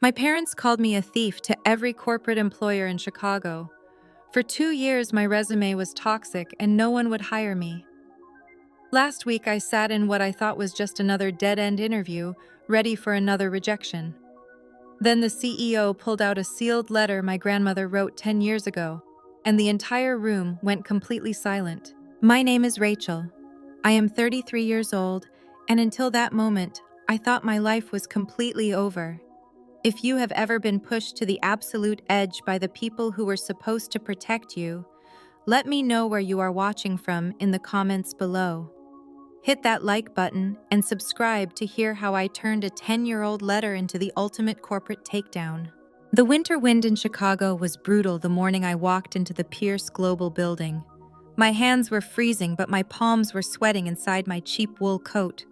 My parents called me a thief to every corporate employer in Chicago. For 2 years, my resume was toxic and no one would hire me. Last week, I sat in what I thought was just another dead-end interview, ready for another rejection. Then the CEO pulled out a sealed letter my grandmother wrote 10 years ago, and the entire room went completely silent. My name is Rachel. I am 33 years old, and until that moment, I thought my life was completely over. If you have ever been pushed to the absolute edge by the people who were supposed to protect you, let me know where you are watching from in the comments below. Hit that like button and subscribe to hear how I turned a 10-year-old letter into the ultimate corporate takedown. The winter wind in Chicago was brutal the morning I walked into the Pierce Global building. My hands were freezing, but my palms were sweating inside my cheap wool coat.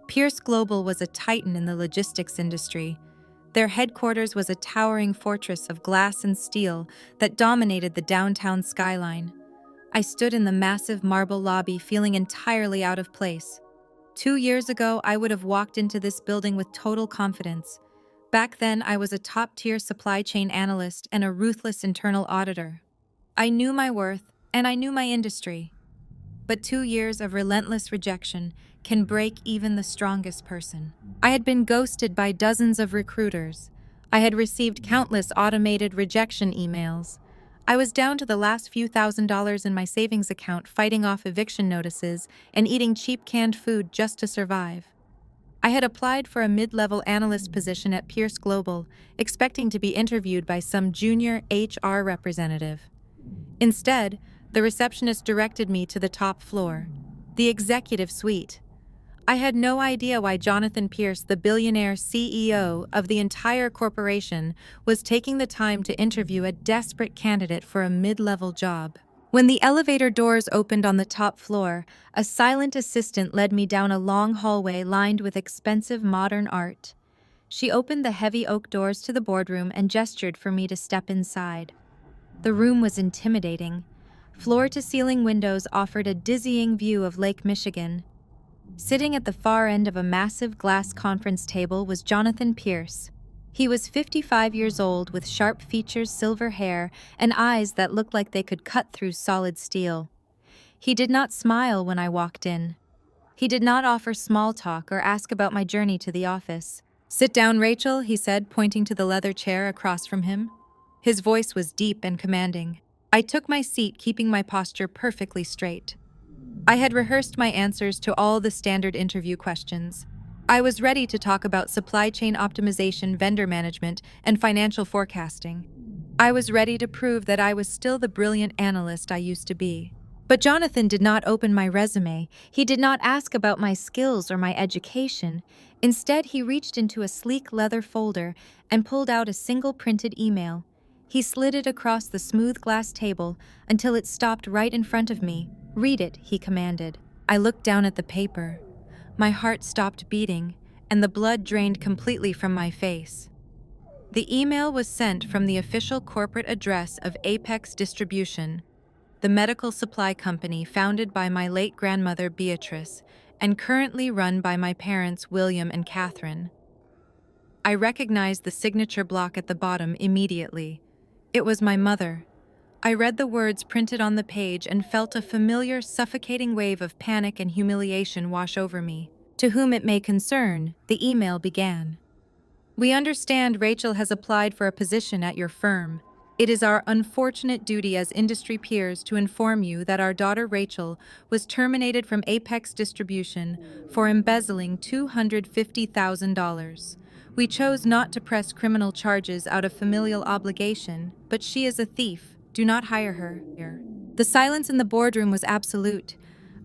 Pierce Global was a titan in the logistics industry. Their headquarters was a towering fortress of glass and steel that dominated the downtown skyline. I stood in the massive marble lobby feeling entirely out of place. 2 years ago, I would have walked into this building with total confidence. Back then, I was a top-tier supply chain analyst and a ruthless internal auditor. I knew my worth, and I knew my industry. But 2 years of relentless rejection can break even the strongest person. I had been ghosted by dozens of recruiters. I had received countless automated rejection emails. I was down to the last few $1,000s in my savings account fighting off eviction notices and eating cheap canned food just to survive. I had applied for a mid-level analyst position at Pierce Global, expecting to be interviewed by some junior HR representative. Instead, the receptionist directed me to the top floor, the executive suite. I had no idea why Jonathan Pierce, the billionaire CEO of the entire corporation, was taking the time to interview a desperate candidate for a mid-level job. When the elevator doors opened on the top floor, a silent assistant led me down a long hallway lined with expensive modern art. She opened the heavy oak doors to the boardroom and gestured for me to step inside. The room was intimidating. Floor-to-ceiling windows offered a dizzying view of Lake Michigan. Sitting at the far end of a massive glass conference table was Jonathan Pierce. He was 55 years old with sharp features, silver hair, and eyes that looked like they could cut through solid steel. He did not smile when I walked in. He did not offer small talk or ask about my journey to the office. "Sit down, Rachel," he said, pointing to the leather chair across from him. His voice was deep and commanding. I took my seat, keeping my posture perfectly straight. I had rehearsed my answers to all the standard interview questions. I was ready to talk about supply chain optimization, vendor management, and financial forecasting. I was ready to prove that I was still the brilliant analyst I used to be. But Jonathan did not open my resume. He did not ask about my skills or my education. Instead, he reached into a sleek leather folder and pulled out a single printed email. He slid it across the smooth glass table until it stopped right in front of me. "Read it," he commanded. I looked down at the paper. My heart stopped beating, and the blood drained completely from my face. The email was sent from the official corporate address of Apex Distribution, the medical supply company founded by my late grandmother Beatrice and currently run by my parents William and Catherine. I recognized the signature block at the bottom immediately. It was my mother. I read the words printed on the page and felt a familiar, suffocating wave of panic and humiliation wash over me. "To whom it may concern," the email began. "We understand Rachel has applied for a position at your firm. It is our unfortunate duty as industry peers to inform you that our daughter Rachel was terminated from Apex Distribution for embezzling $250,000. We chose not to press criminal charges out of familial obligation, but she is a thief. Do not hire her." The silence in the boardroom was absolute.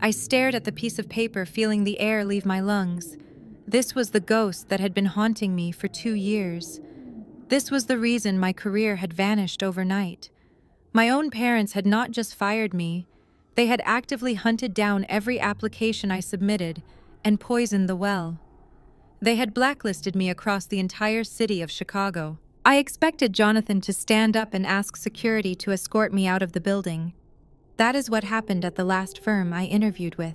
I stared at the piece of paper, feeling the air leave my lungs. This was the ghost that had been haunting me for 2 years. This was the reason my career had vanished overnight. My own parents had not just fired me, they had actively hunted down every application I submitted and poisoned the well. They had blacklisted me across the entire city of Chicago. I expected Jonathan to stand up and ask security to escort me out of the building. That is what happened at the last firm I interviewed with.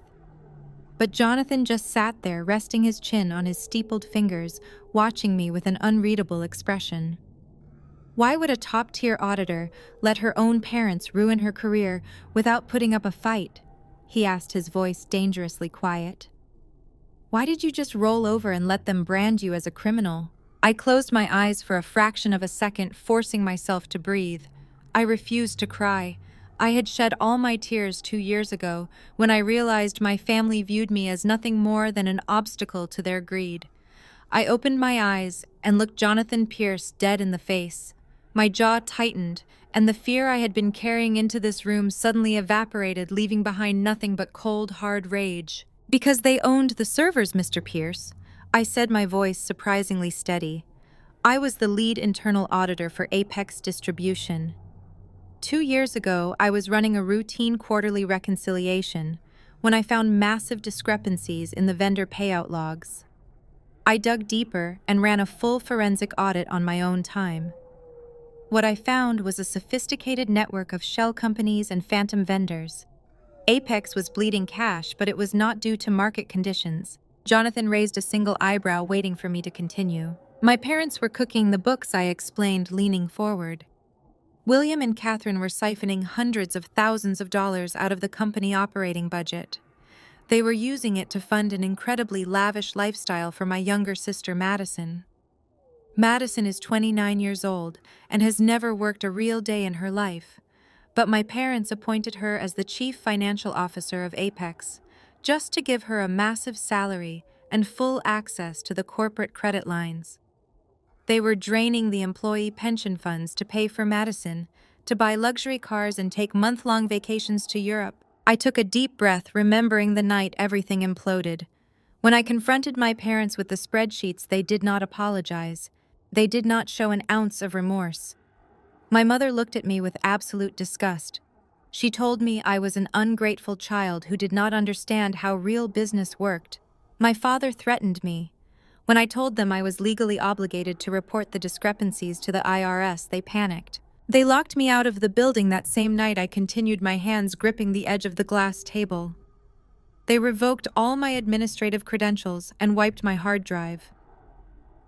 But Jonathan just sat there, resting his chin on his steepled fingers, watching me with an unreadable expression. Why would a top-tier auditor let her own parents ruin her career without putting up a fight? He asked, his voice dangerously quiet. Why did you just roll over and let them brand you as a criminal? I closed my eyes for a fraction of a second, forcing myself to breathe. I refused to cry. I had shed all my tears 2 years ago when I realized my family viewed me as nothing more than an obstacle to their greed. I opened my eyes and looked Jonathan Pierce dead in the face. My jaw tightened, and the fear I had been carrying into this room suddenly evaporated, leaving behind nothing but cold, hard rage. Because they owned the servers, Mr. Pierce, I said, my voice surprisingly steady. I was the lead internal auditor for Apex Distribution. 2 years ago, I was running a routine quarterly reconciliation when I found massive discrepancies in the vendor payout logs. I dug deeper and ran a full forensic audit on my own time. What I found was a sophisticated network of shell companies and phantom vendors. Apex was bleeding cash, but it was not due to market conditions. Jonathan raised a single eyebrow, waiting for me to continue. My parents were cooking the books, I explained, leaning forward. William and Catherine were siphoning hundreds of thousands of dollars out of the company operating budget. They were using it to fund an incredibly lavish lifestyle for my younger sister, Madison. Madison is 29 years old and has never worked a real day in her life. But my parents appointed her as the chief financial officer of Apex, just to give her a massive salary and full access to the corporate credit lines. They were draining the employee pension funds to pay for Madison, to buy luxury cars and take month-long vacations to Europe. I took a deep breath, remembering the night everything imploded. When I confronted my parents with the spreadsheets, they did not apologize. They did not show an ounce of remorse. My mother looked at me with absolute disgust. She told me I was an ungrateful child who did not understand how real business worked. My father threatened me. When I told them I was legally obligated to report the discrepancies to the IRS, they panicked. They locked me out of the building that same night. I continued, my hands gripping the edge of the glass table. They revoked all my administrative credentials and wiped my hard drive.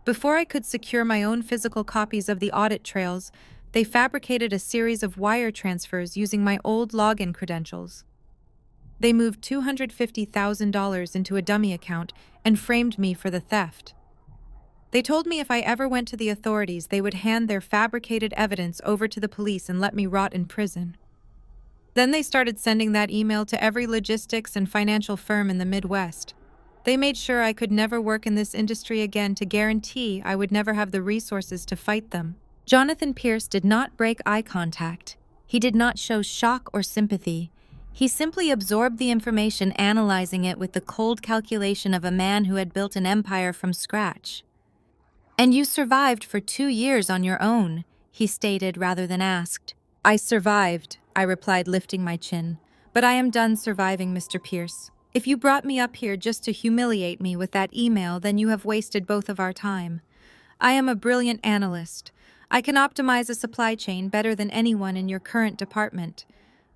Before I could secure my own physical copies of the audit trails, they fabricated a series of wire transfers using my old login credentials. They moved $250,000 into a dummy account and framed me for the theft. They told me if I ever went to the authorities, they would hand their fabricated evidence over to the police and let me rot in prison. Then they started sending that email to every logistics and financial firm in the Midwest. They made sure I could never work in this industry again to guarantee I would never have the resources to fight them. Jonathan Pierce did not break eye contact. He did not show shock or sympathy. He simply absorbed the information, analyzing it with the cold calculation of a man who had built an empire from scratch. "And you survived for 2 years on your own," he stated rather than asked. "I survived," I replied, lifting my chin. "But I am done surviving, Mr. Pierce. If you brought me up here just to humiliate me with that email, then you have wasted both of our time. I am a brilliant analyst. I can optimize a supply chain better than anyone in your current department.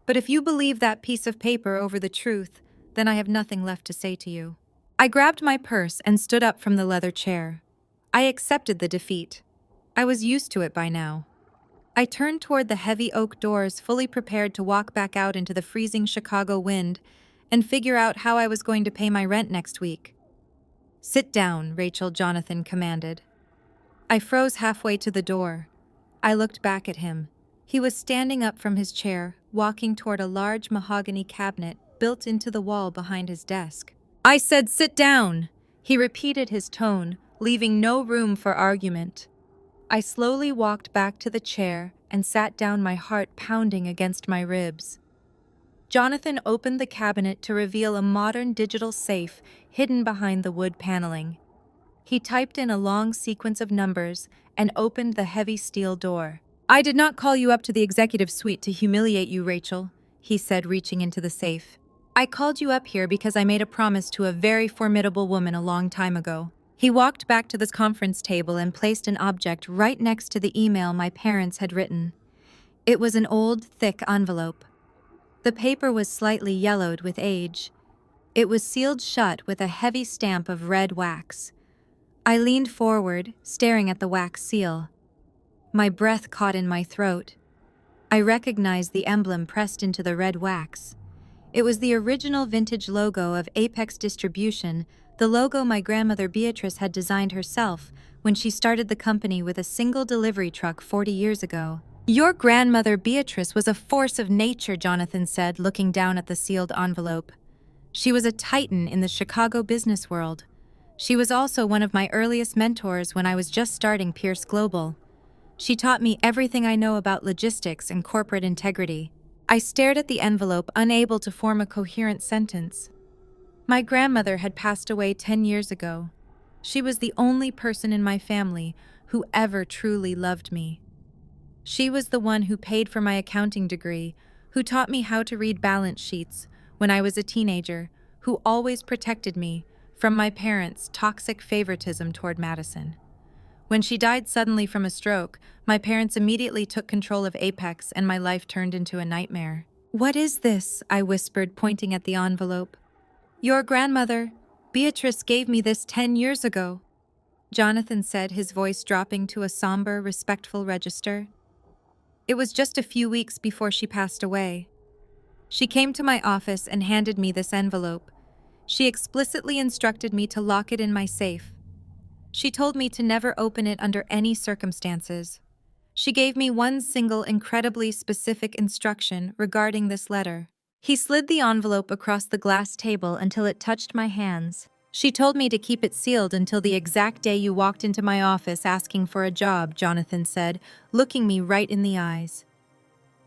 But if you believe that piece of paper over the truth, then I have nothing left to say to you." I grabbed my purse and stood up from the leather chair. I accepted the defeat. I was used to it by now. I turned toward the heavy oak doors, fully prepared to walk back out into the freezing Chicago wind and figure out how I was going to pay my rent next week. "Sit down," Rachel, Jonathan commanded. I froze halfway to the door. I looked back at him. He was standing up from his chair, walking toward a large mahogany cabinet built into the wall behind his desk. "I said sit down!" He repeated, his tone, leaving no room for argument. I slowly walked back to the chair and sat down, my heart pounding against my ribs. Jonathan opened the cabinet to reveal a modern digital safe hidden behind the wood paneling. He typed in a long sequence of numbers and opened the heavy steel door. "I did not call you up to the executive suite to humiliate you, Rachel," he said, reaching into the safe. "I called you up here because I made a promise to a very formidable woman a long time ago." He walked back to this conference table and placed an object right next to the email my parents had written. It was an old, thick envelope. The paper was slightly yellowed with age. It was sealed shut with a heavy stamp of red wax. I leaned forward, staring at the wax seal. My breath caught in my throat. I recognized the emblem pressed into the red wax. It was the original vintage logo of Apex Distribution, the logo my grandmother Beatrice had designed herself when she started the company with a single delivery truck 40 years ago. "Your grandmother Beatrice was a force of nature," Jonathan said, looking down at the sealed envelope. "She was a titan in the Chicago business world. She was also one of my earliest mentors when I was just starting Pierce Global. She taught me everything I know about logistics and corporate integrity." I stared at the envelope, unable to form a coherent sentence. My grandmother had passed away 10 years ago. She was the only person in my family who ever truly loved me. She was the one who paid for my accounting degree, who taught me how to read balance sheets when I was a teenager, who always protected me from my parents' toxic favoritism toward Madison. When she died suddenly from a stroke, my parents immediately took control of Apex and my life turned into a nightmare. "What is this?" I whispered, pointing at the envelope. "Your grandmother, Beatrice, gave me this 10 years ago," Jonathan said, his voice dropping to a somber, respectful register. "It was just a few weeks before she passed away. She came to my office and handed me this envelope. She explicitly instructed me to lock it in my safe. She told me to never open it under any circumstances. She gave me one single, incredibly specific instruction regarding this letter." He slid the envelope across the glass table until it touched my hands. "She told me to keep it sealed until the exact day you walked into my office asking for a job," Jonathan said, looking me right in the eyes.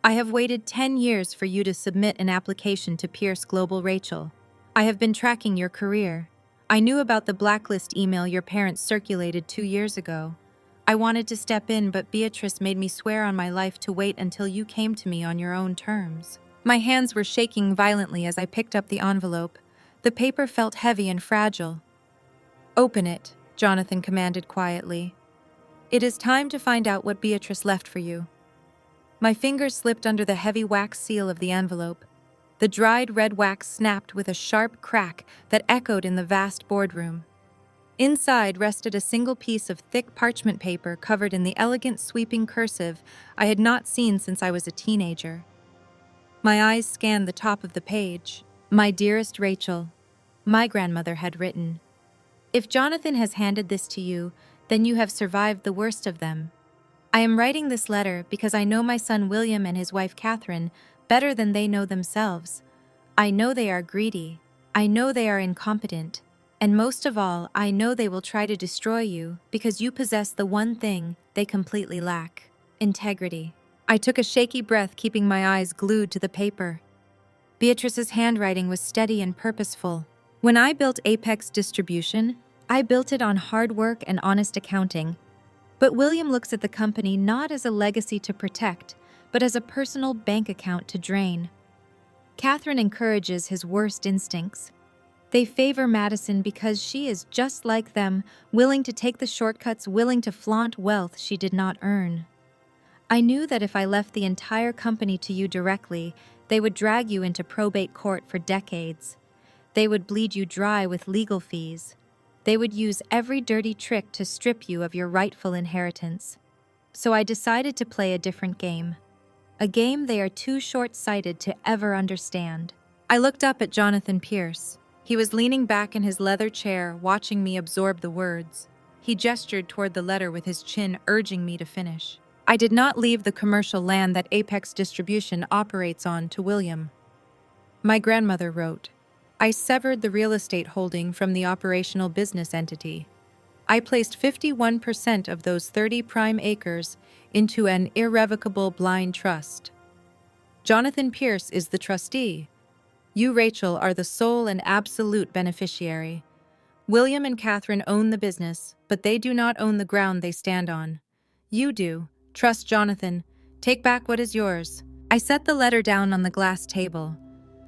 "I have waited 10 years for you to submit an application to Pierce Global, Rachel. I have been tracking your career. I knew about the blacklist email your parents circulated 2 years ago. I wanted to step in, but Beatrice made me swear on my life to wait until you came to me on your own terms." My hands were shaking violently as I picked up the envelope. The paper felt heavy and fragile. "Open it," Jonathan commanded quietly. "It is time to find out what Beatrice left for you." My fingers slipped under the heavy wax seal of the envelope. The dried red wax snapped with a sharp crack that echoed in the vast boardroom. Inside rested a single piece of thick parchment paper covered in the elegant sweeping cursive I had not seen since I was a teenager. My eyes scanned the top of the page. "My dearest Rachel," my grandmother had written. "If Jonathan has handed this to you, then you have survived the worst of them. I am writing this letter because I know my son William and his wife Catherine better than they know themselves. I know they are greedy. I know they are incompetent. And most of all, I know they will try to destroy you because you possess the one thing they completely lack: integrity." I took a shaky breath, keeping my eyes glued to the paper. Beatrice's handwriting was steady and purposeful. "When I built Apex Distribution, I built it on hard work and honest accounting. But William looks at the company not as a legacy to protect, but as a personal bank account to drain. Catherine encourages his worst instincts. They favor Madison because she is just like them, willing to take the shortcuts, willing to flaunt wealth she did not earn. I knew that if I left the entire company to you directly, they would drag you into probate court for decades. They would bleed you dry with legal fees. They would use every dirty trick to strip you of your rightful inheritance. So I decided to play a different game. A game they are too short-sighted to ever understand." I looked up at Jonathan Pierce. He was leaning back in his leather chair, watching me absorb the words. He gestured toward the letter with his chin, urging me to finish. "I did not leave the commercial land that Apex Distribution operates on to William," my grandmother wrote. "I severed the real estate holding from the operational business entity. I placed 51% of those 30 prime acres into an irrevocable blind trust. Jonathan Pierce is the trustee. You, Rachel, are the sole and absolute beneficiary. William and Catherine own the business, but they do not own the ground they stand on. You do. Trust Jonathan. Take back what is yours." I set the letter down on the glass table.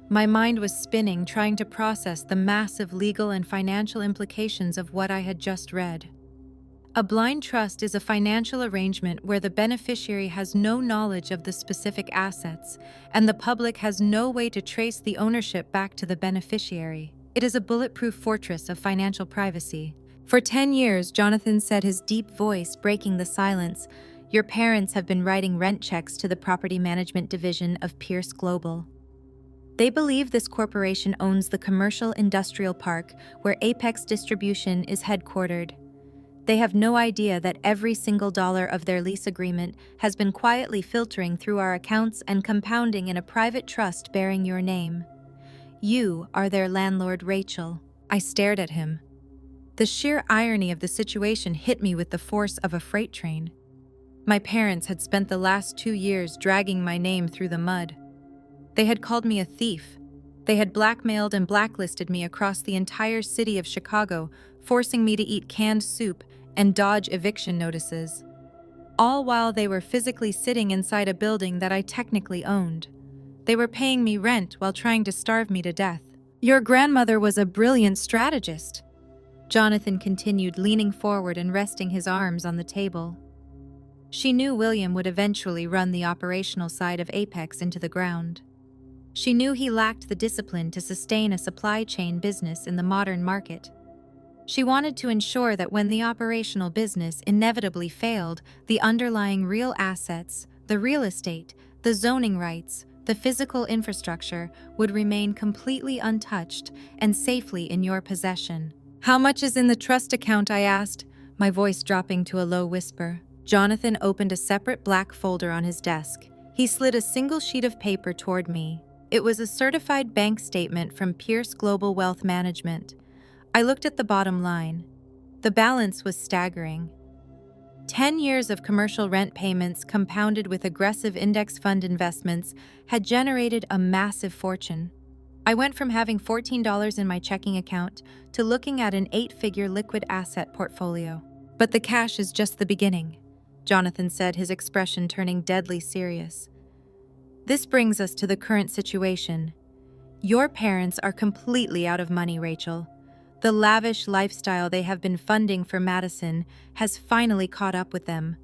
My mind was spinning, trying to process the massive legal and financial implications of what I had just read. A blind trust is a financial arrangement where the beneficiary has no knowledge of the specific assets, and the public has no way to trace the ownership back to the beneficiary. It is a bulletproof fortress of financial privacy. For 10 years, Jonathan said, his deep voice breaking the silence, your parents have been writing rent checks to the property management division of Pierce Global. They believe this corporation owns the commercial industrial park where Apex Distribution is headquartered. They have no idea that every single dollar of their lease agreement has been quietly filtering through our accounts and compounding in a private trust bearing your name. You are their landlord, Rachel. I stared at him. The sheer irony of the situation hit me with the force of a freight train. My parents had spent the last 2 years dragging my name through the mud. They had called me a thief. They had blackmailed and blacklisted me across the entire city of Chicago, forcing me to eat canned soup and dodge eviction notices. All while they were physically sitting inside a building that I technically owned. They were paying me rent while trying to starve me to death. Your grandmother was a brilliant strategist, Jonathan continued, leaning forward and resting his arms on the table. She knew William would eventually run the operational side of Apex into the ground. She knew he lacked the discipline to sustain a supply chain business in the modern market. She wanted to ensure that when the operational business inevitably failed, the underlying real assets, the real estate, the zoning rights, the physical infrastructure would remain completely untouched and safely in your possession. How much is in the trust account? I asked, my voice dropping to a low whisper. Jonathan opened a separate black folder on his desk. He slid a single sheet of paper toward me. It was a certified bank statement from Pierce Global Wealth Management. I looked at the bottom line. The balance was staggering. 10 years of commercial rent payments compounded with aggressive index fund investments had generated a massive fortune. I went from having $14 in my checking account to looking at an 8-figure liquid asset portfolio. But the cash is just the beginning, Jonathan said, his expression turning deadly serious. This brings us to the current situation. Your parents are completely out of money, Rachel. The lavish lifestyle they have been funding for Madison has finally caught up with them.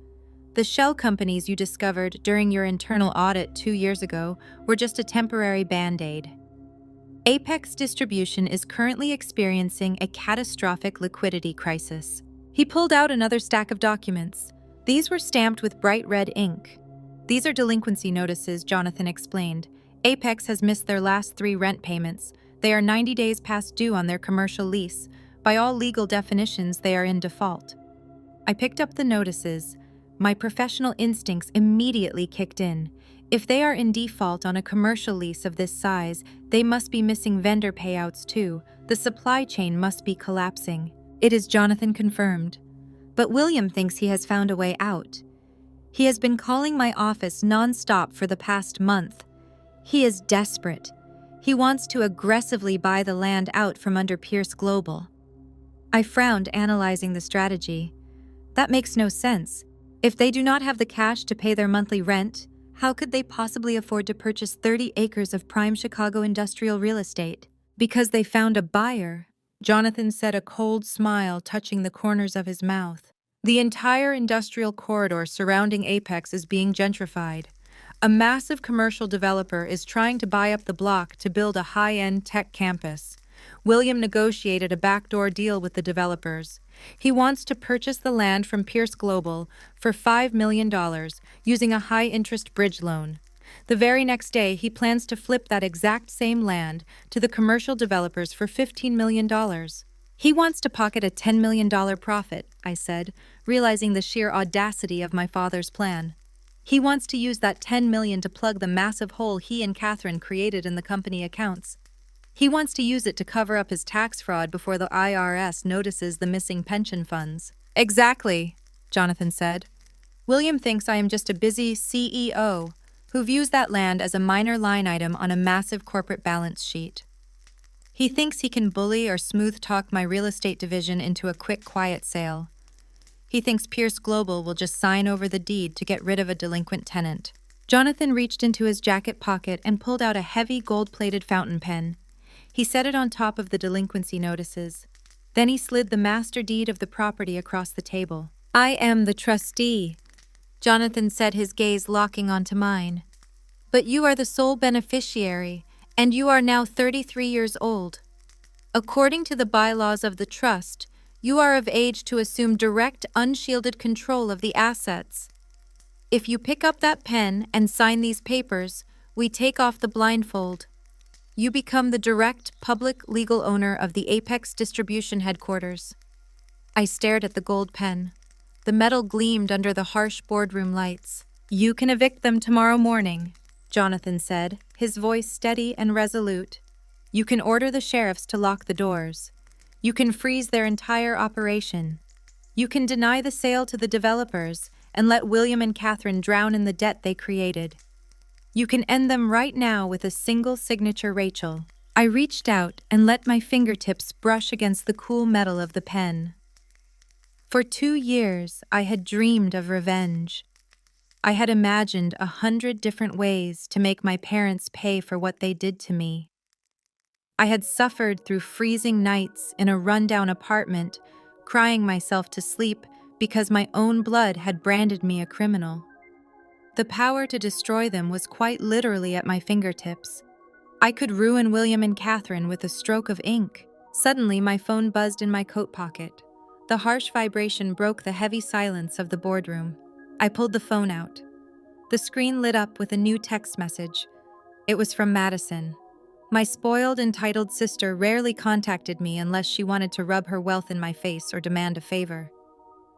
The shell companies you discovered during your internal audit 2 years ago were just a temporary band-aid. Apex Distribution is currently experiencing a catastrophic liquidity crisis. He pulled out another stack of documents. These were stamped with bright red ink. These are delinquency notices, Jonathan explained. Apex has missed their last 3 rent payments. They are 90 days past due on their commercial lease. By all legal definitions, they are in default. I picked up the notices. My professional instincts immediately kicked in. If they are in default on a commercial lease of this size, they must be missing vendor payouts too. The supply chain must be collapsing. It is, Jonathan confirmed. But William thinks he has found a way out. He has been calling my office non-stop for the past month. He is desperate. He wants to aggressively buy the land out from under Pierce Global. I frowned, analyzing the strategy. That makes no sense. If they do not have the cash to pay their monthly rent, how could they possibly afford to purchase 30 acres of prime Chicago industrial real estate? Because they found a buyer, Jonathan said, a cold smile touching the corners of his mouth. The entire industrial corridor surrounding Apex is being gentrified. A massive commercial developer is trying to buy up the block to build a high-end tech campus. William negotiated a backdoor deal with the developers. He wants to purchase the land from Pierce Global for $5 million using a high-interest bridge loan. The very next day, he plans to flip that exact same land to the commercial developers for $15 million. He wants to pocket a $10 million profit, I said, realizing the sheer audacity of my father's plan. He wants to use that $10 million to plug the massive hole he and Catherine created in the company accounts. He wants to use it to cover up his tax fraud before the IRS notices the missing pension funds. Exactly, Jonathan said. William thinks I am just a busy CEO who views that land as a minor line item on a massive corporate balance sheet. He thinks he can bully or smooth-talk my real estate division into a quick, quiet sale. He thinks Pierce Global will just sign over the deed to get rid of a delinquent tenant. Jonathan reached into his jacket pocket and pulled out a heavy gold-plated fountain pen. He set it on top of the delinquency notices. Then he slid the master deed of the property across the table. I am the trustee, Jonathan said, his gaze locking onto mine. But you are the sole beneficiary, and you are now 33 years old. According to the bylaws of the trust, you are of age to assume direct, unshielded control of the assets. If you pick up that pen and sign these papers, we take off the blindfold. You become the direct, public, legal owner of the Apex Distribution Headquarters. I stared at the gold pen. The metal gleamed under the harsh boardroom lights. You can evict them tomorrow morning, Jonathan said, his voice steady and resolute. You can order the sheriffs to lock the doors. You can freeze their entire operation. You can deny the sale to the developers and let William and Catherine drown in the debt they created. You can end them right now with a single signature, Rachel. I reached out and let my fingertips brush against the cool metal of the pen. For 2 years, I had dreamed of revenge. I had imagined 100 different ways to make my parents pay for what they did to me. I had suffered through freezing nights in a rundown apartment, crying myself to sleep because my own blood had branded me a criminal. The power to destroy them was quite literally at my fingertips. I could ruin William and Catherine with a stroke of ink. Suddenly, my phone buzzed in my coat pocket. The harsh vibration broke the heavy silence of the boardroom. I pulled the phone out. The screen lit up with a new text message. It was from Madison. My spoiled, entitled sister rarely contacted me unless she wanted to rub her wealth in my face or demand a favor.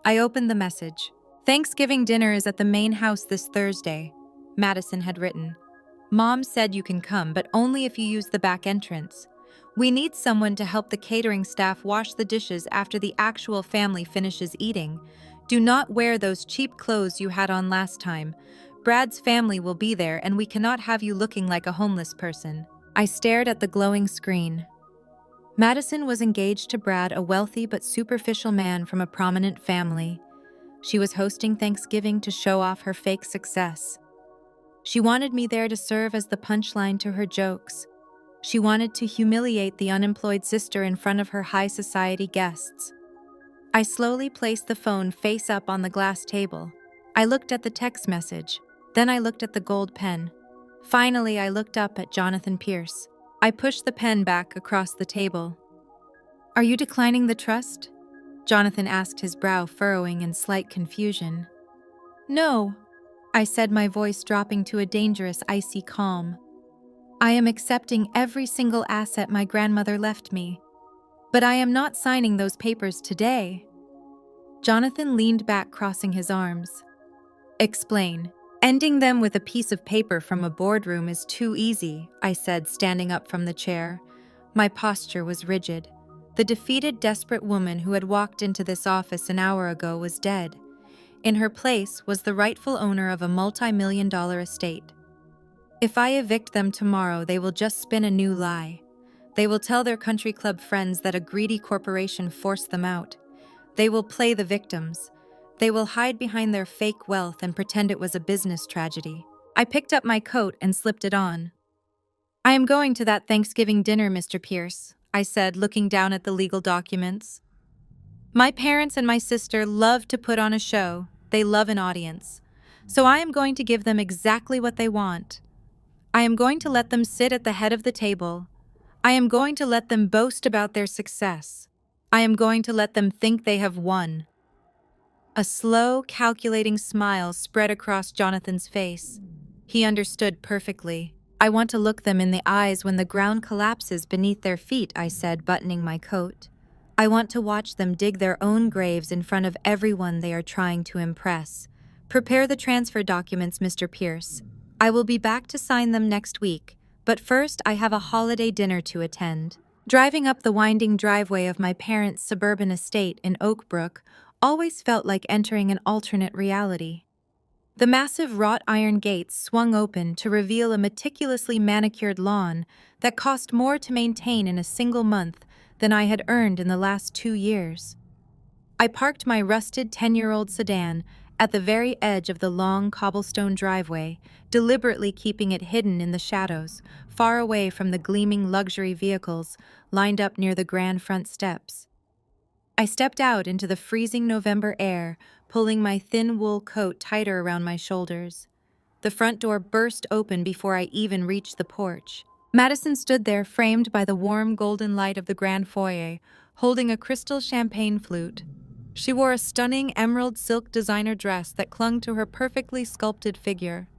I opened the message. Thanksgiving dinner is at the main house this Thursday, Madison had written. Mom said you can come, but only if you use the back entrance. We need someone to help the catering staff wash the dishes after the actual family finishes eating. Do not wear those cheap clothes you had on last time. Brad's family will be there and we cannot have you looking like a homeless person. I stared at the glowing screen. Madison was engaged to Brad, a wealthy but superficial man from a prominent family. She was hosting Thanksgiving to show off her fake success. She wanted me there to serve as the punchline to her jokes. She wanted to humiliate the unemployed sister in front of her high society guests. I slowly placed the phone face up on the glass table. I looked at the text message. Then I looked at the gold pen. Finally, I looked up at Jonathan Pierce. I pushed the pen back across the table. Are you declining the trust? Jonathan asked, his brow furrowing in slight confusion. No, I said, my voice dropping to a dangerous, icy calm. I am accepting every single asset my grandmother left me. But I am not signing those papers today. Jonathan leaned back, crossing his arms. Explain. Ending them with a piece of paper from a boardroom is too easy, I said, standing up from the chair. My posture was rigid. The defeated, desperate woman who had walked into this office an hour ago was dead. In her place was the rightful owner of a multi-million-dollar estate. If I evict them tomorrow, they will just spin a new lie. They will tell their country club friends that a greedy corporation forced them out. They will play the victims. They will hide behind their fake wealth and pretend it was a business tragedy. I picked up my coat and slipped it on. I am going to that Thanksgiving dinner, Mr. Pierce, I said, looking down at the legal documents. My parents and my sister love to put on a show. They love an audience. So I am going to give them exactly what they want. I am going to let them sit at the head of the table. I am going to let them boast about their success. I am going to let them think they have won. A slow, calculating smile spread across Jonathan's face. He understood perfectly. I want to look them in the eyes when the ground collapses beneath their feet, I said, buttoning my coat. I want to watch them dig their own graves in front of everyone they are trying to impress. Prepare the transfer documents, Mr. Pierce. I will be back to sign them next week, but first I have a holiday dinner to attend. Driving up the winding driveway of my parents' suburban estate in Oak Brook always felt like entering an alternate reality. The massive wrought iron gates swung open to reveal a meticulously manicured lawn that cost more to maintain in a single month than I had earned in the last 2 years. I parked my rusted 10-year-old sedan at the very edge of the long cobblestone driveway, deliberately keeping it hidden in the shadows, far away from the gleaming luxury vehicles lined up near the grand front steps. I stepped out into the freezing November air, pulling my thin wool coat tighter around my shoulders. The front door burst open before I even reached the porch. Madison stood there, framed by the warm golden light of the grand foyer, holding a crystal champagne flute. She wore a stunning emerald silk designer dress that clung to her perfectly sculpted figure.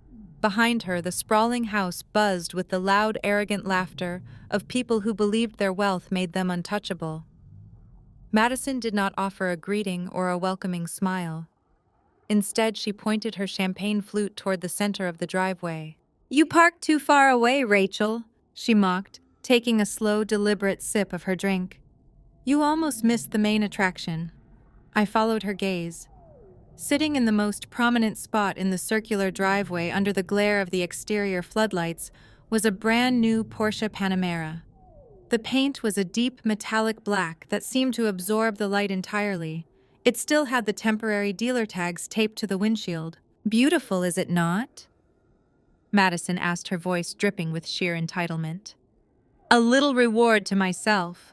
Behind her, the sprawling house buzzed with the loud, arrogant laughter of people who believed their wealth made them untouchable. Madison did not offer a greeting or a welcoming smile. Instead, she pointed her champagne flute toward the center of the driveway. "You parked too far away, Rachel," she mocked, taking a slow, deliberate sip of her drink. "You almost missed the main attraction." I followed her gaze. Sitting in the most prominent spot in the circular driveway under the glare of the exterior floodlights was a brand new Porsche Panamera. The paint was a deep metallic black that seemed to absorb the light entirely. It still had the temporary dealer tags taped to the windshield. "Beautiful, is it not?" Madison asked, her voice dripping with sheer entitlement. "A little reward to myself.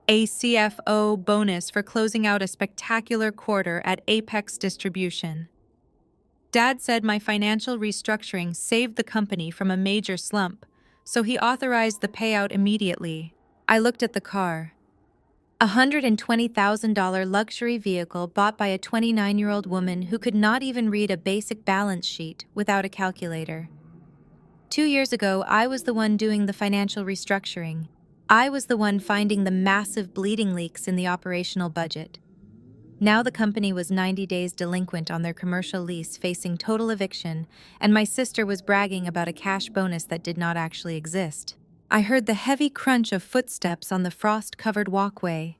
A CFO bonus for closing out a spectacular quarter at Apex Distribution. Dad said my financial restructuring saved the company from a major slump, so he authorized the payout immediately." I looked at the car. A $120,000 luxury vehicle bought by a 29-year-old woman who could not even read a basic balance sheet without a calculator. 2 years ago, I was the one doing the financial restructuring. I was the one finding the massive bleeding leaks in the operational budget. Now the company was 90 days delinquent on their commercial lease, facing total eviction, and my sister was bragging about a cash bonus that did not actually exist. I heard the heavy crunch of footsteps on the frost-covered walkway.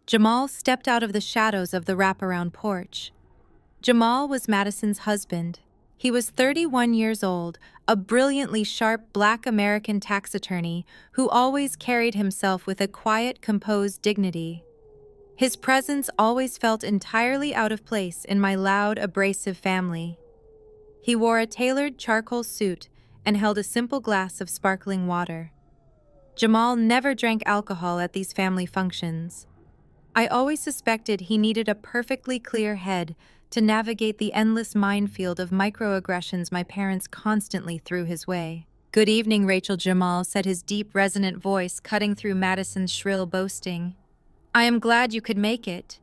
Jamal stepped out of the shadows of the wraparound porch. Jamal was Madison's husband. He was 31 years old, a brilliantly sharp Black American tax attorney who always carried himself with a quiet, composed dignity. His presence always felt entirely out of place in my loud, abrasive family. He wore a tailored charcoal suit and held a simple glass of sparkling water. Jamal never drank alcohol at these family functions. I always suspected he needed a perfectly clear head to navigate the endless minefield of microaggressions my parents constantly threw his way. "Good evening, Rachel," Jamal said, his deep, resonant voice cutting through Madison's shrill boasting. "I am glad you could make it."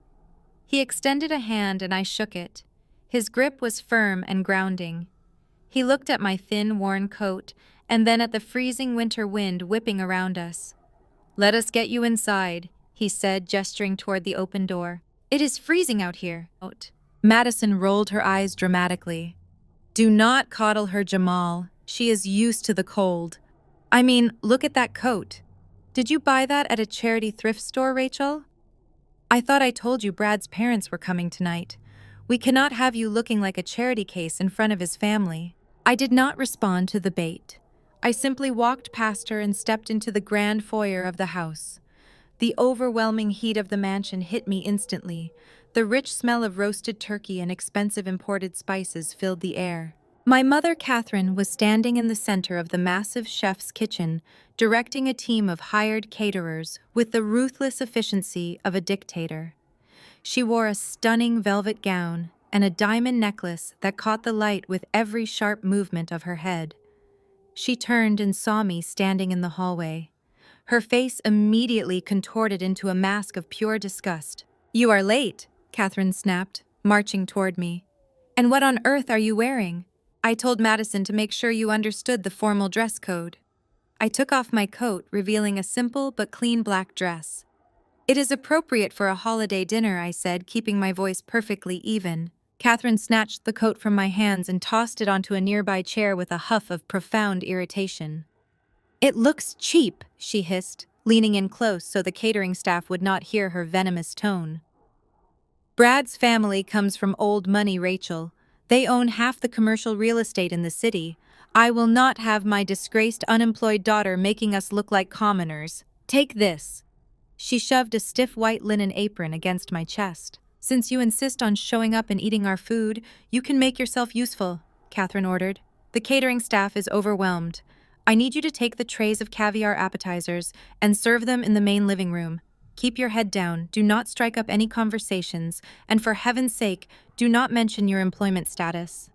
He extended a hand and I shook it. His grip was firm and grounding. He looked at my thin, worn coat and then at the freezing winter wind whipping around us. "Let us get you inside," he said, gesturing toward the open door. "It is freezing out here." Madison rolled her eyes dramatically. "Do not coddle her, Jamal. She is used to the cold. I mean, look at that coat. Did you buy that at a charity thrift store, Rachel? I thought I told you Brad's parents were coming tonight. We cannot have you looking like a charity case in front of his family." I did not respond to the bait. I simply walked past her and stepped into the grand foyer of the house. The overwhelming heat of the mansion hit me instantly. The rich smell of roasted turkey and expensive imported spices filled the air. My mother, Catherine, was standing in the center of the massive chef's kitchen, directing a team of hired caterers with the ruthless efficiency of a dictator. She wore a stunning velvet gown and a diamond necklace that caught the light with every sharp movement of her head. She turned and saw me standing in the hallway. Her face immediately contorted into a mask of pure disgust. "You are late," Catherine snapped, marching toward me. "And what on earth are you wearing?" I told Madison to make sure you understood the formal dress code. I took off my coat, revealing a simple but clean black dress. "It is appropriate for a holiday dinner," I said, keeping my voice perfectly even. Catherine snatched the coat from my hands and tossed it onto a nearby chair with a huff of profound irritation. "It looks cheap," she hissed, leaning in close so the catering staff would not hear her venomous tone. "Brad's family comes from old money, Rachel. They own half the commercial real estate in the city. I will not have my disgraced unemployed daughter making us look like commoners. Take this." She shoved a stiff white linen apron against my chest. "Since you insist on showing up and eating our food, you can make yourself useful," Catherine ordered. "The catering staff is overwhelmed. I need you to take the trays of caviar appetizers and serve them in the main living room. Keep your head down, do not strike up any conversations, and for heaven's sake, do not mention your employment status.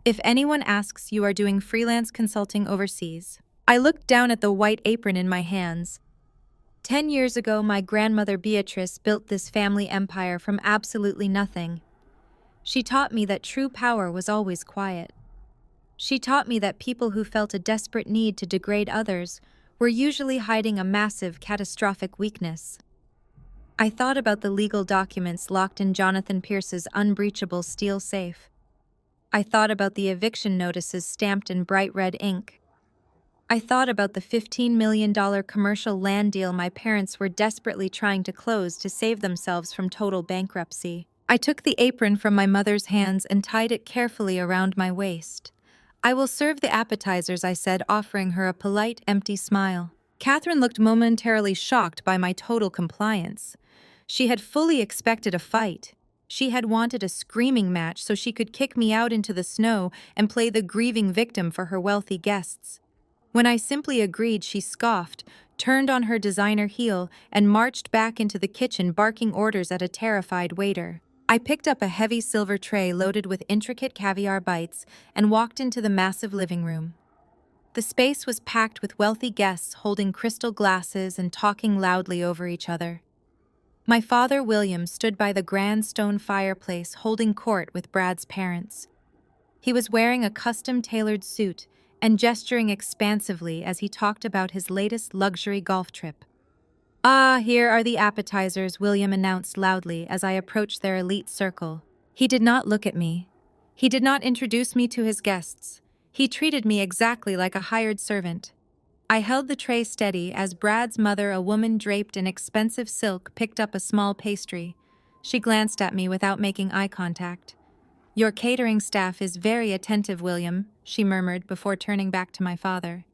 If anyone asks, you are doing freelance consulting overseas." I looked down at the white apron in my hands. 10 years ago, my grandmother Beatrice built this family empire from absolutely nothing. She taught me that true power was always quiet. She taught me that people who felt a desperate need to degrade others were usually hiding a massive, catastrophic weakness. I thought about the legal documents locked in Jonathan Pierce's unbreachable steel safe. I thought about the eviction notices stamped in bright red ink. I thought about the $15 million commercial land deal my parents were desperately trying to close to save themselves from total bankruptcy. I took the apron from my mother's hands and tied it carefully around my waist. "I will serve the appetizers," I said, offering her a polite, empty smile. Catherine looked momentarily shocked by my total compliance. She had fully expected a fight. She had wanted a screaming match so she could kick me out into the snow and play the grieving victim for her wealthy guests. When I simply agreed, she scoffed, turned on her designer heel, and marched back into the kitchen, barking orders at a terrified waiter. I picked up a heavy silver tray loaded with intricate caviar bites and walked into the massive living room. The space was packed with wealthy guests holding crystal glasses and talking loudly over each other. My father, William, stood by the grand stone fireplace holding court with Brad's parents. He was wearing a custom-tailored suit and gesturing expansively as he talked about his latest luxury golf trip. "Ah, here are the appetizers," William announced loudly as I approached their elite circle. He did not look at me. He did not introduce me to his guests. He treated me exactly like a hired servant. I held the tray steady as Brad's mother, a woman draped in expensive silk, picked up a small pastry. She glanced at me without making eye contact. "Your catering staff is very attentive, William," she murmured before turning back to my father.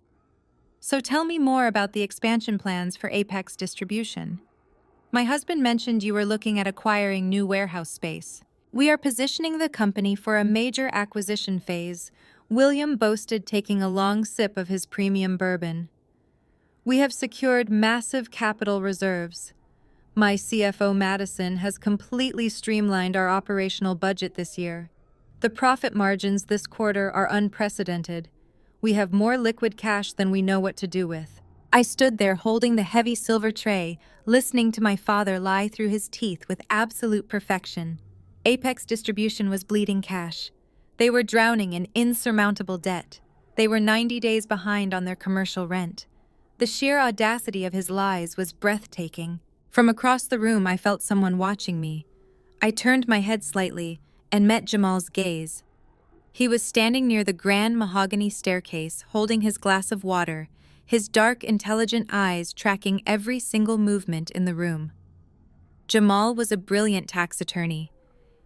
"So tell me more about the expansion plans for Apex Distribution. My husband mentioned you were looking at acquiring new warehouse space. We are positioning the company for a major acquisition phase," William boasted, taking a long sip of his premium bourbon. "We have secured massive capital reserves. My CFO, Madison, has completely streamlined our operational budget this year. The profit margins this quarter are unprecedented. We have more liquid cash than we know what to do with." I stood there holding the heavy silver tray, listening to my father lie through his teeth with absolute perfection. Apex Distribution was bleeding cash. They were drowning in insurmountable debt. They were 90 days behind on their commercial rent. The sheer audacity of his lies was breathtaking. From across the room, I felt someone watching me. I turned my head slightly and met Jamal's gaze. He was standing near the grand mahogany staircase, holding his glass of water, his dark, intelligent eyes tracking every single movement in the room. Jamal was a brilliant tax attorney.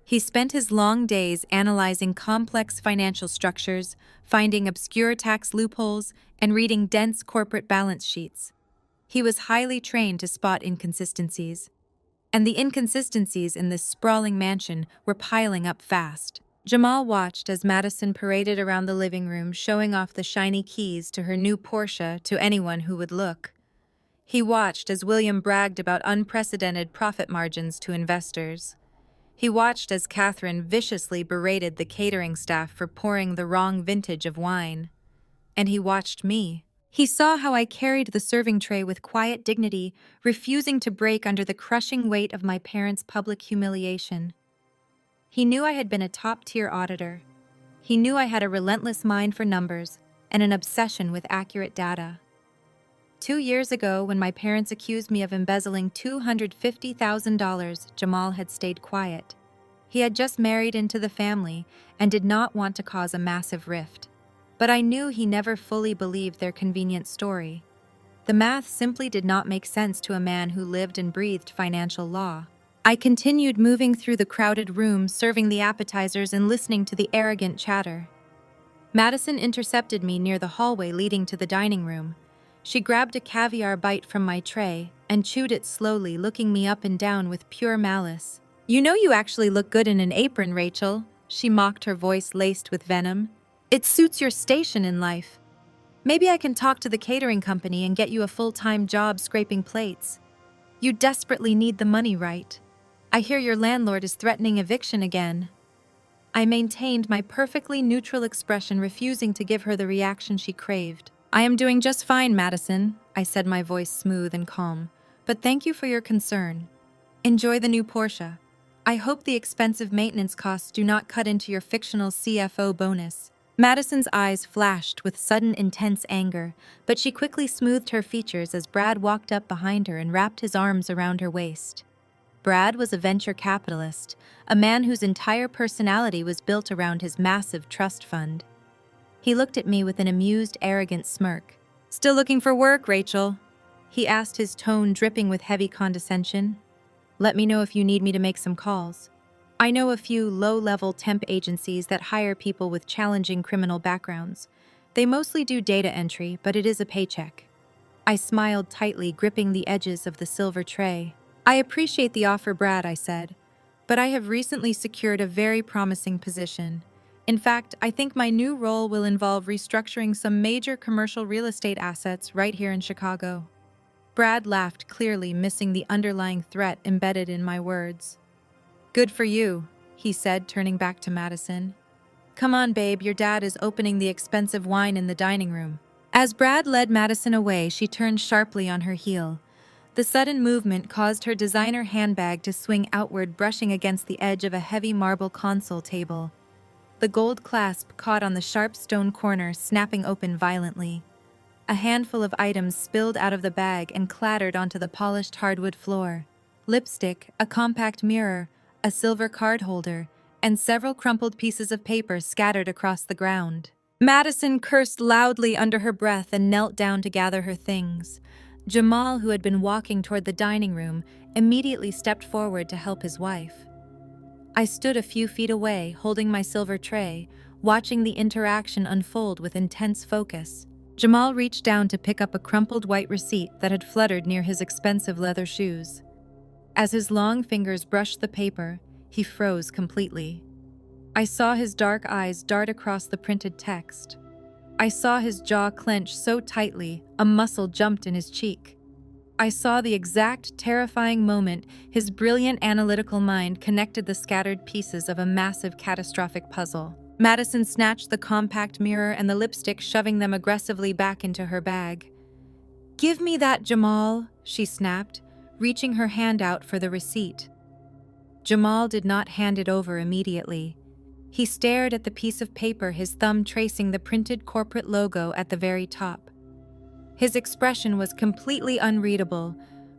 He spent his long days analyzing complex financial structures, finding obscure tax loopholes, and reading dense corporate balance sheets. He was highly trained to spot inconsistencies. And the inconsistencies in this sprawling mansion were piling up fast. Jamal watched as Madison paraded around the living room, showing off the shiny keys to her new Porsche to anyone who would look. He watched as William bragged about unprecedented profit margins to investors. He watched as Catherine viciously berated the catering staff for pouring the wrong vintage of wine. And he watched me. He saw how I carried the serving tray with quiet dignity, refusing to break under the crushing weight of my parents' public humiliation. He knew I had been a top-tier auditor. He knew I had a relentless mind for numbers and an obsession with accurate data. 2 years ago, when my parents accused me of embezzling $250,000, Jamal had stayed quiet. He had just married into the family and did not want to cause a massive rift. But I knew he never fully believed their convenient story. The math simply did not make sense to a man who lived and breathed financial law. I continued moving through the crowded room, serving the appetizers and listening to the arrogant chatter. Madison intercepted me near the hallway leading to the dining room. She grabbed a caviar bite from my tray and chewed it slowly, looking me up and down with pure malice. "You know you actually look good in an apron, Rachel," she mocked, her voice laced with venom. "It suits your station in life. Maybe I can talk to the catering company and get you a full-time job scraping plates. You desperately need the money, right? I hear your landlord is threatening eviction again." I maintained my perfectly neutral expression, refusing to give her the reaction she craved. I am doing just fine, Madison, I said, my voice smooth and calm. But thank you for your concern. Enjoy the new Porsche. I hope the expensive maintenance costs do not cut into your fictional CFO bonus. Madison's eyes flashed with sudden intense anger, but she quickly smoothed her features as Brad walked up behind her and wrapped his arms around her waist. Brad was a venture capitalist, a man whose entire personality was built around his massive trust fund. He looked at me with an amused, arrogant smirk. "Still looking for work, Rachel?" he asked, his tone dripping with heavy condescension. "Let me know if you need me to make some calls. I know a few low-level temp agencies that hire people with challenging criminal backgrounds. They mostly do data entry, but it is a paycheck." I smiled tightly, gripping the edges of the silver tray. "I appreciate the offer, Brad," I said, "but I have recently secured a very promising position. In fact, I think my new role will involve restructuring some major commercial real estate assets right here in Chicago." Brad laughed, clearly missing the underlying threat embedded in my words. "Good for you," he said, turning back to Madison. "Come on, babe, your dad is opening the expensive wine in the dining room." As Brad led Madison away, she turned sharply on her heel. The sudden movement caused her designer handbag to swing outward, brushing against the edge of a heavy marble console table. The gold clasp caught on the sharp stone corner, snapping open violently. A handful of items spilled out of the bag and clattered onto the polished hardwood floor. Lipstick, a compact mirror, a silver card holder, and several crumpled pieces of paper scattered across the ground. Madison cursed loudly under her breath and knelt down to gather her things. Jamal, who had been walking toward the dining room, immediately stepped forward to help his wife. I stood a few feet away, holding my silver tray, watching the interaction unfold with intense focus. Jamal reached down to pick up a crumpled white receipt that had fluttered near his expensive leather shoes. As his long fingers brushed the paper, he froze completely. I saw his dark eyes dart across the printed text. I saw his jaw clench so tightly, a muscle jumped in his cheek. I saw the exact terrifying moment his brilliant analytical mind connected the scattered pieces of a massive catastrophic puzzle. Madison snatched the compact mirror and the lipstick, shoving them aggressively back into her bag. "Give me that, Jamal," she snapped, reaching her hand out for the receipt. Jamal did not hand it over immediately. He stared at the piece of paper, his thumb tracing the printed corporate logo at the very top. His expression was completely unreadable,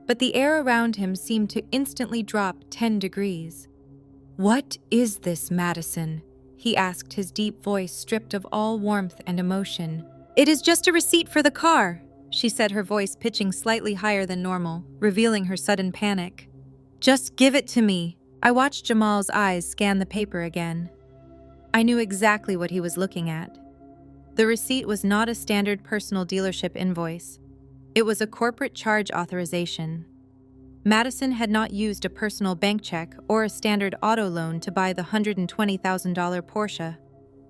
but the air around him seemed to instantly drop 10 degrees. "What is this, Madison?" he asked, his deep voice stripped of all warmth and emotion. "It is just a receipt for the car," she said, her voice pitching slightly higher than normal, revealing her sudden panic. "Just give it to me." I watched Jamal's eyes scan the paper again. I knew exactly what he was looking at. The receipt was not a standard personal dealership invoice. It was a corporate charge authorization. Madison had not used a personal bank check or a standard auto loan to buy the $120,000 Porsche.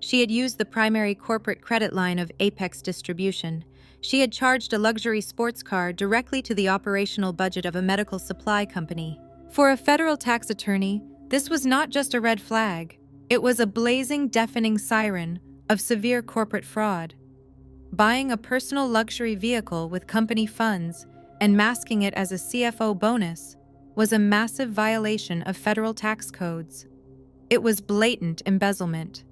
She had used the primary corporate credit line of Apex Distribution. She had charged a luxury sports car directly to the operational budget of a medical supply company. For a federal tax attorney, this was not just a red flag. It was a blazing, deafening siren of severe corporate fraud. Buying a personal luxury vehicle with company funds and masking it as a CFO bonus was a massive violation of federal tax codes. It was blatant embezzlement.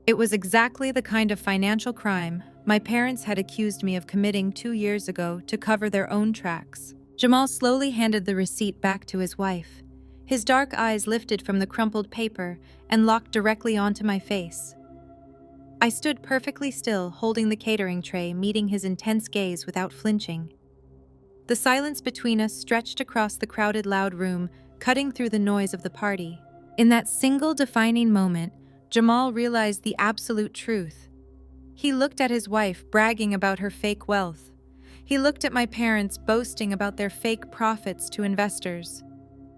It was exactly the kind of financial crime my parents had accused me of committing 2 years ago to cover their own tracks. Jamal slowly handed the receipt back to his wife. His dark eyes lifted from the crumpled paper and locked directly onto my face. I stood perfectly still, holding the catering tray, meeting his intense gaze without flinching. The silence between us stretched across the crowded, loud room, cutting through the noise of the party. In that single defining moment, Jamal realized the absolute truth. He looked at his wife, bragging about her fake wealth. He looked at my parents, boasting about their fake profits to investors.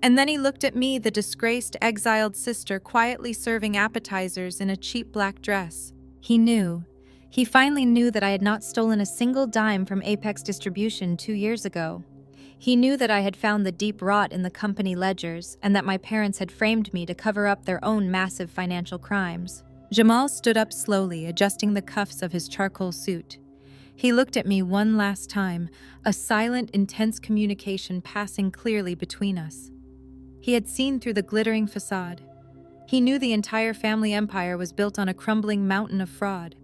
And then he looked at me, the disgraced, exiled sister, quietly serving appetizers in a cheap black dress. He knew. He finally knew that I had not stolen a single dime from Apex Distribution 2 years ago. He knew that I had found the deep rot in the company ledgers and that my parents had framed me to cover up their own massive financial crimes. Jamal stood up slowly, adjusting the cuffs of his charcoal suit. He looked at me one last time, a silent, intense communication passing clearly between us. He had seen through the glittering facade. He knew the entire family empire was built on a crumbling mountain of fraud.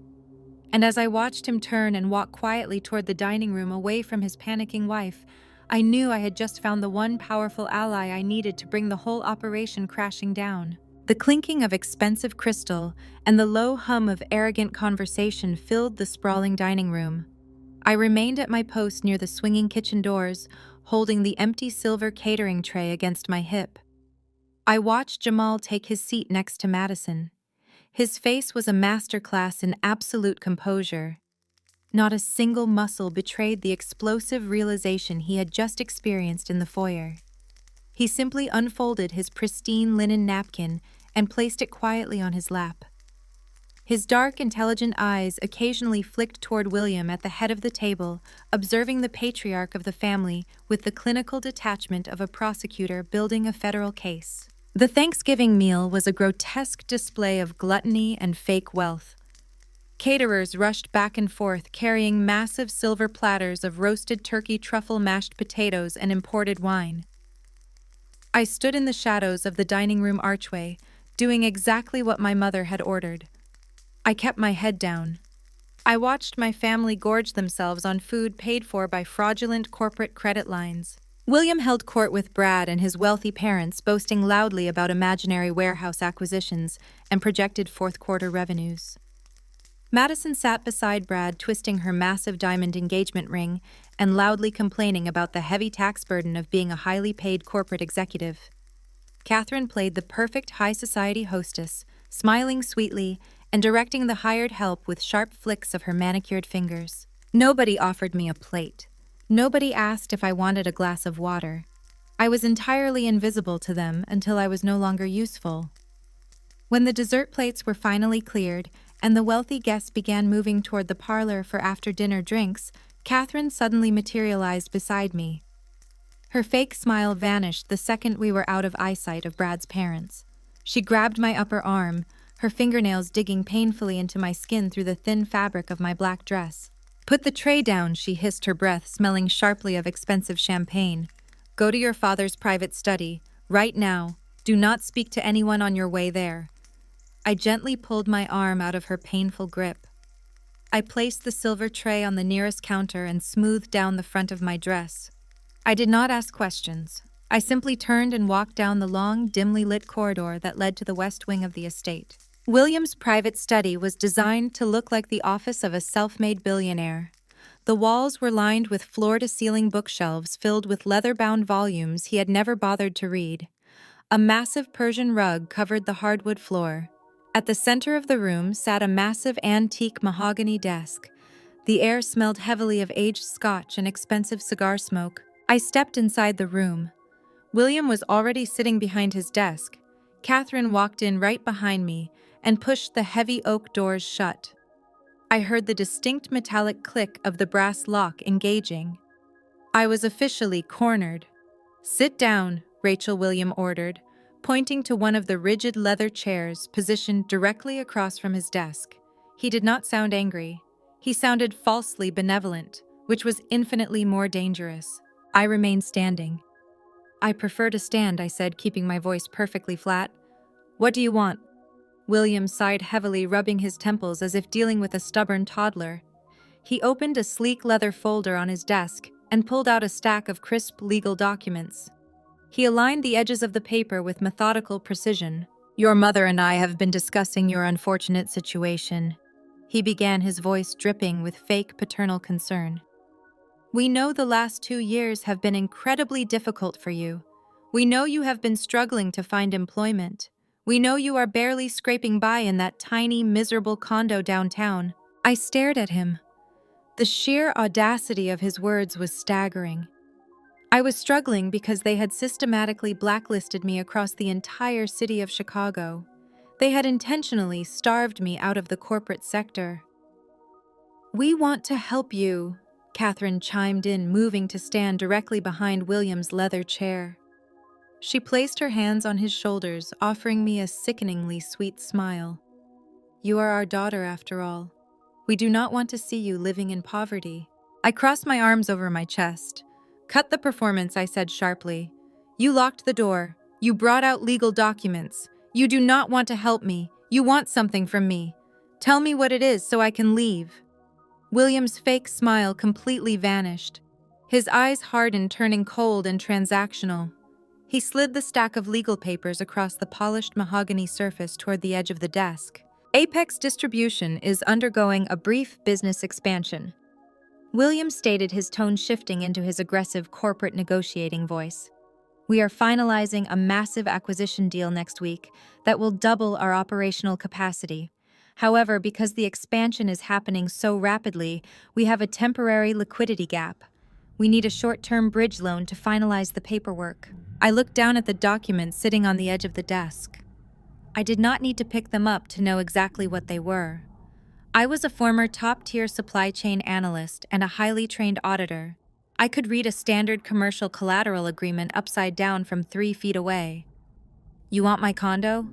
And as I watched him turn and walk quietly toward the dining room away from his panicking wife, I knew I had just found the one powerful ally I needed to bring the whole operation crashing down. The clinking of expensive crystal and the low hum of arrogant conversation filled the sprawling dining room. I remained at my post near the swinging kitchen doors, holding the empty silver catering tray against my hip. I watched Jamal take his seat next to Madison. His face was a masterclass in absolute composure. Not a single muscle betrayed the explosive realization he had just experienced in the foyer. He simply unfolded his pristine linen napkin and placed it quietly on his lap. His dark, intelligent eyes occasionally flicked toward William at the head of the table, observing the patriarch of the family with the clinical detachment of a prosecutor building a federal case. The Thanksgiving meal was a grotesque display of gluttony and fake wealth. Caterers rushed back and forth, carrying massive silver platters of roasted turkey, truffle, mashed potatoes, and imported wine. I stood in the shadows of the dining room archway, doing exactly what my mother had ordered. I kept my head down. I watched my family gorge themselves on food paid for by fraudulent corporate credit lines. William held court with Brad and his wealthy parents, boasting loudly about imaginary warehouse acquisitions and projected fourth-quarter revenues. Madison sat beside Brad, twisting her massive diamond engagement ring and loudly complaining about the heavy tax burden of being a highly paid corporate executive. Catherine played the perfect high society hostess, smiling sweetly and directing the hired help with sharp flicks of her manicured fingers. Nobody offered me a plate. Nobody asked if I wanted a glass of water. I was entirely invisible to them until I was no longer useful. When the dessert plates were finally cleared and the wealthy guests began moving toward the parlor for after-dinner drinks, Catherine suddenly materialized beside me. Her fake smile vanished the second we were out of eyesight of Brad's parents. She grabbed my upper arm, her fingernails digging painfully into my skin through the thin fabric of my black dress. "Put the tray down," she hissed, her breath smelling sharply of expensive champagne. "Go to your father's private study, right now. Do not speak to anyone on your way there." I gently pulled my arm out of her painful grip. I placed the silver tray on the nearest counter and smoothed down the front of my dress. I did not ask questions. I simply turned and walked down the long, dimly lit corridor that led to the west wing of the estate. William's private study was designed to look like the office of a self-made billionaire. The walls were lined with floor-to-ceiling bookshelves filled with leather-bound volumes he had never bothered to read. A massive Persian rug covered the hardwood floor. At the center of the room sat a massive antique mahogany desk. The air smelled heavily of aged scotch and expensive cigar smoke. I stepped inside the room. William was already sitting behind his desk. Catherine walked in right behind me and pushed the heavy oak doors shut. I heard the distinct metallic click of the brass lock engaging. I was officially cornered. "Sit down," Rachel William ordered, pointing to one of the rigid leather chairs positioned directly across from his desk. He did not sound angry. He sounded falsely benevolent, which was infinitely more dangerous. I remained standing. "I prefer to stand," I said, keeping my voice perfectly flat. "What do you want?" William sighed heavily, rubbing his temples as if dealing with a stubborn toddler. He opened a sleek leather folder on his desk and pulled out a stack of crisp legal documents. He aligned the edges of the paper with methodical precision. "Your mother and I have been discussing your unfortunate situation," he began, his voice dripping with fake paternal concern. "We know the last 2 years have been incredibly difficult for you. We know you have been struggling to find employment. We know you are barely scraping by in that tiny, miserable condo downtown." I stared at him. The sheer audacity of his words was staggering. I was struggling because they had systematically blacklisted me across the entire city of Chicago. They had intentionally starved me out of the corporate sector. "We want to help you," Catherine chimed in, moving to stand directly behind William's leather chair. She placed her hands on his shoulders, offering me a sickeningly sweet smile. "You are our daughter, after all. We do not want to see you living in poverty. I crossed my arms over my chest. Cut the performance, I said sharply. You locked the door. You brought out legal documents. You do not want to help me. You want something from me. Tell me what it is so I can leave. William's fake smile completely vanished. His eyes hardened, turning cold and transactional. He slid the stack of legal papers across the polished mahogany surface toward the edge of the desk. Apex Distribution is undergoing a brief business expansion. William stated, his tone shifting into his aggressive corporate negotiating voice. We are finalizing a massive acquisition deal next week that will double our operational capacity. However, because the expansion is happening so rapidly, we have a temporary liquidity gap. We need a short-term bridge loan to finalize the paperwork. I looked down at the documents sitting on the edge of the desk. I did not need to pick them up to know exactly what they were. I was a former top-tier supply chain analyst and a highly trained auditor. I could read a standard commercial collateral agreement upside down from 3 feet away. You want my condo?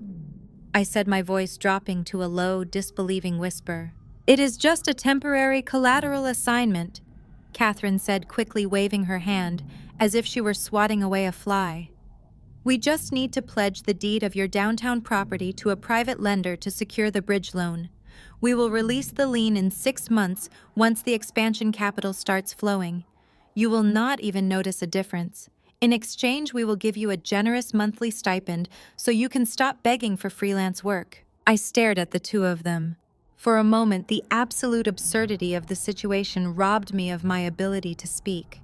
I said, my voice dropping to a low, disbelieving whisper. It is just a temporary collateral assignment, Catherine said, quickly waving her hand as if she were swatting away a fly. We just need to pledge the deed of your downtown property to a private lender to secure the bridge loan. We will release the lien in 6 months once the expansion capital starts flowing. You will not even notice a difference. In exchange, we will give you a generous monthly stipend so you can stop begging for freelance work. I stared at the two of them. For a moment, the absolute absurdity of the situation robbed me of my ability to speak.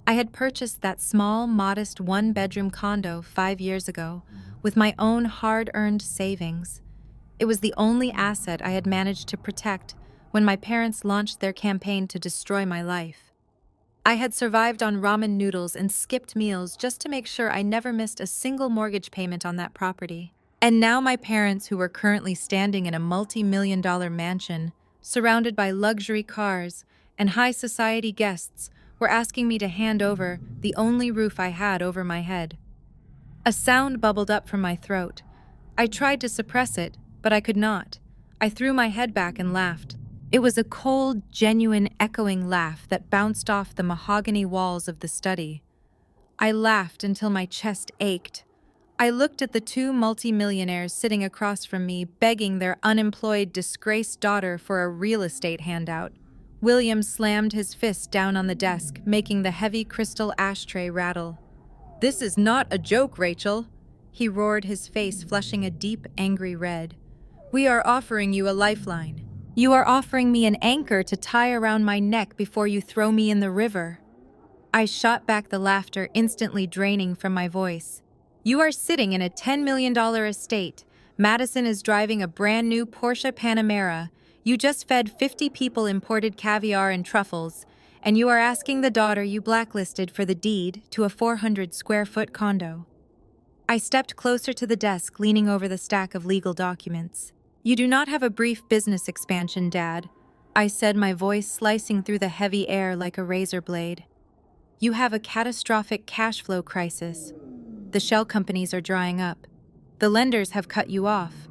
I had purchased that small, modest one-bedroom condo 5 years ago with my own hard-earned savings. It was the only asset I had managed to protect when my parents launched their campaign to destroy my life. I had survived on ramen noodles and skipped meals just to make sure I never missed a single mortgage payment on that property. And now my parents, who were currently standing in a multi-million-dollar mansion, surrounded by luxury cars and high society guests, were asking me to hand over the only roof I had over my head. A sound bubbled up from my throat. I tried to suppress it, but I could not. I threw my head back and laughed. It was a cold, genuine, echoing laugh that bounced off the mahogany walls of the study. I laughed until my chest ached. I looked at the 2 multimillionaires sitting across from me, begging their unemployed, disgraced daughter for a real estate handout. William slammed his fist down on the desk, making the heavy crystal ashtray rattle. "This is not a joke, Rachel," he roared, his face flushing a deep, angry red. "We are offering you a lifeline. You are offering me an anchor to tie around my neck before you throw me in the river." I shot back the laughter, instantly draining from my voice. "You are sitting in a $10 million estate. Madison is driving a brand new Porsche Panamera. You just fed 50 people imported caviar and truffles, and you are asking the daughter you blacklisted for the deed to a 400-square-foot condo." I stepped closer to the desk, leaning over the stack of legal documents. "You do not have a brief business expansion, Dad," I said, my voice slicing through the heavy air like a razor blade. "You have a catastrophic cash flow crisis. The shell companies are drying up. The lenders have cut you off.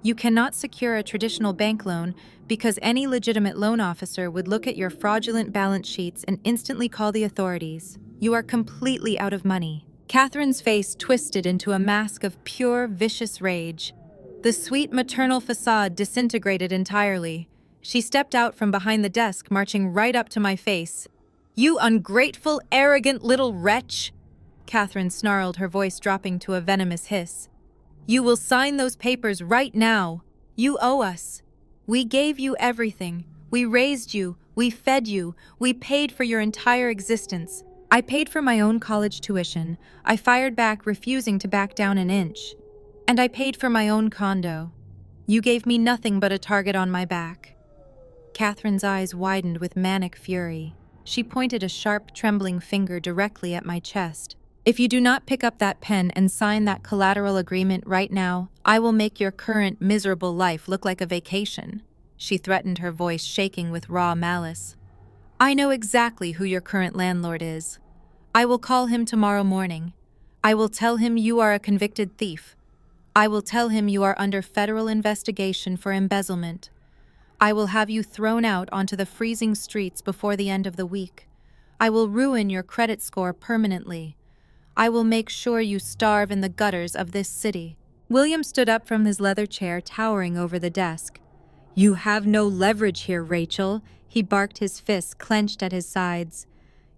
You cannot secure a traditional bank loan because any legitimate loan officer would look at your fraudulent balance sheets and instantly call the authorities. You are completely out of money." Catherine's face twisted into a mask of pure, vicious rage. The sweet maternal facade disintegrated entirely. She stepped out from behind the desk, marching right up to my face. "You ungrateful, arrogant little wretch!" Catherine snarled, her voice dropping to a venomous hiss. "You will sign those papers right now. You owe us. We gave you everything. We raised you. We fed you. We paid for your entire existence. I paid for my own college tuition. I fired back, refusing to back down an inch. And I paid for my own condo. You gave me nothing but a target on my back." Catherine's eyes widened with manic fury. She pointed a sharp, trembling finger directly at my chest. "If you do not pick up that pen and sign that collateral agreement right now, I will make your current miserable life look like a vacation," she threatened, her voice shaking with raw malice. "I know exactly who your current landlord is. I will call him tomorrow morning. I will tell him you are a convicted thief. I will tell him you are under federal investigation for embezzlement. I will have you thrown out onto the freezing streets before the end of the week. I will ruin your credit score permanently. I will make sure you starve in the gutters of this city." William stood up from his leather chair, towering over the desk. "You have no leverage here, Rachel," he barked, his fists clenched at his sides.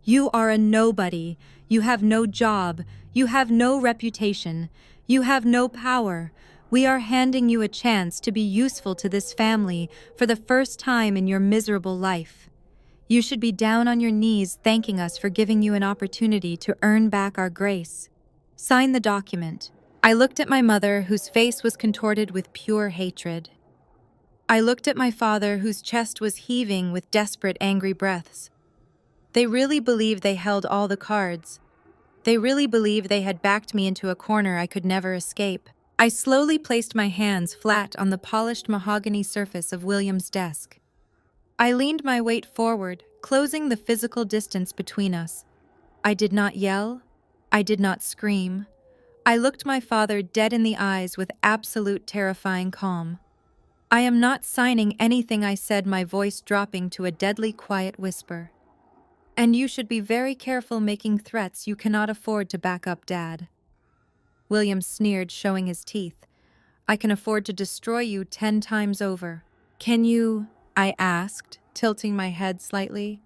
"You are a nobody. You have no job. You have no reputation. You have no power. We are handing you a chance to be useful to this family for the first time in your miserable life. You should be down on your knees thanking us for giving you an opportunity to earn back our grace. Sign the document." I looked at my mother, whose face was contorted with pure hatred. I looked at my father, whose chest was heaving with desperate, angry breaths. They really believed they held all the cards. They really believed they had backed me into a corner I could never escape. I slowly placed my hands flat on the polished mahogany surface of William's desk. I leaned my weight forward, closing the physical distance between us. I did not yell. I did not scream. I looked my father dead in the eyes with absolute terrifying calm. "I am not signing anything," I said, my voice dropping to a deadly quiet whisper. "And you should be very careful making threats you cannot afford to back up, Dad." William sneered, showing his teeth. "I can afford to destroy you 10 times over." "Can you?" I asked, tilting my head slightly.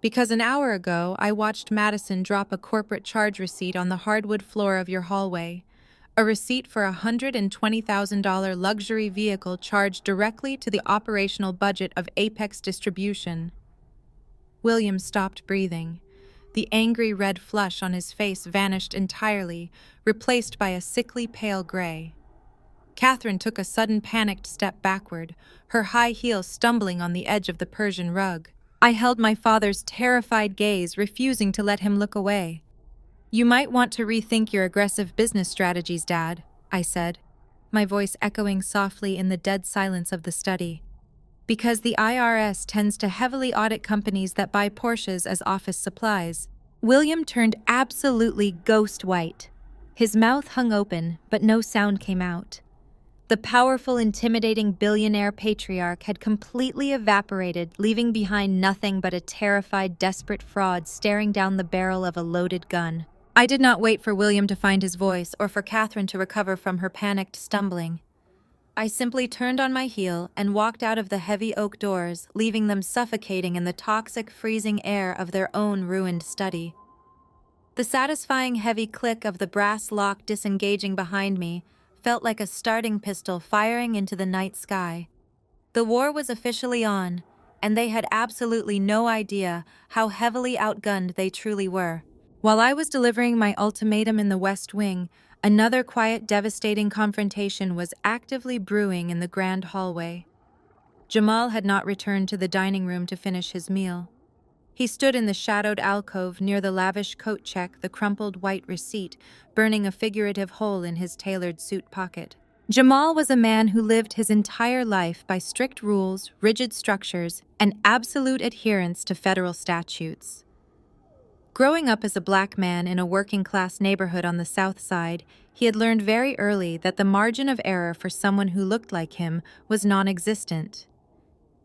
"Because an hour ago, I watched Madison drop a corporate charge receipt on the hardwood floor of your hallway. A receipt for a $120,000 luxury vehicle charged directly to the operational budget of Apex Distribution." William stopped breathing. The angry red flush on his face vanished entirely, replaced by a sickly pale gray. Catherine took a sudden panicked step backward, her high heel stumbling on the edge of the Persian rug. I held my father's terrified gaze, refusing to let him look away. "You might want to rethink your aggressive business strategies, Dad," I said, my voice echoing softly in the dead silence of the study. "Because the IRS tends to heavily audit companies that buy Porsches as office supplies." William turned absolutely ghost white. His mouth hung open, but no sound came out. The powerful, intimidating billionaire patriarch had completely evaporated, leaving behind nothing but a terrified, desperate fraud staring down the barrel of a loaded gun. I did not wait for William to find his voice or for Catherine to recover from her panicked stumbling. I simply turned on my heel and walked out of the heavy oak doors, leaving them suffocating in the toxic, freezing air of their own ruined study. The satisfying heavy click of the brass lock disengaging behind me felt like a starting pistol firing into the night sky. The war was officially on, and they had absolutely no idea how heavily outgunned they truly were. While I was delivering my ultimatum in the West Wing, another quiet, devastating confrontation was actively brewing in the grand hallway. Jamal had not returned to the dining room to finish his meal. He stood in the shadowed alcove near the lavish coat check, the crumpled white receipt, burning a figurative hole in his tailored suit pocket. Jamal was a man who lived his entire life by strict rules, rigid structures, and absolute adherence to federal statutes. Growing up as a black man in a working-class neighborhood on the South Side, he had learned very early that the margin of error for someone who looked like him was non-existent.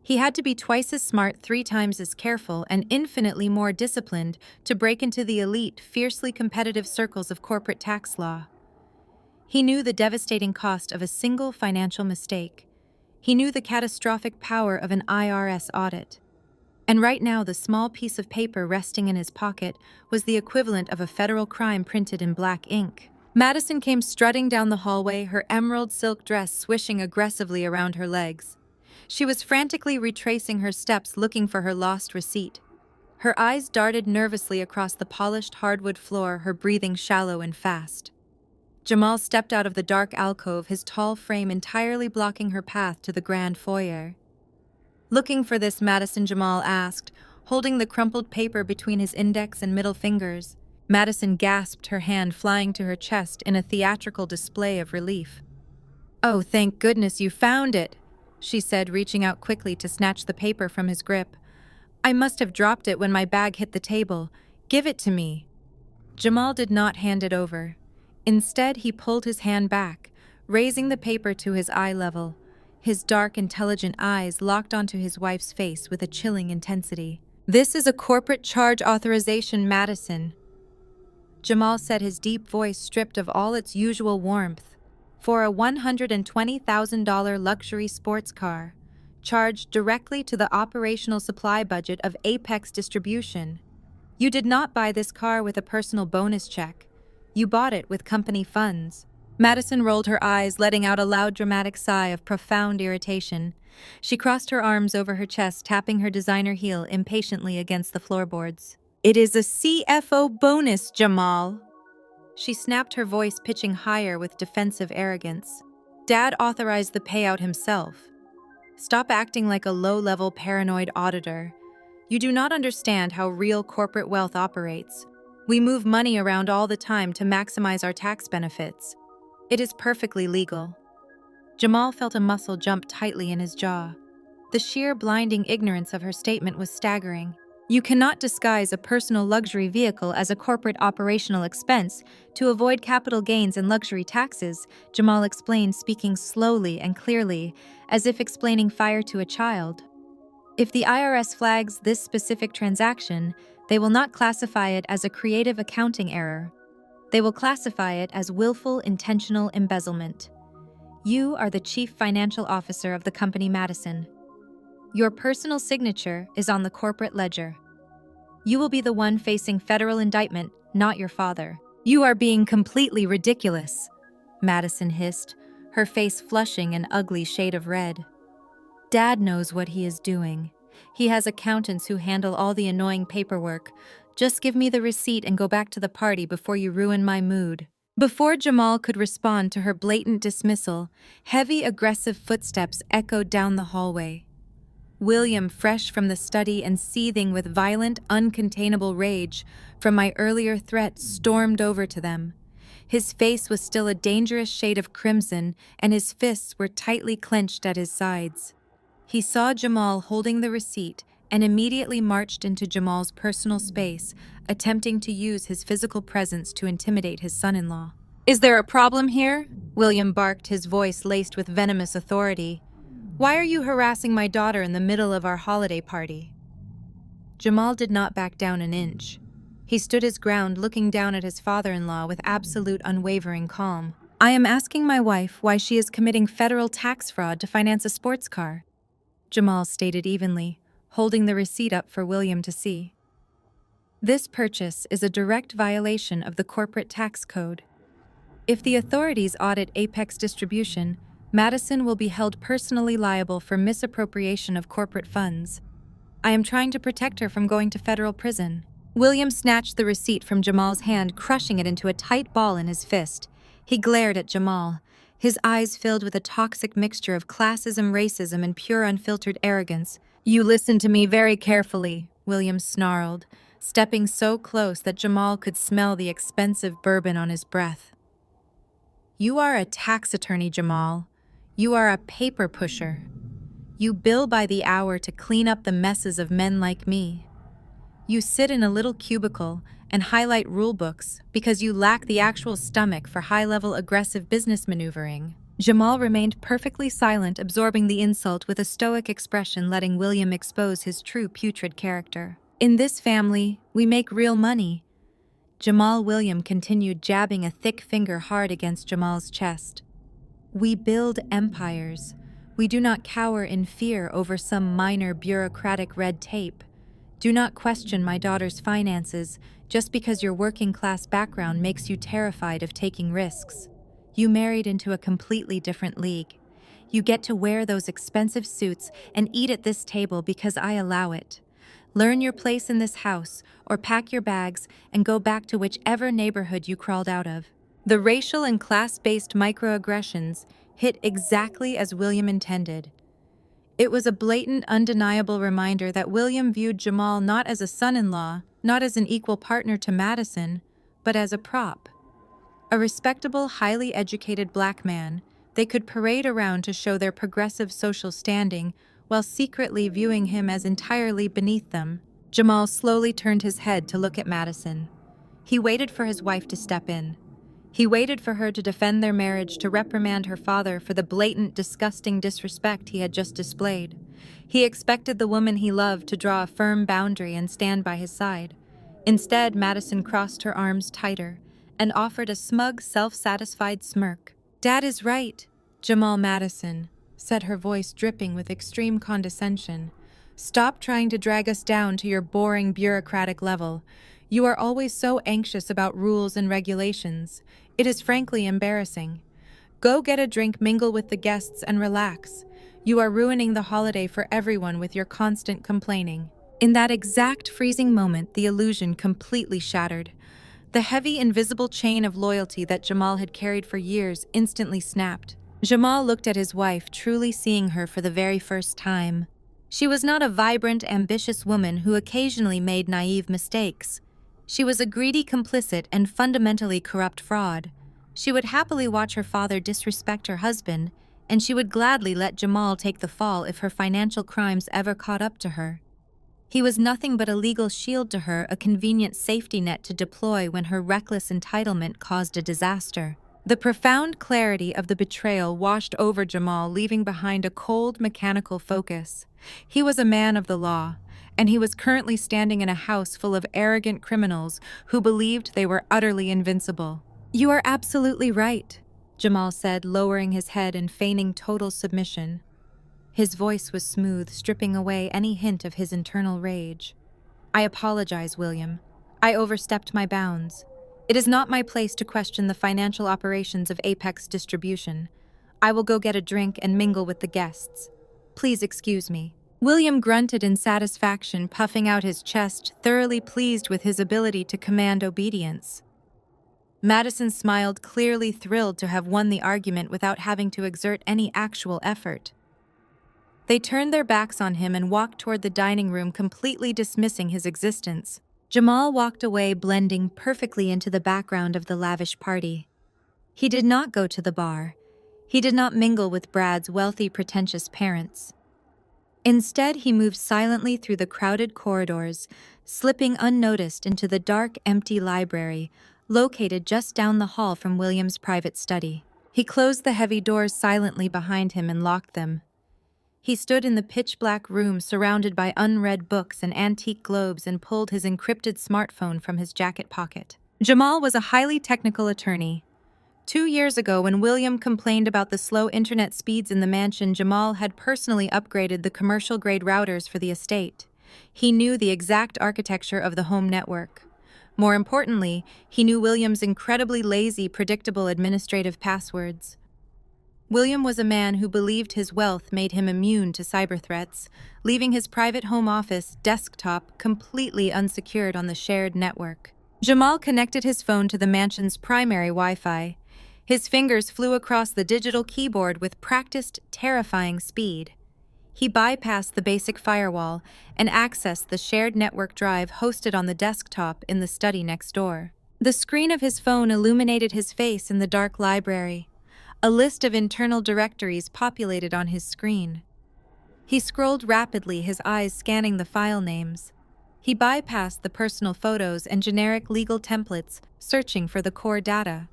He had to be twice as smart, 3 times as careful, and infinitely more disciplined to break into the elite, fiercely competitive circles of corporate tax law. He knew the devastating cost of a single financial mistake. He knew the catastrophic power of an IRS audit. And right now, the small piece of paper resting in his pocket was the equivalent of a federal crime printed in black ink. Madison came strutting down the hallway, her emerald silk dress swishing aggressively around her legs. She was frantically retracing her steps, looking for her lost receipt. Her eyes darted nervously across the polished hardwood floor, her breathing shallow and fast. Jamal stepped out of the dark alcove, his tall frame entirely blocking her path to the grand foyer. "Looking for this?" Madison, Jamal asked, holding the crumpled paper between his index and middle fingers. Madison gasped, her hand flying to her chest in a theatrical display of relief. "Oh, thank goodness you found it," she said, reaching out quickly to snatch the paper from his grip. "I must have dropped it when my bag hit the table. Give it to me." Jamal did not hand it over. Instead, he pulled his hand back, raising the paper to his eye level. His dark, intelligent eyes locked onto his wife's face with a chilling intensity. "This is a corporate charge authorization, Madison," Jamal said, his deep voice stripped of all its usual warmth. "For a $120,000 luxury sports car, charged directly to the operational supply budget of Apex Distribution. You did not buy this car with a personal bonus check. You bought it with company funds." Madison rolled her eyes, letting out a loud, dramatic sigh of profound irritation. She crossed her arms over her chest, tapping her designer heel impatiently against the floorboards. "It is a CFO bonus, Jamal." She snapped, her voice pitching higher with defensive arrogance. "Dad authorized the payout himself. Stop acting like a low-level paranoid auditor. You do not understand how real corporate wealth operates. We move money around all the time to maximize our tax benefits. It is perfectly legal." Jamal felt a muscle jump tightly in his jaw. The sheer, blinding ignorance of her statement was staggering. "You cannot disguise a personal luxury vehicle as a corporate operational expense to avoid capital gains and luxury taxes," Jamal explained, speaking slowly and clearly, as if explaining fire to a child. "If the IRS flags this specific transaction, they will not classify it as a creative accounting error. They will classify it as willful, intentional embezzlement. You are the chief financial officer of the company Madison. Your personal signature is on the corporate ledger. You will be the one facing federal indictment, not your father." "You are being completely ridiculous," Madison hissed, her face flushing an ugly shade of red. "Dad knows what he is doing. He has accountants who handle all the annoying paperwork. Just give me the receipt and go back to the party before you ruin my mood." Before Jamal could respond to her blatant dismissal, heavy, aggressive footsteps echoed down the hallway. William, fresh from the study and seething with violent, uncontainable rage from my earlier threat, stormed over to them. His face was still a dangerous shade of crimson, and his fists were tightly clenched at his sides. He saw Jamal holding the receipt and immediately marched into Jamal's personal space, attempting to use his physical presence to intimidate his son-in-law. "Is there a problem here?" William barked, his voice laced with venomous authority. "Why are you harassing my daughter in the middle of our holiday party?" Jamal did not back down an inch. He stood his ground, looking down at his father-in-law with absolute unwavering calm. "I am asking my wife why she is committing federal tax fraud to finance a sports car," Jamal stated evenly, holding the receipt up for William to see. "This purchase is a direct violation of the corporate tax code. If the authorities audit Apex Distribution, Madison will be held personally liable for misappropriation of corporate funds. I am trying to protect her from going to federal prison." William snatched the receipt from Jamal's hand, crushing it into a tight ball in his fist. He glared at Jamal, his eyes filled with a toxic mixture of classism, racism, and pure unfiltered arrogance. "You listen to me very carefully," William snarled, stepping so close that Jamal could smell the expensive bourbon on his breath. "You are a tax attorney, Jamal. You are a paper pusher. You bill by the hour to clean up the messes of men like me. You sit in a little cubicle and highlight rulebooks because you lack the actual stomach for high-level aggressive business maneuvering." Jamal remained perfectly silent, absorbing the insult with a stoic expression, letting William expose his true putrid character. "In this family, we make real money." Jamal William continued, jabbing a thick finger hard against Jamal's chest. "We build empires. We do not cower in fear over some minor bureaucratic red tape. Do not question my daughter's finances just because your working-class background makes you terrified of taking risks. You married into a completely different league. You get to wear those expensive suits and eat at this table because I allow it. Learn your place in this house, or pack your bags and go back to whichever neighborhood you crawled out of." The racial and class-based microaggressions hit exactly as William intended. It was a blatant, undeniable reminder that William viewed Jamal not as a son-in-law, not as an equal partner to Madison, but as a prop. A respectable, highly educated black man they could parade around to show their progressive social standing while secretly viewing him as entirely beneath them. Jamal slowly turned his head to look at Madison. He waited for his wife to step in. He waited for her to defend their marriage, to reprimand her father for the blatant, disgusting disrespect he had just displayed. He expected the woman he loved to draw a firm boundary and stand by his side. Instead, Madison crossed her arms tighter and offered a smug, self-satisfied smirk. "Dad is right, Jamal Madison," said her voice dripping with extreme condescension. "Stop trying to drag us down to your boring bureaucratic level. You are always so anxious about rules and regulations. It is frankly embarrassing. Go get a drink, mingle with the guests, and relax. You are ruining the holiday for everyone with your constant complaining." In that exact freezing moment, the illusion completely shattered. The heavy, invisible chain of loyalty that Jamal had carried for years instantly snapped. Jamal looked at his wife, truly seeing her for the very first time. She was not a vibrant, ambitious woman who occasionally made naive mistakes. She was a greedy complicit and fundamentally corrupt fraud. She would happily watch her father disrespect her husband, and she would gladly let Jamal take the fall if her financial crimes ever caught up to her. He was nothing but a legal shield to her, a convenient safety net to deploy when her reckless entitlement caused a disaster. The profound clarity of the betrayal washed over Jamal, leaving behind a cold, mechanical focus. He was a man of the law, and he was currently standing in a house full of arrogant criminals who believed they were utterly invincible. "You are absolutely right," Jamal said, lowering his head and feigning total submission. His voice was smooth, stripping away any hint of his internal rage. "I apologize, William. I overstepped my bounds. It is not my place to question the financial operations of Apex Distribution. I will go get a drink and mingle with the guests. Please excuse me." William grunted in satisfaction, puffing out his chest, thoroughly pleased with his ability to command obedience. Madison smiled, clearly thrilled to have won the argument without having to exert any actual effort. They turned their backs on him and walked toward the dining room, completely dismissing his existence. Jamal walked away, blending perfectly into the background of the lavish party. He did not go to the bar. He did not mingle with Brad's wealthy, pretentious parents. Instead, he moved silently through the crowded corridors, slipping unnoticed into the dark, empty library, located just down the hall from William's private study. He closed the heavy doors silently behind him and locked them. He stood in the pitch-black room, surrounded by unread books and antique globes, and pulled his encrypted smartphone from his jacket pocket. Jamal was a highly technical attorney. 2 years ago, when William complained about the slow internet speeds in the mansion, Jamal had personally upgraded the commercial-grade routers for the estate. He knew the exact architecture of the home network. More importantly, he knew William's incredibly lazy, predictable administrative passwords. William was a man who believed his wealth made him immune to cyber threats, leaving his private home office desktop completely unsecured on the shared network. Jamal connected his phone to the mansion's primary Wi-Fi. His fingers flew across the digital keyboard with practiced, terrifying speed. He bypassed the basic firewall and accessed the shared network drive hosted on the desktop in the study next door. The screen of his phone illuminated his face in the dark library. A list of internal directories populated on his screen. He scrolled rapidly, his eyes scanning the file names. He bypassed the personal photos and generic legal templates, searching for the core data.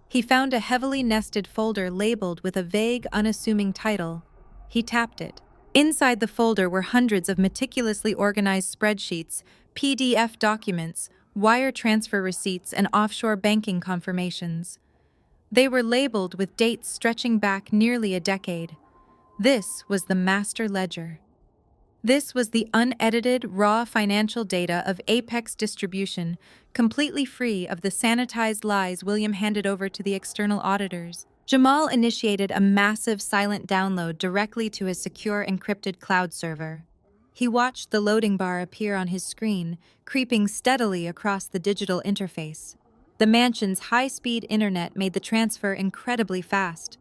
He found a heavily nested folder labeled with a vague, unassuming title. He tapped it. Inside the folder were hundreds of meticulously organized spreadsheets, PDF documents, wire transfer receipts, and offshore banking confirmations. They were labeled with dates stretching back nearly a decade. This was the master ledger. This was the unedited, raw financial data of Apex Distribution, completely free of the sanitized lies William handed over to the external auditors. Jamal initiated a massive silent download directly to his secure encrypted cloud server. He watched the loading bar appear on his screen, creeping steadily across the digital interface. The mansion's high-speed internet made the transfer incredibly fast.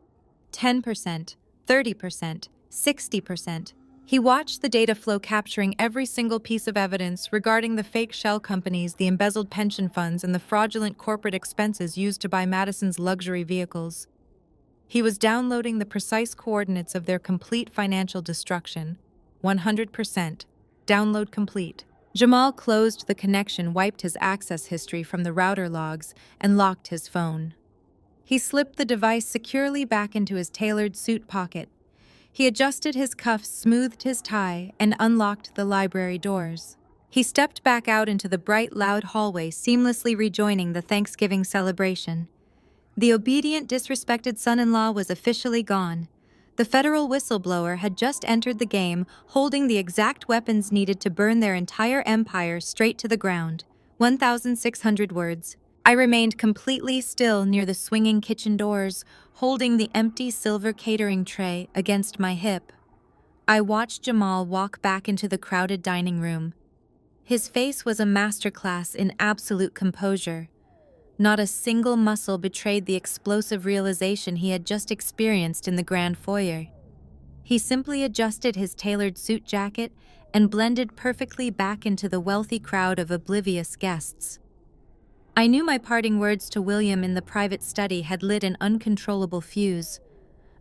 10%, 30%, 60%. He watched the data flow, capturing every single piece of evidence regarding the fake shell companies, the embezzled pension funds, and the fraudulent corporate expenses used to buy Madison's luxury vehicles. He was downloading the precise coordinates of their complete financial destruction. 100%. Download complete. Jamal closed the connection, wiped his access history from the router logs, and locked his phone. He slipped the device securely back into his tailored suit pocket. He adjusted his cuffs, smoothed his tie, and unlocked the library doors. He stepped back out into the bright, loud hallway, seamlessly rejoining the Thanksgiving celebration. The obedient, disrespected son-in-law was officially gone. The federal whistleblower had just entered the game, holding the exact weapons needed to burn their entire empire straight to the ground. 1,600 words. I remained completely still near the swinging kitchen doors, holding the empty silver catering tray against my hip. I watched Jamal walk back into the crowded dining room. His face was a masterclass in absolute composure. Not a single muscle betrayed the explosive realization he had just experienced in the grand foyer. He simply adjusted his tailored suit jacket and blended perfectly back into the wealthy crowd of oblivious guests. I knew my parting words to William in the private study had lit an uncontrollable fuse.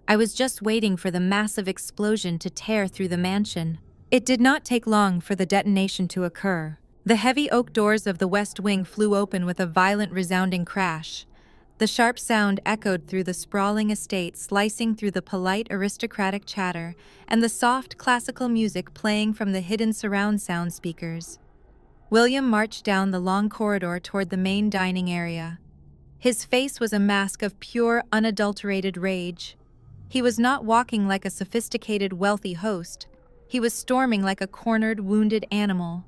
I was just waiting for the massive explosion to tear through the mansion. It did not take long for the detonation to occur. The heavy oak doors of the West Wing flew open with a violent, resounding crash. The sharp sound echoed through the sprawling estate, slicing through the polite, aristocratic chatter and the soft, classical music playing from the hidden surround sound speakers. William marched down the long corridor toward the main dining area. His face was a mask of pure, unadulterated rage. He was not walking like a sophisticated, wealthy host. He was storming like a cornered, wounded animal.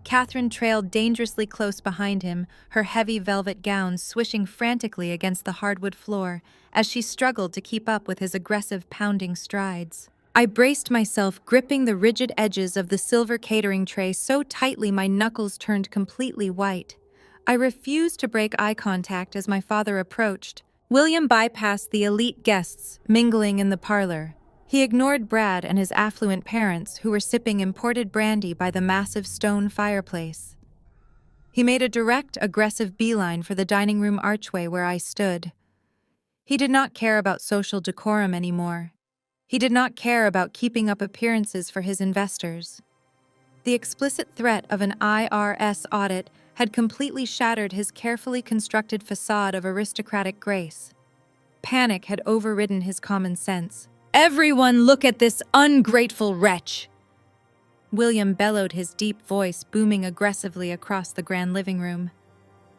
Catherine trailed dangerously close behind him, her heavy velvet gown swishing frantically against the hardwood floor as she struggled to keep up with his aggressive, pounding strides. I braced myself, gripping the rigid edges of the silver catering tray so tightly my knuckles turned completely white. I refused to break eye contact as my father approached. William bypassed the elite guests, mingling in the parlor. He ignored Brad and his affluent parents, who were sipping imported brandy by the massive stone fireplace. He made a direct, aggressive beeline for the dining room archway where I stood. He did not care about social decorum anymore. He did not care about keeping up appearances for his investors. The explicit threat of an IRS audit had completely shattered his carefully constructed facade of aristocratic grace. Panic had overridden his common sense. "Everyone look at this ungrateful wretch!" William bellowed, his deep voice booming aggressively across the grand living room.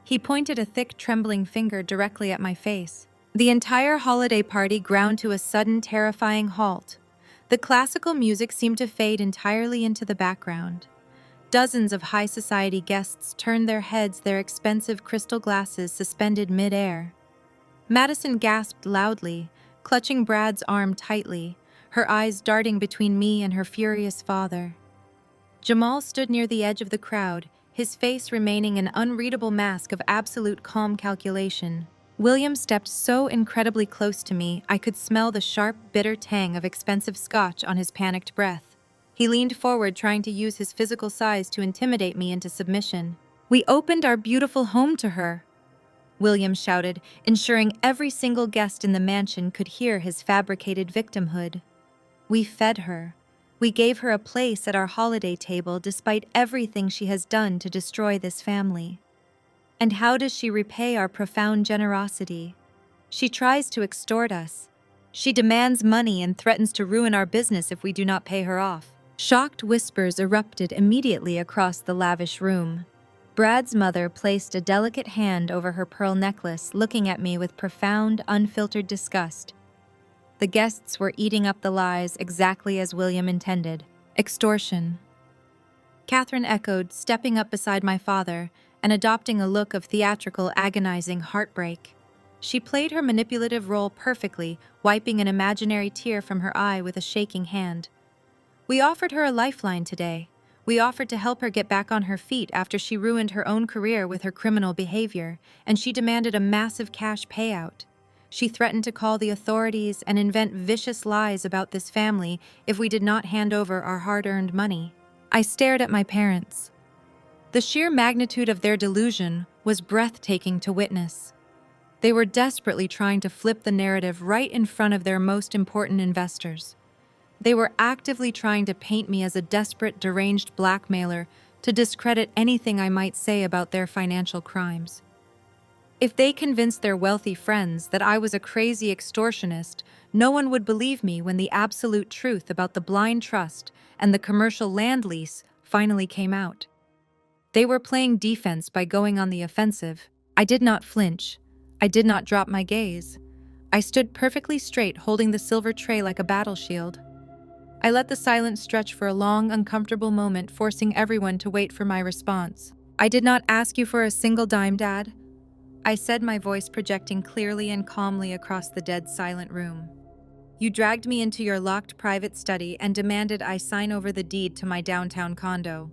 He pointed a thick, trembling finger directly at my face. The entire holiday party ground to a sudden, terrifying halt. The classical music seemed to fade entirely into the background. Dozens of high society guests turned their heads, their expensive crystal glasses suspended mid-air. Madison gasped loudly, clutching Brad's arm tightly, her eyes darting between me and her furious father. Jamal stood near the edge of the crowd, his face remaining an unreadable mask of absolute calm calculation. William stepped so incredibly close to me, I could smell the sharp, bitter tang of expensive scotch on his panicked breath. He leaned forward, trying to use his physical size to intimidate me into submission. "We opened our beautiful home to her," William shouted, ensuring every single guest in the mansion could hear his fabricated victimhood. "We fed her. We gave her a place at our holiday table despite everything she has done to destroy this family. And how does she repay our profound generosity? She tries to extort us. She demands money and threatens to ruin our business if we do not pay her off." Shocked whispers erupted immediately across the lavish room. Brad's mother placed a delicate hand over her pearl necklace, looking at me with profound, unfiltered disgust. The guests were eating up the lies exactly as William intended. Extortion. Catherine echoed, stepping up beside my father and adopting a look of theatrical, agonizing heartbreak. She played her manipulative role perfectly, wiping an imaginary tear from her eye with a shaking hand. "We offered her a lifeline today. We offered to help her get back on her feet after she ruined her own career with her criminal behavior, and she demanded a massive cash payout. She threatened to call the authorities and invent vicious lies about this family if we did not hand over our hard-earned money." I stared at my parents. The sheer magnitude of their delusion was breathtaking to witness. They were desperately trying to flip the narrative right in front of their most important investors. They were actively trying to paint me as a desperate, deranged blackmailer to discredit anything I might say about their financial crimes. If they convinced their wealthy friends that I was a crazy extortionist, no one would believe me when the absolute truth about the blind trust and the commercial land lease finally came out. They were playing defense by going on the offensive. I did not flinch. I did not drop my gaze. I stood perfectly straight, holding the silver tray like a battle shield. I let the silence stretch for a long, uncomfortable moment, forcing everyone to wait for my response. "I did not ask you for a single dime, Dad," I said, my voice projecting clearly and calmly across the dead silent room. "You dragged me into your locked private study and demanded I sign over the deed to my downtown condo.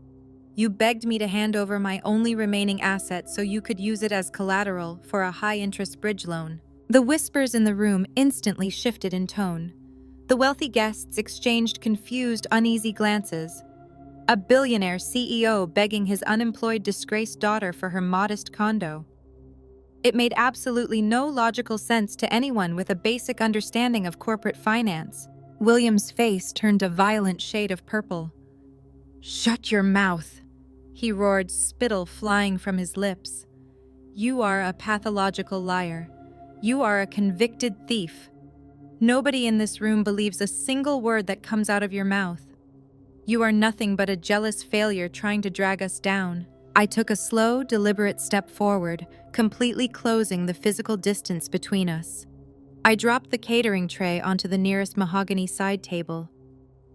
You begged me to hand over my only remaining asset so you could use it as collateral for a high-interest bridge loan." The whispers in the room instantly shifted in tone. The wealthy guests exchanged confused, uneasy glances. A billionaire CEO begging his unemployed, disgraced daughter for her modest condo. It made absolutely no logical sense to anyone with a basic understanding of corporate finance. William's face turned a violent shade of purple. "Shut your mouth," he roared, spittle flying from his lips. "You are a pathological liar. You are a convicted thief. Nobody in this room believes a single word that comes out of your mouth. You are nothing but a jealous failure trying to drag us down." I took a slow, deliberate step forward, completely closing the physical distance between us. I dropped the catering tray onto the nearest mahogany side table.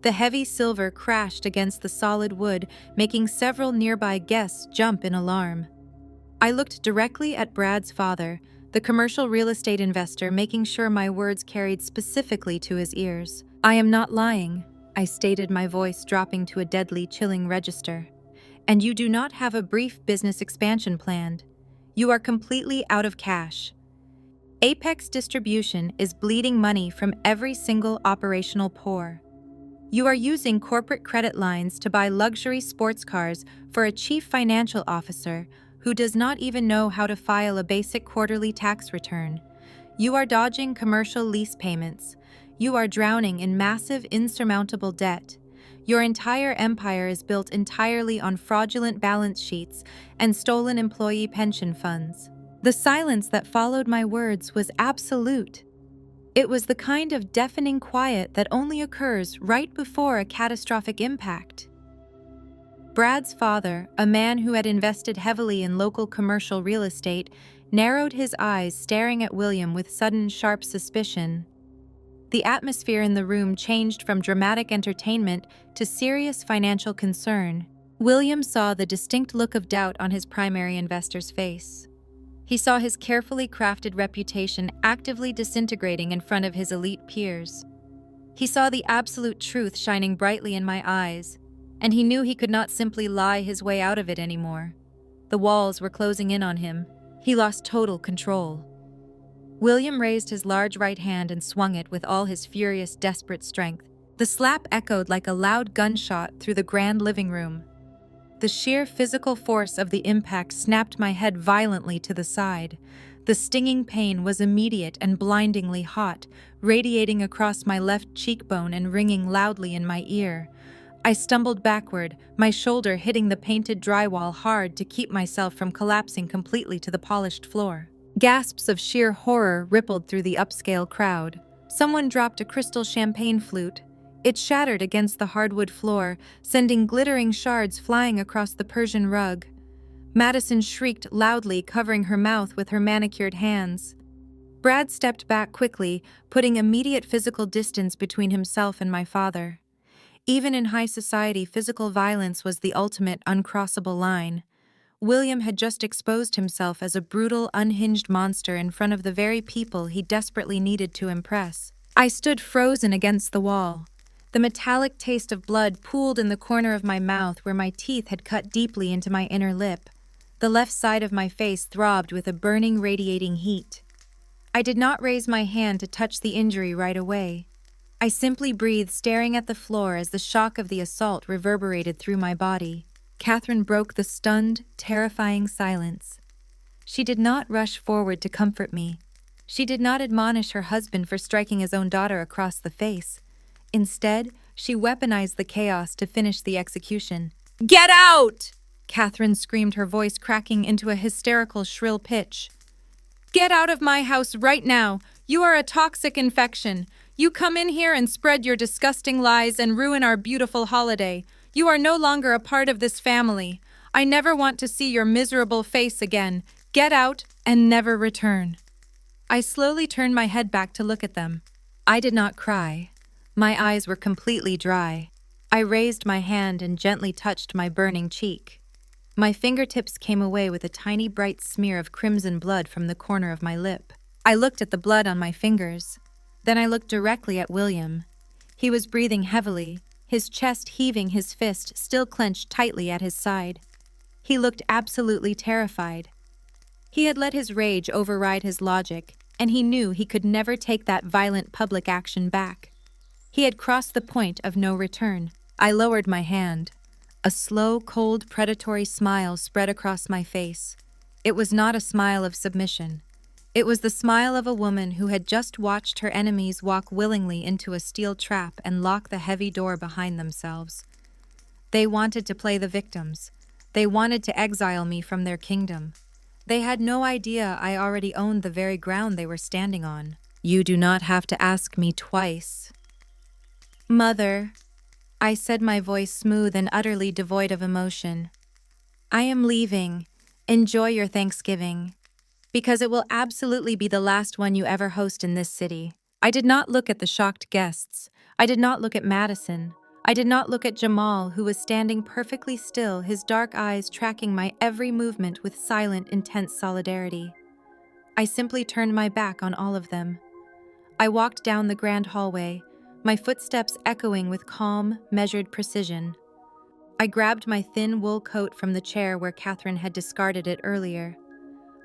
The heavy silver crashed against the solid wood, making several nearby guests jump in alarm. I looked directly at Brad's father, the commercial real estate investor, making sure my words carried specifically to his ears. "I am not lying," I stated, my voice dropping to a deadly, chilling register. "And you do not have a brief business expansion planned. You are completely out of cash. Apex Distribution is bleeding money from every single operational pore. You are using corporate credit lines to buy luxury sports cars for a chief financial officer who does not even know how to file a basic quarterly tax return. You are dodging commercial lease payments. You are drowning in massive, insurmountable debt. Your entire empire is built entirely on fraudulent balance sheets and stolen employee pension funds." The silence that followed my words was absolute. It was the kind of deafening quiet that only occurs right before a catastrophic impact. Brad's father, a man who had invested heavily in local commercial real estate, narrowed his eyes, staring at William with sudden, sharp suspicion. The atmosphere in the room changed from dramatic entertainment to serious financial concern. William saw the distinct look of doubt on his primary investor's face. He saw his carefully crafted reputation actively disintegrating in front of his elite peers. He saw the absolute truth shining brightly in my eyes, and he knew he could not simply lie his way out of it anymore. The walls were closing in on him. He lost total control. William raised his large right hand and swung it with all his furious, desperate strength. The slap echoed like a loud gunshot through the grand living room. The sheer physical force of the impact snapped my head violently to the side. The stinging pain was immediate and blindingly hot, radiating across my left cheekbone and ringing loudly in my ear. I stumbled backward, my shoulder hitting the painted drywall hard to keep myself from collapsing completely to the polished floor. Gasps of sheer horror rippled through the upscale crowd. Someone dropped a crystal champagne flute. It shattered against the hardwood floor, sending glittering shards flying across the Persian rug. Madison shrieked loudly, covering her mouth with her manicured hands. Brad stepped back quickly, putting immediate physical distance between himself and my father. Even in high society, physical violence was the ultimate uncrossable line. William had just exposed himself as a brutal, unhinged monster in front of the very people he desperately needed to impress. I stood frozen against the wall. The metallic taste of blood pooled in the corner of my mouth where my teeth had cut deeply into my inner lip. The left side of my face throbbed with a burning, radiating heat. I did not raise my hand to touch the injury right away. I simply breathed, staring at the floor as the shock of the assault reverberated through my body. Catherine broke the stunned, terrifying silence. She did not rush forward to comfort me. She did not admonish her husband for striking his own daughter across the face. Instead, she weaponized the chaos to finish the execution. "Get out!" Catherine screamed, her voice cracking into a hysterical, shrill pitch. Get out of my house right now. You are a toxic infection. You come in here and spread your disgusting lies and ruin our beautiful holiday. You are no longer a part of this family. I never want to see your miserable face again. Get out and never return. I slowly turned my head back to look at them. I did not cry. My eyes were completely dry. I raised my hand and gently touched my burning cheek. My fingertips came away with a tiny bright smear of crimson blood from the corner of my lip. I looked at the blood on my fingers. Then I looked directly at William. He was breathing heavily, his chest heaving, his fist still clenched tightly at his side. He looked absolutely terrified. He had let his rage override his logic, and he knew he could never take that violent public action back. He had crossed the point of no return. I lowered my hand. A slow, cold, predatory smile spread across my face. It was not a smile of submission. It was the smile of a woman who had just watched her enemies walk willingly into a steel trap and lock the heavy door behind themselves. They wanted to play the victims. They wanted to exile me from their kingdom. They had no idea I already owned the very ground they were standing on. You do not have to ask me twice. Mother, I said, my voice smooth and utterly devoid of emotion. I am leaving. Enjoy your Thanksgiving. Because it will absolutely be the last one you ever host in this city. I did not look at the shocked guests. I did not look at Madison. I did not look at Jamal, who was standing perfectly still, his dark eyes tracking my every movement with silent, intense solidarity. I simply turned my back on all of them. I walked down the grand hallway, my footsteps echoing with calm, measured precision. I grabbed my thin wool coat from the chair where Catherine had discarded it earlier.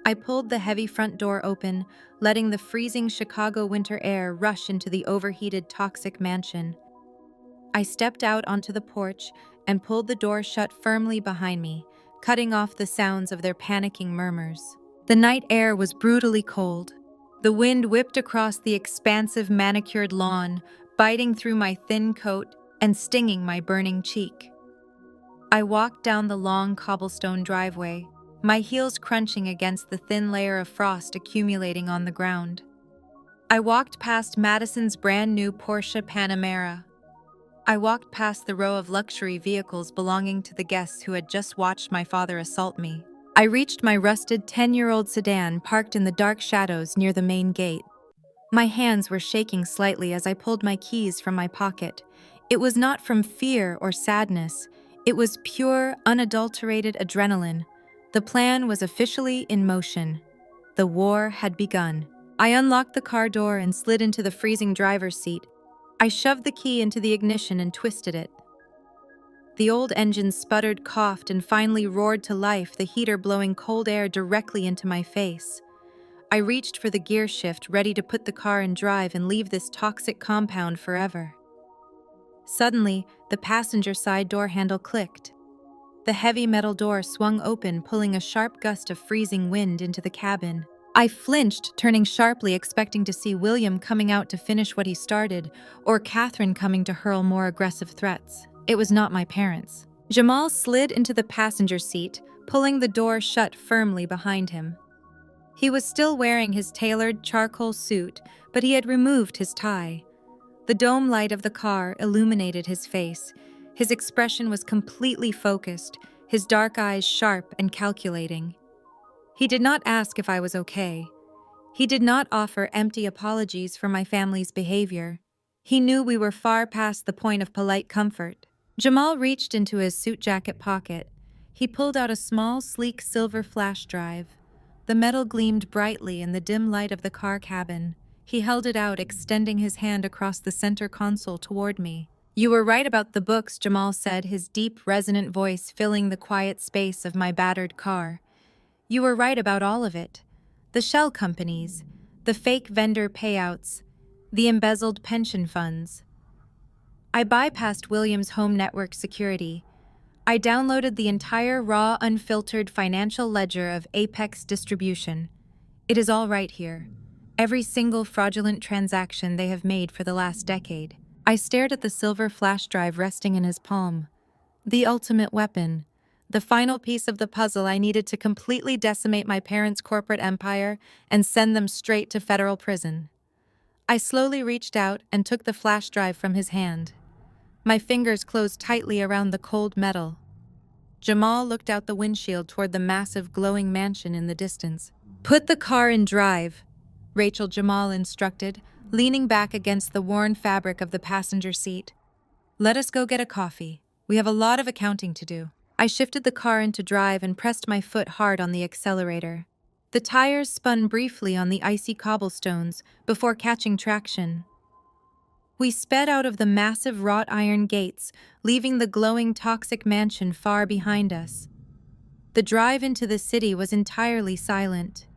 I pulled the heavy front door open, letting the freezing Chicago winter air rush into the overheated, toxic mansion. I stepped out onto the porch and pulled the door shut firmly behind me, cutting off the sounds of their panicking murmurs. The night air was brutally cold. The wind whipped across the expansive manicured lawn, biting through my thin coat and stinging my burning cheek. I walked down the long cobblestone driveway, my heels crunching against the thin layer of frost accumulating on the ground. I walked past Madison's brand new Porsche Panamera. I walked past the row of luxury vehicles belonging to the guests who had just watched my father assault me. I reached my rusted 10-year-old sedan parked in the dark shadows near the main gate. My hands were shaking slightly as I pulled my keys from my pocket. It was not from fear or sadness. It was pure, unadulterated adrenaline. The plan was officially in motion. The war had begun. I unlocked the car door and slid into the freezing driver's seat. I shoved the key into the ignition and twisted it. The old engine sputtered, coughed, and finally roared to life, the heater blowing cold air directly into my face. I reached for the gear shift, ready to put the car in drive and leave this toxic compound forever. Suddenly, the passenger side door handle clicked. The heavy metal door swung open, pulling a sharp gust of freezing wind into the cabin. I flinched, turning sharply, expecting to see William coming out to finish what he started, or Catherine coming to hurl more aggressive threats. It was not my parents. Jamal slid into the passenger seat, pulling the door shut firmly behind him. He was still wearing his tailored charcoal suit, but he had removed his tie. The dome light of the car illuminated his face. His expression was completely focused, his dark eyes sharp and calculating. He did not ask if I was okay. He did not offer empty apologies for my family's behavior. He knew we were far past the point of polite comfort. Jamal reached into his suit jacket pocket. He pulled out a small, sleek silver flash drive. The metal gleamed brightly in the dim light of the car cabin. He held it out, extending his hand across the center console toward me. "You were right about the books," Jamal said, his deep, resonant voice filling the quiet space of my battered car. "You were right about all of it. The shell companies, the fake vendor payouts, the embezzled pension funds." I bypassed William's home network security. I downloaded the entire raw, unfiltered financial ledger of Apex Distribution. It is all right here. Every single fraudulent transaction they have made for the last decade. I stared at the silver flash drive resting in his palm. The ultimate weapon. the final piece of the puzzle I needed to completely decimate my parents' corporate empire and send them straight to federal prison. I slowly reached out and took the flash drive from his hand. My fingers closed tightly around the cold metal. Jamal looked out the windshield toward the massive glowing mansion in the distance. "Put the car in drive," Rachel Jamal instructed, leaning back against the worn fabric of the passenger seat. "Let us go get a coffee. We have a lot of accounting to do." I shifted the car into drive and pressed my foot hard on the accelerator. The tires spun briefly on the icy cobblestones before catching traction. We sped out of the massive wrought iron gates, leaving the glowing toxic mansion far behind us. The drive into the city was entirely silent.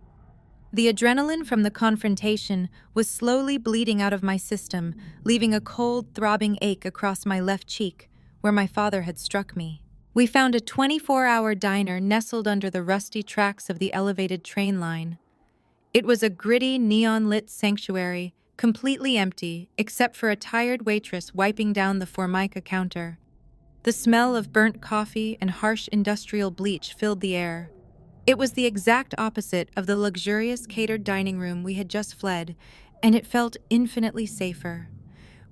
The adrenaline from the confrontation was slowly bleeding out of my system, leaving a cold, throbbing ache across my left cheek, where my father had struck me. We found a 24-hour diner nestled under the rusty tracks of the elevated train line. It was a gritty, neon-lit sanctuary, completely empty, except for a tired waitress wiping down the Formica counter. The smell of burnt coffee and harsh industrial bleach filled the air. It was the exact opposite of the luxurious catered dining room we had just fled, and it felt infinitely safer.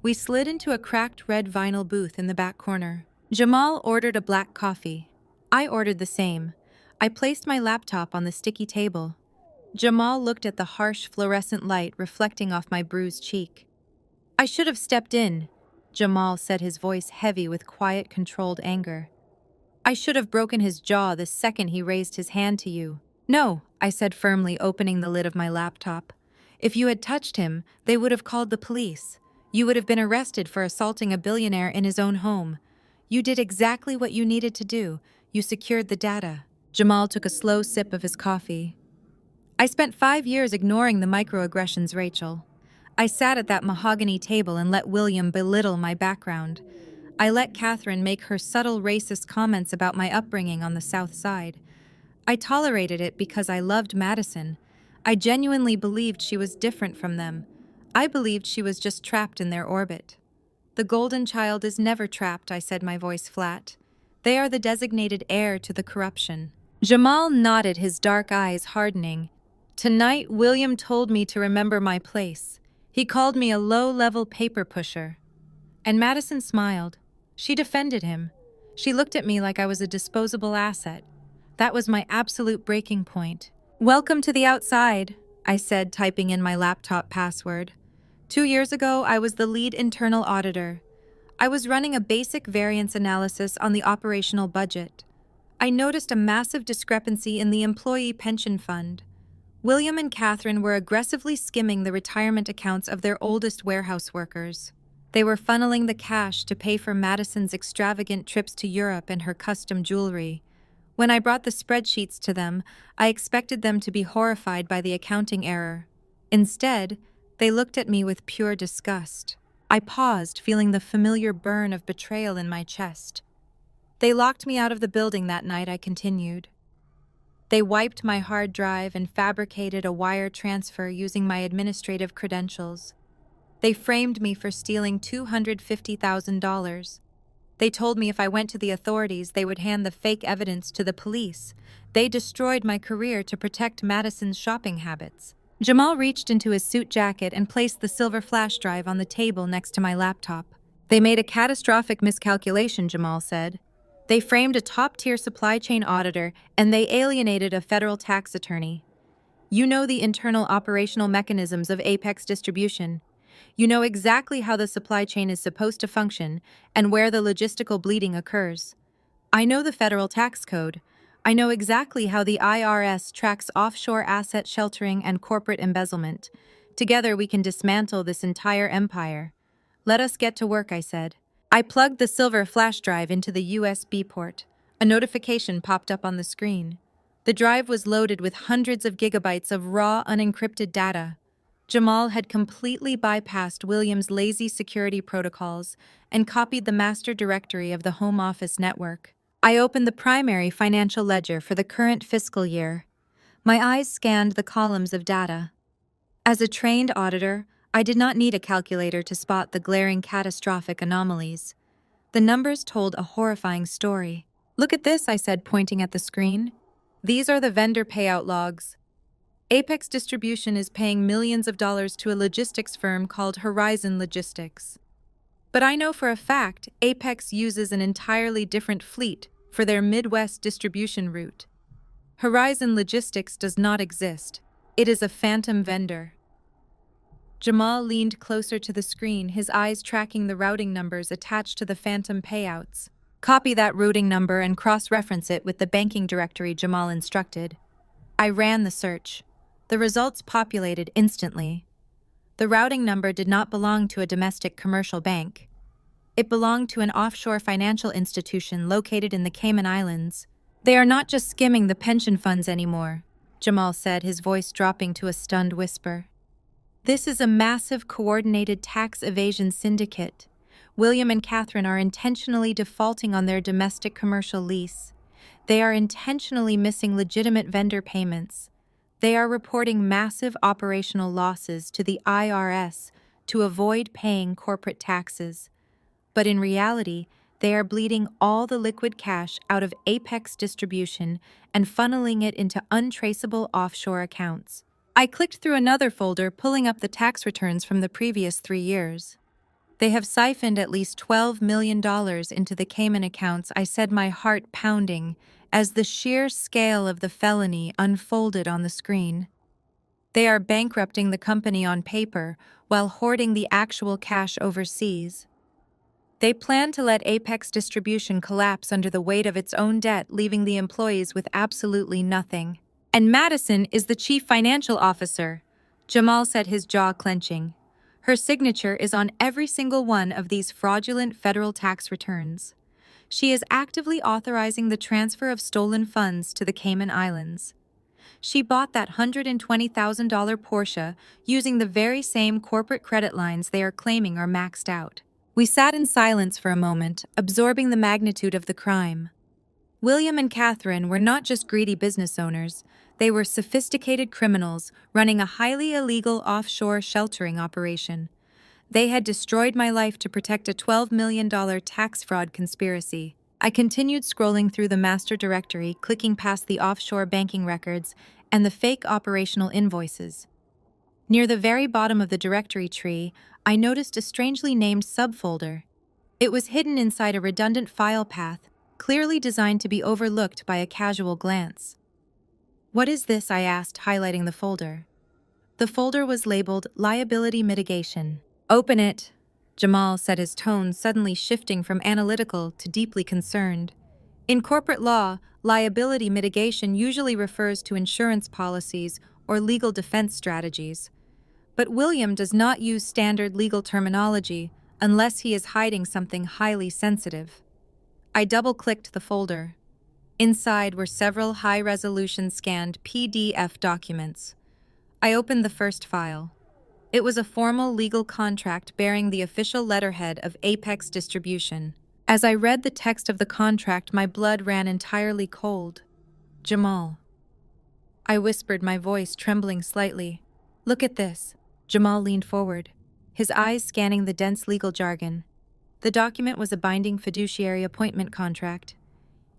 We slid into a cracked red vinyl booth in the back corner. Jamal ordered a black coffee. I ordered the same. I placed my laptop on the sticky table. Jamal looked at the harsh fluorescent light reflecting off my bruised cheek. "I should have stepped in," Jamal said, his voice heavy with quiet, controlled anger. "I should have broken his jaw the second he raised his hand to you." "No," I said firmly, opening the lid of my laptop. "If you had touched him, they would have called the police. You would have been arrested for assaulting a billionaire in his own home. You did exactly what you needed to do. You secured the data." Jamal took a slow sip of his coffee. "I spent 5 years ignoring the microaggressions, Rachel. I sat at that mahogany table and let William belittle my background. I let Catherine make her subtle racist comments about my upbringing on the South Side. I tolerated it because I loved Madison. I genuinely believed she was different from them. I believed she was just trapped in their orbit. The golden child is never trapped," I said, my voice flat. "They are the designated heir to the corruption." Jamal nodded, his dark eyes hardening. "Tonight, William told me to remember my place. He called me a low-level paper pusher." And Madison smiled. She defended him. She looked at me like I was a disposable asset. That was my absolute breaking point. "Welcome to the outside," I said, typing in my laptop password. 2 years ago, I was the lead internal auditor. I was running a basic variance analysis on the operational budget. I noticed a massive discrepancy in the employee pension fund. William and Catherine were aggressively skimming the retirement accounts of their oldest warehouse workers. They were funneling the cash to pay for Madison's extravagant trips to Europe and her custom jewelry. When I brought the spreadsheets to them, I expected them to be horrified by the accounting error. Instead, they looked at me with pure disgust. I paused, feeling the familiar burn of betrayal in my chest. "They locked me out of the building that night," I continued. "They wiped my hard drive and fabricated a wire transfer using my administrative credentials. They framed me for stealing $250,000. They told me if I went to the authorities, they would hand the fake evidence to the police. They destroyed my career to protect Madison's shopping habits." Jamal reached into his suit jacket and placed the silver flash drive on the table next to my laptop. "They made a catastrophic miscalculation," Jamal said. "They framed a top-tier supply chain auditor, and they alienated a federal tax attorney. You know the internal operational mechanisms of Apex distribution. You know exactly how the supply chain is supposed to function and where the logistical bleeding occurs. I know the federal tax code. I know exactly how the IRS tracks offshore asset sheltering and corporate embezzlement. Together we can dismantle this entire empire. Let us get to work," I said. I plugged the silver flash drive into the USB port. A notification popped up on the screen. The drive was loaded with hundreds of gigabytes of raw, unencrypted data. Jamal had completely bypassed William's lazy security protocols and copied the master directory of the Home Office network. I opened the primary financial ledger for the current fiscal year. My eyes scanned the columns of data. As a trained auditor, I did not need a calculator to spot the glaring catastrophic anomalies. The numbers told a horrifying story. Look at this, I said, pointing at the screen. These are the vendor payout logs. Apex Distribution is paying millions of dollars to a logistics firm called Horizon Logistics. But I know for a fact Apex uses an entirely different fleet for their Midwest distribution route. Horizon Logistics does not exist. It is a phantom vendor. Jamal leaned closer to the screen, his eyes tracking the routing numbers attached to the phantom payouts. Copy that routing number and cross-reference it with the banking directory, Jamal instructed. I ran the search. The results populated instantly. The routing number did not belong to a domestic commercial bank. It belonged to an offshore financial institution located in the Cayman Islands. They are not just skimming the pension funds anymore, Jamal said, his voice dropping to a stunned whisper. This is a massive coordinated tax evasion syndicate. William and Catherine are intentionally defaulting on their domestic commercial lease. They are intentionally missing legitimate vendor payments. They are reporting massive operational losses to the IRS to avoid paying corporate taxes. But in reality, they are bleeding all the liquid cash out of Apex Distribution and funneling it into untraceable offshore accounts. I clicked through another folder, pulling up the tax returns from the previous 3 years. They have siphoned at least $12 million into the Cayman accounts, I said, my heart pounding, as the sheer scale of the felony unfolded on the screen. They are bankrupting the company on paper while hoarding the actual cash overseas. They plan to let Apex Distribution collapse under the weight of its own debt, leaving the employees with absolutely nothing. And Madison is the chief financial officer, Jamal said, his jaw clenching. Her signature is on every single one of these fraudulent federal tax returns. She is actively authorizing the transfer of stolen funds to the Cayman Islands. She bought that $120,000 Porsche using the very same corporate credit lines they are claiming are maxed out. We sat in silence for a moment, absorbing the magnitude of the crime. William and Catherine were not just greedy business owners, they were sophisticated criminals running a highly illegal offshore sheltering operation. They had destroyed my life to protect a $12 million tax fraud conspiracy. I continued scrolling through the master directory, clicking past the offshore banking records and the fake operational invoices. Near the very bottom of the directory tree, I noticed a strangely named subfolder. It was hidden inside a redundant file path, clearly designed to be overlooked by a casual glance. What is this? I asked, highlighting the folder. The folder was labeled Liability Mitigation. Open it, Jamal said, his tone suddenly shifting from analytical to deeply concerned. In corporate law, liability mitigation usually refers to insurance policies or legal defense strategies. But William does not use standard legal terminology unless he is hiding something highly sensitive. I double-clicked the folder. Inside were several high-resolution scanned PDF documents. I opened the first file. It was a formal legal contract bearing the official letterhead of Apex Distribution. As I read the text of the contract, my blood ran entirely cold. Jamal. I whispered, my voice trembling slightly. Look at this. Jamal leaned forward, his eyes scanning the dense legal jargon. The document was a binding fiduciary appointment contract.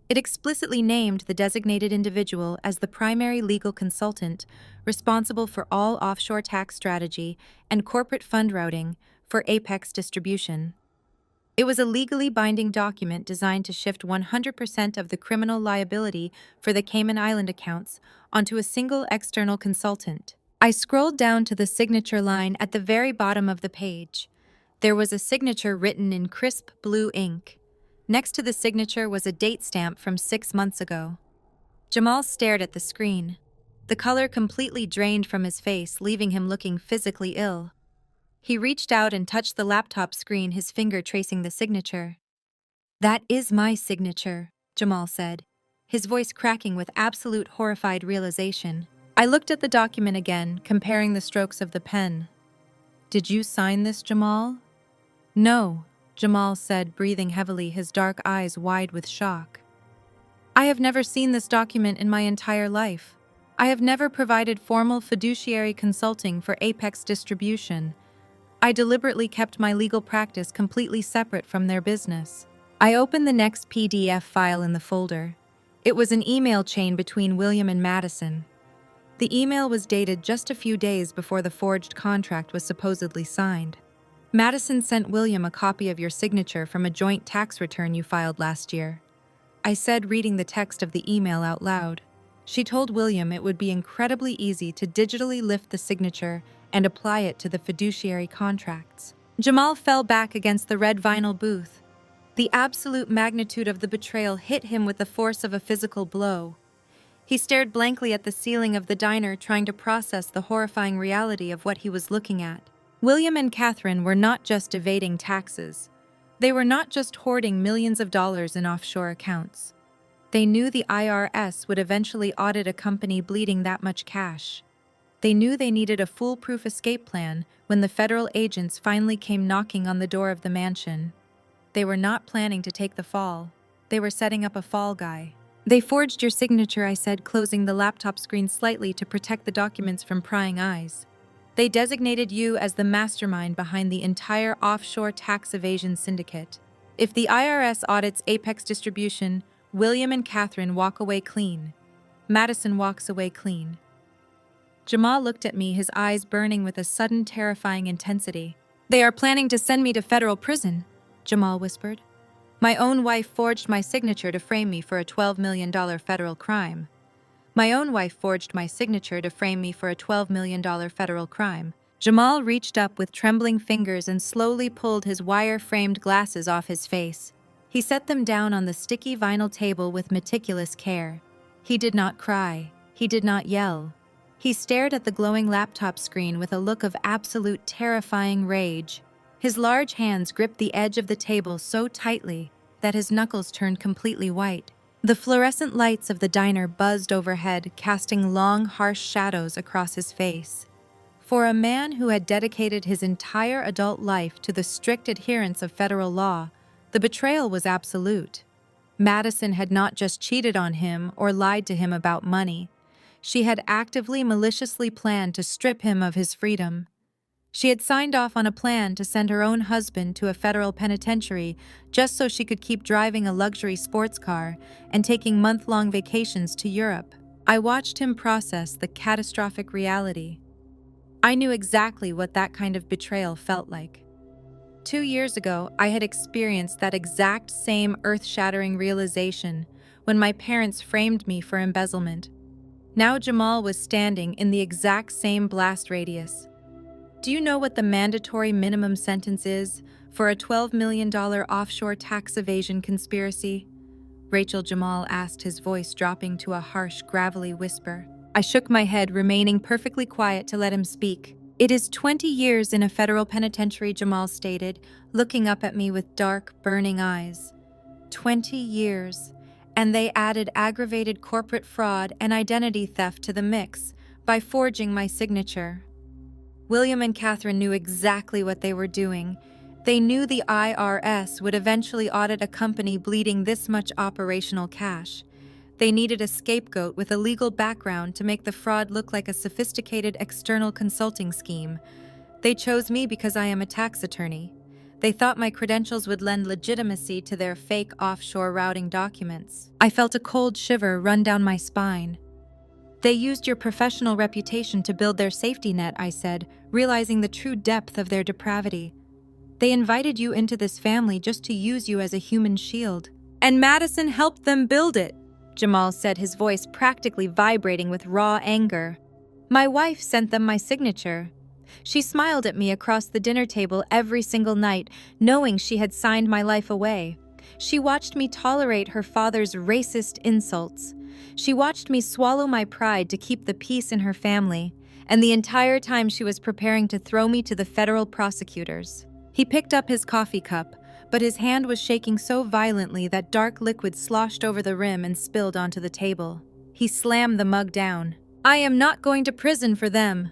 It explicitly named the designated individual as the primary legal consultant responsible for all offshore tax strategy and corporate fund routing for Apex Distribution. It was a legally binding document designed to shift 100% of the criminal liability for the Cayman Island accounts onto a single external consultant. I scrolled down to the signature line at the very bottom of the page. There was a signature written in crisp blue ink. Next to the signature was a date stamp from 6 months ago. Jamal stared at the screen. The color completely drained from his face, leaving him looking physically ill. He reached out and touched the laptop screen, his finger tracing the signature. That is my signature, Jamal said, his voice cracking with absolute horrified realization. I looked at the document again, comparing the strokes of the pen. Did you sign this, Jamal? No, Jamal said, breathing heavily, his dark eyes wide with shock. I have never seen this document in my entire life. I have never provided formal fiduciary consulting for Apex Distribution. I deliberately kept my legal practice completely separate from their business. I opened the next PDF file in the folder. It was an email chain between William and Madison. The email was dated just a few days before the forged contract was supposedly signed. Madison sent William a copy of your signature from a joint tax return you filed last year. I said, reading the text of the email out loud. She told William it would be incredibly easy to digitally lift the signature and apply it to the fiduciary contracts. Jamal fell back against the red vinyl booth. The absolute magnitude of the betrayal hit him with the force of a physical blow. He stared blankly at the ceiling of the diner, trying to process the horrifying reality of what he was looking at. William and Catherine were not just evading taxes. They were not just hoarding millions of dollars in offshore accounts. They knew the IRS would eventually audit a company bleeding that much cash. They knew they needed a foolproof escape plan when the federal agents finally came knocking on the door of the mansion. They were not planning to take the fall. They were setting up a fall guy. They forged your signature, I said, closing the laptop screen slightly to protect the documents from prying eyes. They designated you as the mastermind behind the entire offshore tax evasion syndicate. If the IRS audits Apex Distribution, William and Catherine walk away clean. Madison walks away clean. Jamal looked at me, his eyes burning with a sudden terrifying intensity. They are planning to send me to federal prison, Jamal whispered. My own wife forged my signature to frame me for a $12 million federal crime. My own wife forged my signature to frame me for a $12 million federal crime. Jamal reached up with trembling fingers and slowly pulled his wire-framed glasses off his face. He set them down on the sticky vinyl table with meticulous care. He did not cry. He did not yell. He stared at the glowing laptop screen with a look of absolute terrifying rage. His large hands gripped the edge of the table so tightly that his knuckles turned completely white. The fluorescent lights of the diner buzzed overhead, casting long, harsh shadows across his face. For a man who had dedicated his entire adult life to the strict adherence of federal law, the betrayal was absolute. Madison had not just cheated on him or lied to him about money. She had actively, maliciously planned to strip him of his freedom. She had signed off on a plan to send her own husband to a federal penitentiary just so she could keep driving a luxury sports car and taking month-long vacations to Europe. I watched him process the catastrophic reality. I knew exactly what that kind of betrayal felt like. 2 years ago, I had experienced that exact same earth-shattering realization when my parents framed me for embezzlement. Now Jamal was standing in the exact same blast radius. Do you know what the mandatory minimum sentence is for a $12 million offshore tax evasion conspiracy? Rachel Jamal asked, his voice dropping to a harsh, gravelly whisper. I shook my head, remaining perfectly quiet to let him speak. It is 20 years in a federal penitentiary, Jamal stated, looking up at me with dark, burning eyes. 20 years. And they added aggravated corporate fraud and identity theft to the mix by forging my signature. William and Catherine knew exactly what they were doing. They knew the IRS would eventually audit a company bleeding this much operational cash. They needed a scapegoat with a legal background to make the fraud look like a sophisticated external consulting scheme. They chose me because I am a tax attorney. They thought my credentials would lend legitimacy to their fake offshore routing documents. I felt a cold shiver run down my spine. They used your professional reputation to build their safety net, I said, realizing the true depth of their depravity. They invited you into this family just to use you as a human shield. And Madison helped them build it, Jamal said, his voice practically vibrating with raw anger. My wife sent them my signature. She smiled at me across the dinner table every single night, knowing she had signed my life away. She watched me tolerate her father's racist insults. She watched me swallow my pride to keep the peace in her family, and the entire time she was preparing to throw me to the federal prosecutors. He picked up his coffee cup, but his hand was shaking so violently that dark liquid sloshed over the rim and spilled onto the table. He slammed the mug down. I am not going to prison for them,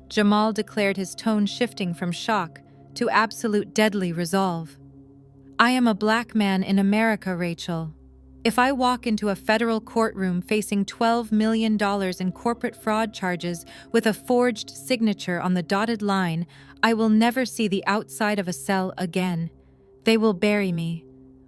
Jamal declared, his tone shifting from shock to absolute deadly resolve. I am a black man in America, Rachel. If I walk into a federal courtroom facing $12 million in corporate fraud charges with a forged signature on the dotted line, I will never see the outside of a cell again. They will bury me.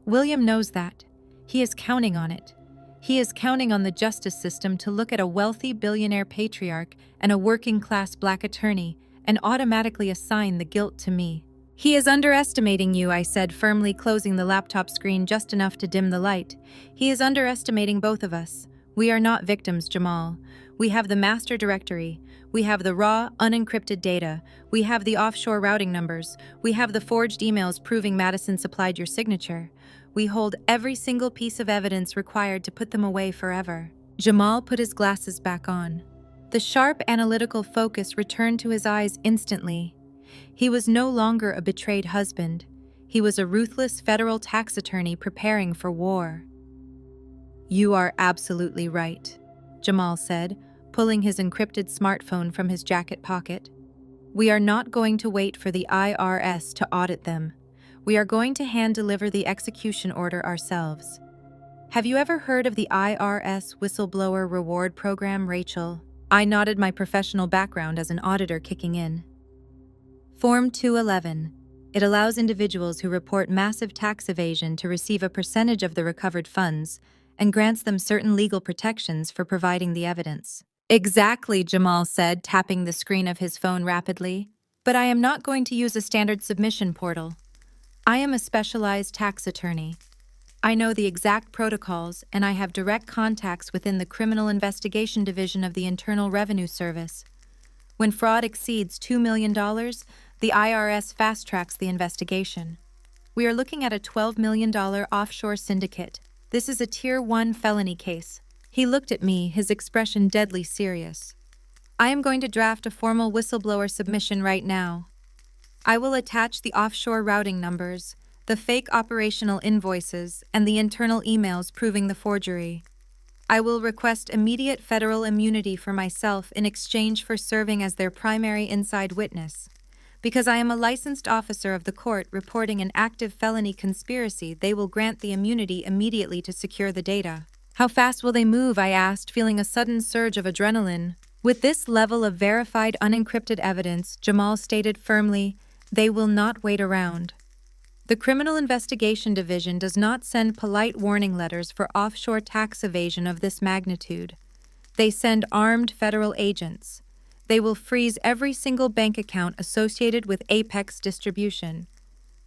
William knows that. He is counting on it. He is counting on the justice system to look at a wealthy billionaire patriarch and a working-class black attorney and automatically assign the guilt to me. He is underestimating you, I said, firmly closing the laptop screen just enough to dim the light. He is underestimating both of us. We are not victims, Jamal. We have the master directory. We have the raw, unencrypted data. We have the offshore routing numbers. We have the forged emails proving Madison supplied your signature. We hold every single piece of evidence required to put them away forever. Jamal put his glasses back on. The sharp, analytical focus returned to his eyes instantly. He was no longer a betrayed husband. He was a ruthless federal tax attorney preparing for war. You are absolutely right, Jamal said, pulling his encrypted smartphone from his jacket pocket. We are not going to wait for the IRS to audit them. We are going to hand-deliver the execution order ourselves. Have you ever heard of the IRS Whistleblower Reward Program, Rachel? I nodded, my professional background as an auditor kicking in. Form 211. It allows individuals who report massive tax evasion to receive a percentage of the recovered funds and grants them certain legal protections for providing the evidence. Exactly, Jamal said, tapping the screen of his phone rapidly. But I am not going to use a standard submission portal. I am a specialized tax attorney. I know the exact protocols, and I have direct contacts within the Criminal Investigation Division of the Internal Revenue Service. When fraud exceeds $2 million, the IRS fast-tracks the investigation. We are looking at a $12 million offshore syndicate. This is a Tier 1 felony case. He looked at me, his expression deadly serious. I am going to draft a formal whistleblower submission right now. I will attach the offshore routing numbers, the fake operational invoices, and the internal emails proving the forgery. I will request immediate federal immunity for myself in exchange for serving as their primary inside witness. Because I am a licensed officer of the court reporting an active felony conspiracy, they will grant the immunity immediately to secure the data. How fast will they move? I asked, feeling a sudden surge of adrenaline. With this level of verified unencrypted evidence, Jamal stated firmly, they will not wait around. The Criminal Investigation Division does not send polite warning letters for offshore tax evasion of this magnitude. They send armed federal agents. They will freeze every single bank account associated with Apex distribution.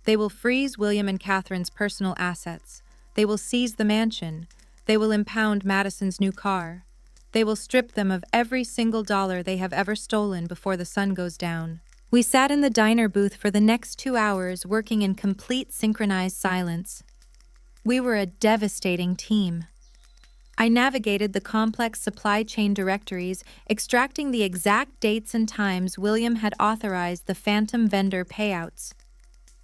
They will freeze William and Catherine's personal assets. They will seize the mansion. They will impound Madison's new car. They will strip them of every single dollar they have ever stolen before the sun goes down. We sat in the diner booth for the next 2 hours, working in complete synchronized silence. We were a devastating team. I navigated the complex supply chain directories, extracting the exact dates and times William had authorized the phantom vendor payouts.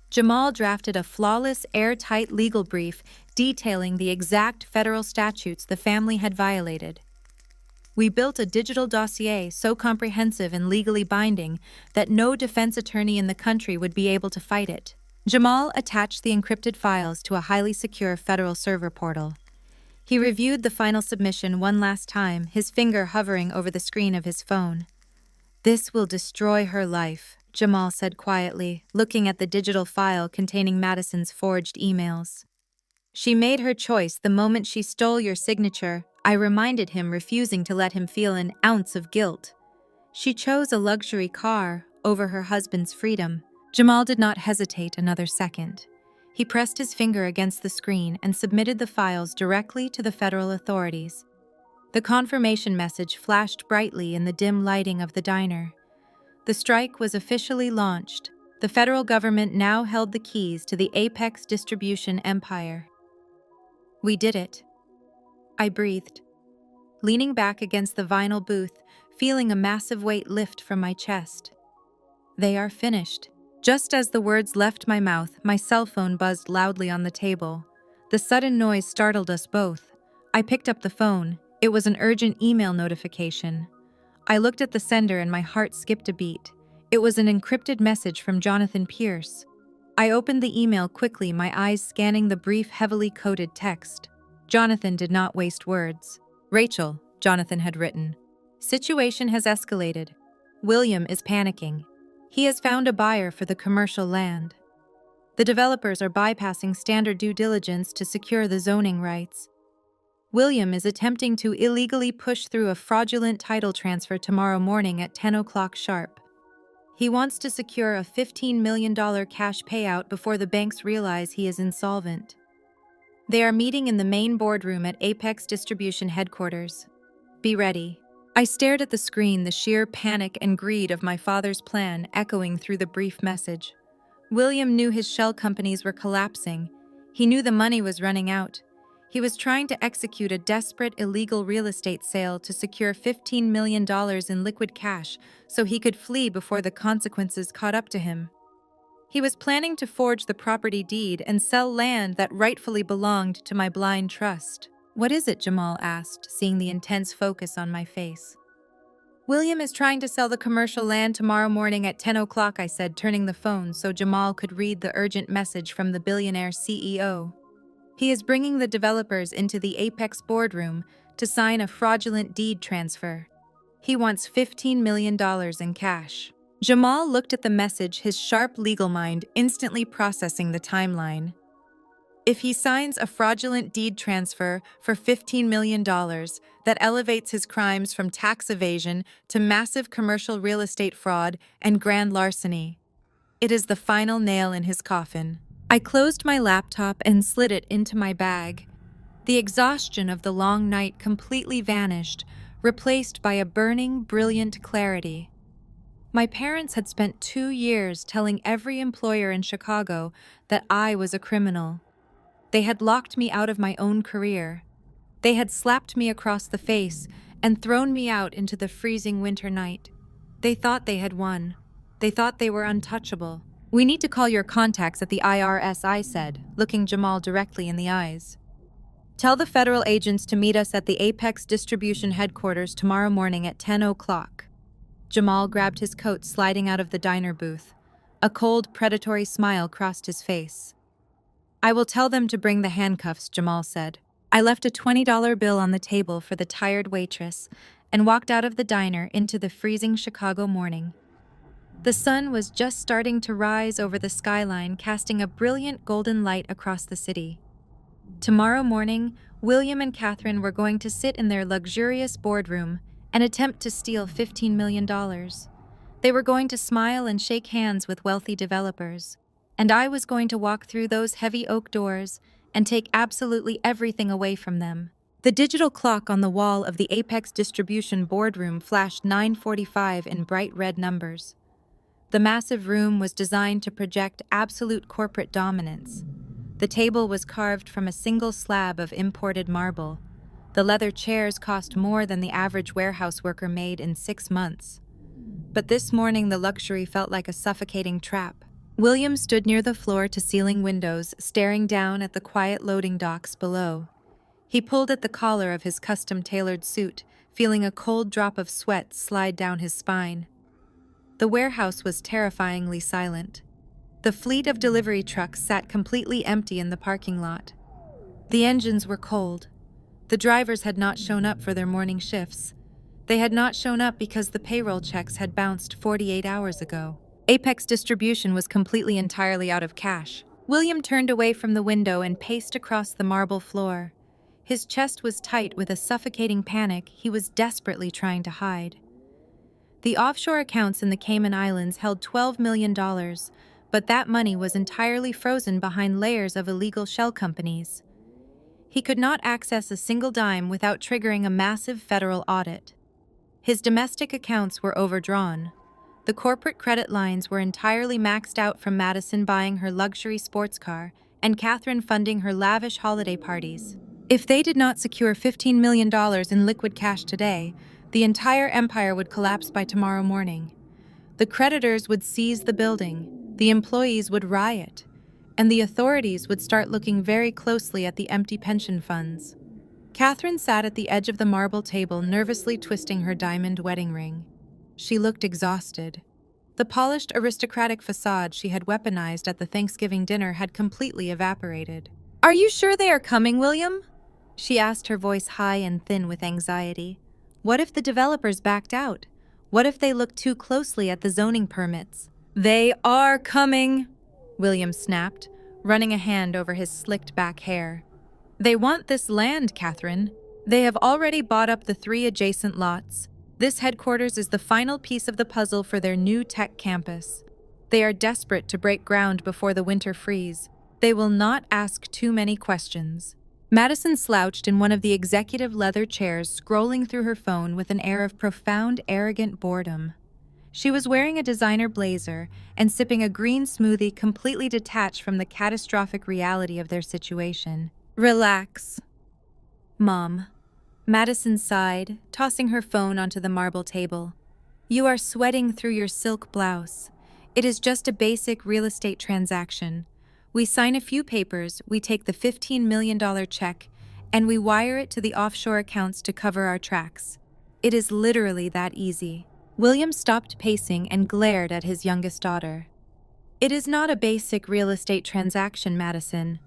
Jamal drafted a flawless, airtight legal brief detailing the exact federal statutes the family had violated. We built a digital dossier so comprehensive and legally binding that no defense attorney in the country would be able to fight it. Jamal attached the encrypted files to a highly secure federal server portal. He reviewed the final submission one last time, his finger hovering over the screen of his phone. This will destroy her life, Jamal said quietly, looking at the digital file containing Madison's forged emails. She made her choice the moment she stole your signature, I reminded him, refusing to let him feel an ounce of guilt. She chose a luxury car over her husband's freedom. Jamal did not hesitate another second. He pressed his finger against the screen and submitted the files directly to the federal authorities. The confirmation message flashed brightly in the dim lighting of the diner. The strike was officially launched. The federal government now held the keys to the Apex distribution empire. We did it. I breathed, leaning back against the vinyl booth, feeling a massive weight lift from my chest. They are finished. Just as the words left my mouth, my cell phone buzzed loudly on the table. The sudden noise startled us both. I picked up the phone. It was an urgent email notification. I looked at the sender and my heart skipped a beat. It was an encrypted message from Jonathan Pierce. I opened the email quickly, my eyes scanning the brief, heavily coded text. Jonathan did not waste words. Rachel, Jonathan had written. Situation has escalated. William is panicking. He has found a buyer for the commercial land. The developers are bypassing standard due diligence to secure the zoning rights. William is attempting to illegally push through a fraudulent title transfer tomorrow morning at 10 o'clock sharp. He wants to secure a $15 million cash payout before the banks realize he is insolvent. They are meeting in the main boardroom at Apex Distribution headquarters. Be ready. I stared at the screen, the sheer panic and greed of my father's plan echoing through the brief message. William knew his shell companies were collapsing. He knew the money was running out. He was trying to execute a desperate illegal real estate sale to secure $15 million in liquid cash so he could flee before the consequences caught up to him. He was planning to forge the property deed and sell land that rightfully belonged to my blind trust. "What is it?" Jamal asked, seeing the intense focus on my face. "William is trying to sell the commercial land tomorrow morning at 10 o'clock, I said, turning the phone so Jamal could read the urgent message from the billionaire CEO. He is bringing the developers into the Apex boardroom to sign a fraudulent deed transfer. He wants $15 million in cash. Jamal looked at the message, his sharp legal mind instantly processing the timeline. If he signs a fraudulent deed transfer for $15 million that elevates his crimes from tax evasion to massive commercial real estate fraud and grand larceny, it is the final nail in his coffin. I closed my laptop and slid it into my bag. The exhaustion of the long night completely vanished, replaced by a burning, brilliant clarity. My parents had spent 2 years telling every employer in Chicago that I was a criminal. They had locked me out of my own career. They had slapped me across the face and thrown me out into the freezing winter night. They thought they had won. They thought they were untouchable. "We need to call your contacts at the IRS," I said, looking Jamal directly in the eyes. "Tell the federal agents to meet us at the Apex Distribution headquarters tomorrow morning at 10 o'clock. Jamal grabbed his coat, sliding out of the diner booth. A cold, predatory smile crossed his face. "I will tell them to bring the handcuffs," Jamal said. I left a $20 bill on the table for the tired waitress and walked out of the diner into the freezing Chicago morning. The sun was just starting to rise over the skyline, casting a brilliant golden light across the city. Tomorrow morning, William and Catherine were going to sit in their luxurious boardroom and attempt to steal $15 million. They were going to smile and shake hands with wealthy developers, and I was going to walk through those heavy oak doors and take absolutely everything away from them. The digital clock on the wall of the Apex Distribution boardroom flashed 9:45 in bright red numbers. The massive room was designed to project absolute corporate dominance. The table was carved from a single slab of imported marble. The leather chairs cost more than the average warehouse worker made in 6 months. But this morning the luxury felt like a suffocating trap. William stood near the floor-to-ceiling windows, staring down at the quiet loading docks below. He pulled at the collar of his custom-tailored suit, feeling a cold drop of sweat slide down his spine. The warehouse was terrifyingly silent. The fleet of delivery trucks sat completely empty in the parking lot. The engines were cold. The drivers had not shown up for their morning shifts. They had not shown up because the payroll checks had bounced 48 hours ago. Apex Distribution was completely entirely out of cash. William turned away from the window and paced across the marble floor. His chest was tight with a suffocating panic he was desperately trying to hide. The offshore accounts in the Cayman Islands held $12 million, but that money was entirely frozen behind layers of illegal shell companies. He could not access a single dime without triggering a massive federal audit. His domestic accounts were overdrawn. The corporate credit lines were entirely maxed out from Madison buying her luxury sports car and Catherine funding her lavish holiday parties. If they did not secure $15 million in liquid cash today, the entire empire would collapse by tomorrow morning. The creditors would seize the building, the employees would riot, and the authorities would start looking very closely at the empty pension funds. Catherine sat at the edge of the marble table, nervously twisting her diamond wedding ring. She looked exhausted. The polished aristocratic facade she had weaponized at the Thanksgiving dinner had completely evaporated. "Are you sure they are coming, William?" she asked, her voice high and thin with anxiety. What if the developers backed out? What if they looked too closely at the zoning permits? "They are coming," William snapped, running a hand over his slicked back hair. They want this land, Catherine. They have already bought up the 3 adjacent lots. This headquarters is the final piece of the puzzle for their new tech campus. They are desperate to break ground before the winter freeze. They will not ask too many questions. Madison slouched in one of the executive leather chairs, scrolling through her phone with an air of profound, arrogant boredom. She was wearing a designer blazer and sipping a green smoothie completely detached from the catastrophic reality of their situation. Relax, Mom. Madison sighed, tossing her phone onto the marble table. You are sweating through your silk blouse. It is just a basic real estate transaction. We sign a few papers, we take the $15 million check, and we wire it to the offshore accounts to cover our tracks. It is literally that easy. William stopped pacing and glared at his youngest daughter. It is not a basic real estate transaction, Madison.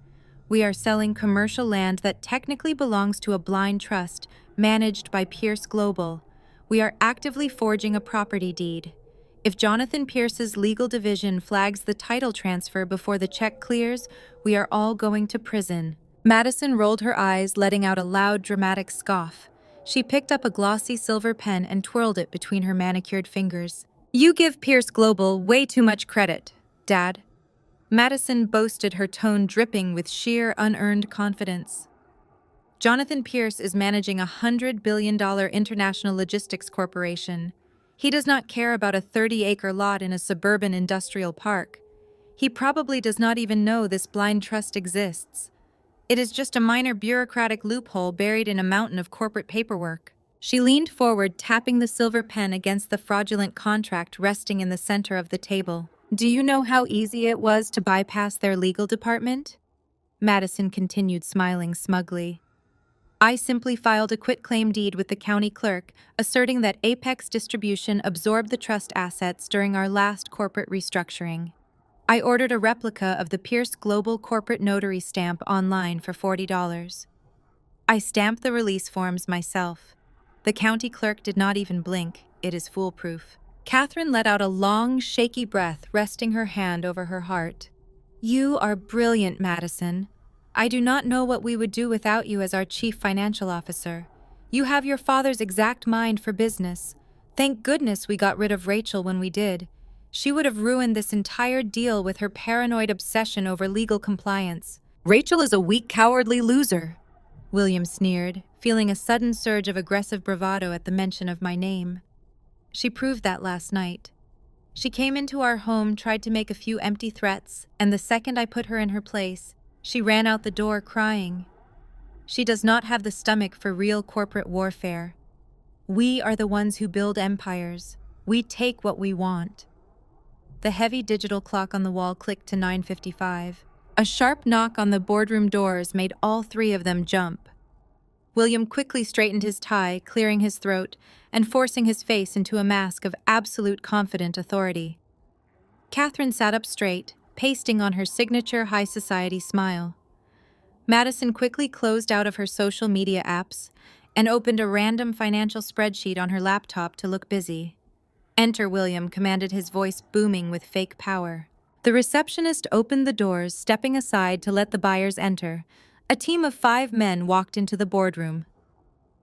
We are selling commercial land that technically belongs to a blind trust managed by Pierce Global. We are actively forging a property deed. If Jonathan Pierce's legal division flags the title transfer before the check clears, we are all going to prison. Madison rolled her eyes, letting out a loud, dramatic scoff. She picked up a glossy silver pen and twirled it between her manicured fingers. You give Pierce Global way too much credit, Dad. Madison boasted, her tone dripping with sheer, unearned confidence. Jonathan Pierce is managing a $100 billion international logistics corporation. He does not care about a 30-acre lot in a suburban industrial park. He probably does not even know this blind trust exists. It is just a minor bureaucratic loophole buried in a mountain of corporate paperwork. She leaned forward, tapping the silver pen against the fraudulent contract resting in the center of the table. Do you know how easy it was to bypass their legal department? Madison continued, smiling smugly. I simply filed a quitclaim deed with the county clerk, asserting that Apex Distribution absorbed the trust assets during our last corporate restructuring. I ordered a replica of the Pierce Global corporate notary stamp online for $40. I stamped the release forms myself. The county clerk did not even blink. It is foolproof. Catherine let out a long, shaky breath, resting her hand over her heart. You are brilliant, Madison. I do not know what we would do without you as our chief financial officer. You have your father's exact mind for business. Thank goodness we got rid of Rachel when we did. She would have ruined this entire deal with her paranoid obsession over legal compliance. Rachel is a weak, cowardly loser, William sneered, feeling a sudden surge of aggressive bravado at the mention of my name. She proved that last night. She came into our home, tried to make a few empty threats, and the second I put her in her place, she ran out the door crying. She does not have the stomach for real corporate warfare. We are the ones who build empires. We take what we want. The heavy digital clock on the wall clicked to 9:55. A sharp knock on the boardroom doors made all 3 of them jump. William quickly straightened his tie, clearing his throat and forcing his face into a mask of absolute confident authority. Catherine sat up straight, pasting on her signature high society smile. Madison quickly closed out of her social media apps and opened a random financial spreadsheet on her laptop to look busy. Enter, William commanded, his voice booming with fake power. The receptionist opened the doors, stepping aside to let the buyers enter. A team of 5 men walked into the boardroom.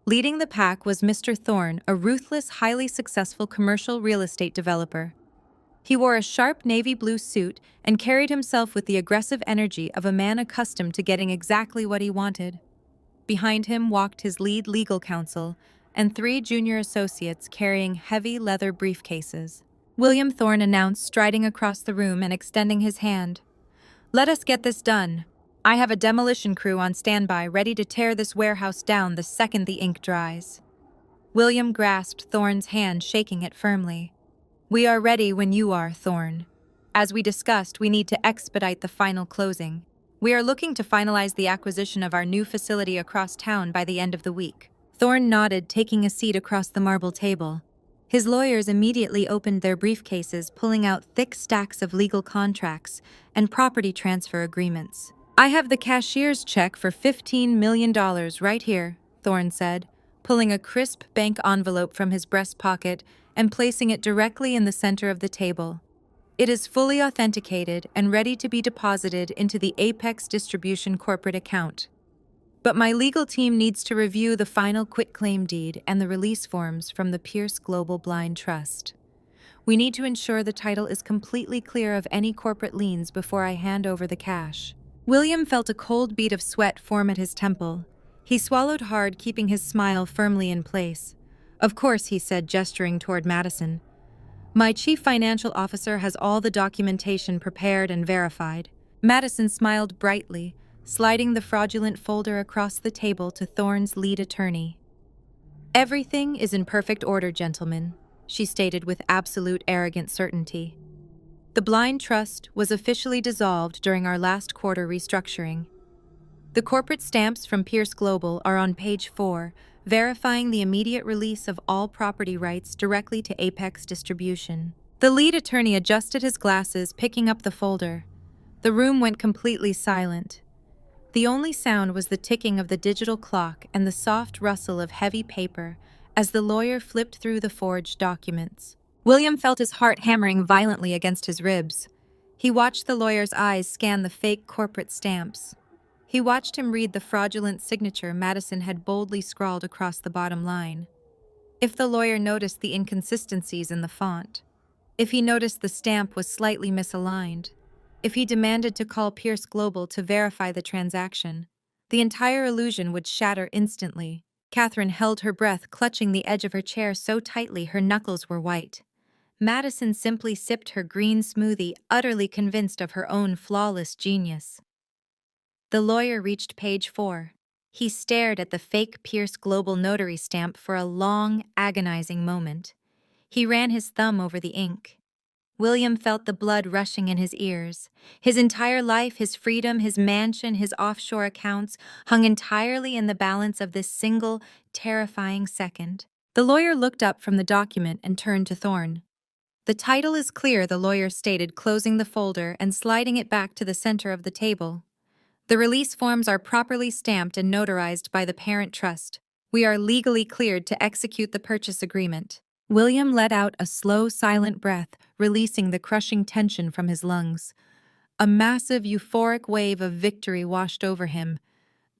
Leading the pack was Mr. Thorne, a ruthless, highly successful commercial real estate developer. He wore a sharp navy blue suit and carried himself with the aggressive energy of a man accustomed to getting exactly what he wanted. Behind him walked his lead legal counsel and 3 junior associates carrying heavy leather briefcases. William Thorne announced, striding across the room and extending his hand. Let us get this done. I have a demolition crew on standby, ready to tear this warehouse down the second the ink dries. William grasped Thorne's hand, shaking it firmly. We are ready when you are, Thorne. As we discussed, we need to expedite the final closing. We are looking to finalize the acquisition of our new facility across town by the end of the week. Thorne nodded, taking a seat across the marble table. His lawyers immediately opened their briefcases, pulling out thick stacks of legal contracts and property transfer agreements. I have the cashier's check for $15 million right here, Thorne said, pulling a crisp bank envelope from his breast pocket and placing it directly in the center of the table. It is fully authenticated and ready to be deposited into the Apex Distribution corporate account. But my legal team needs to review the final quitclaim deed and the release forms from the Pierce Global Blind Trust. We need to ensure the title is completely clear of any corporate liens before I hand over the cash. William felt a cold bead of sweat form at his temple. He swallowed hard, keeping his smile firmly in place. Of course, he said, gesturing toward Madison. My chief financial officer has all the documentation prepared and verified. Madison smiled brightly, sliding the fraudulent folder across the table to Thorne's lead attorney. Everything is in perfect order, gentlemen, she stated with absolute arrogant certainty. The blind trust was officially dissolved during our last quarter restructuring. The corporate stamps from Pierce Global are on page 4, verifying the immediate release of all property rights directly to Apex Distribution. The lead attorney adjusted his glasses, picking up the folder. The room went completely silent. The only sound was the ticking of the digital clock and the soft rustle of heavy paper as the lawyer flipped through the forged documents. William felt his heart hammering violently against his ribs. He watched the lawyer's eyes scan the fake corporate stamps. He watched him read the fraudulent signature Madison had boldly scrawled across the bottom line. If the lawyer noticed the inconsistencies in the font, if he noticed the stamp was slightly misaligned, if he demanded to call Pierce Global to verify the transaction, the entire illusion would shatter instantly. Catherine held her breath, clutching the edge of her chair so tightly her knuckles were white. Madison simply sipped her green smoothie, utterly convinced of her own flawless genius. The lawyer reached page 4. He stared at the fake Pierce Global notary stamp for a long, agonizing moment. He ran his thumb over the ink. William felt the blood rushing in his ears. His entire life, his freedom, his mansion, his offshore accounts hung entirely in the balance of this single, terrifying second. The lawyer looked up from the document and turned to Thorne. The title is clear, the lawyer stated, closing the folder and sliding it back to the center of the table. The release forms are properly stamped and notarized by the parent trust. We are legally cleared to execute the purchase agreement. William let out a slow, silent breath, releasing the crushing tension from his lungs. A massive, euphoric wave of victory washed over him.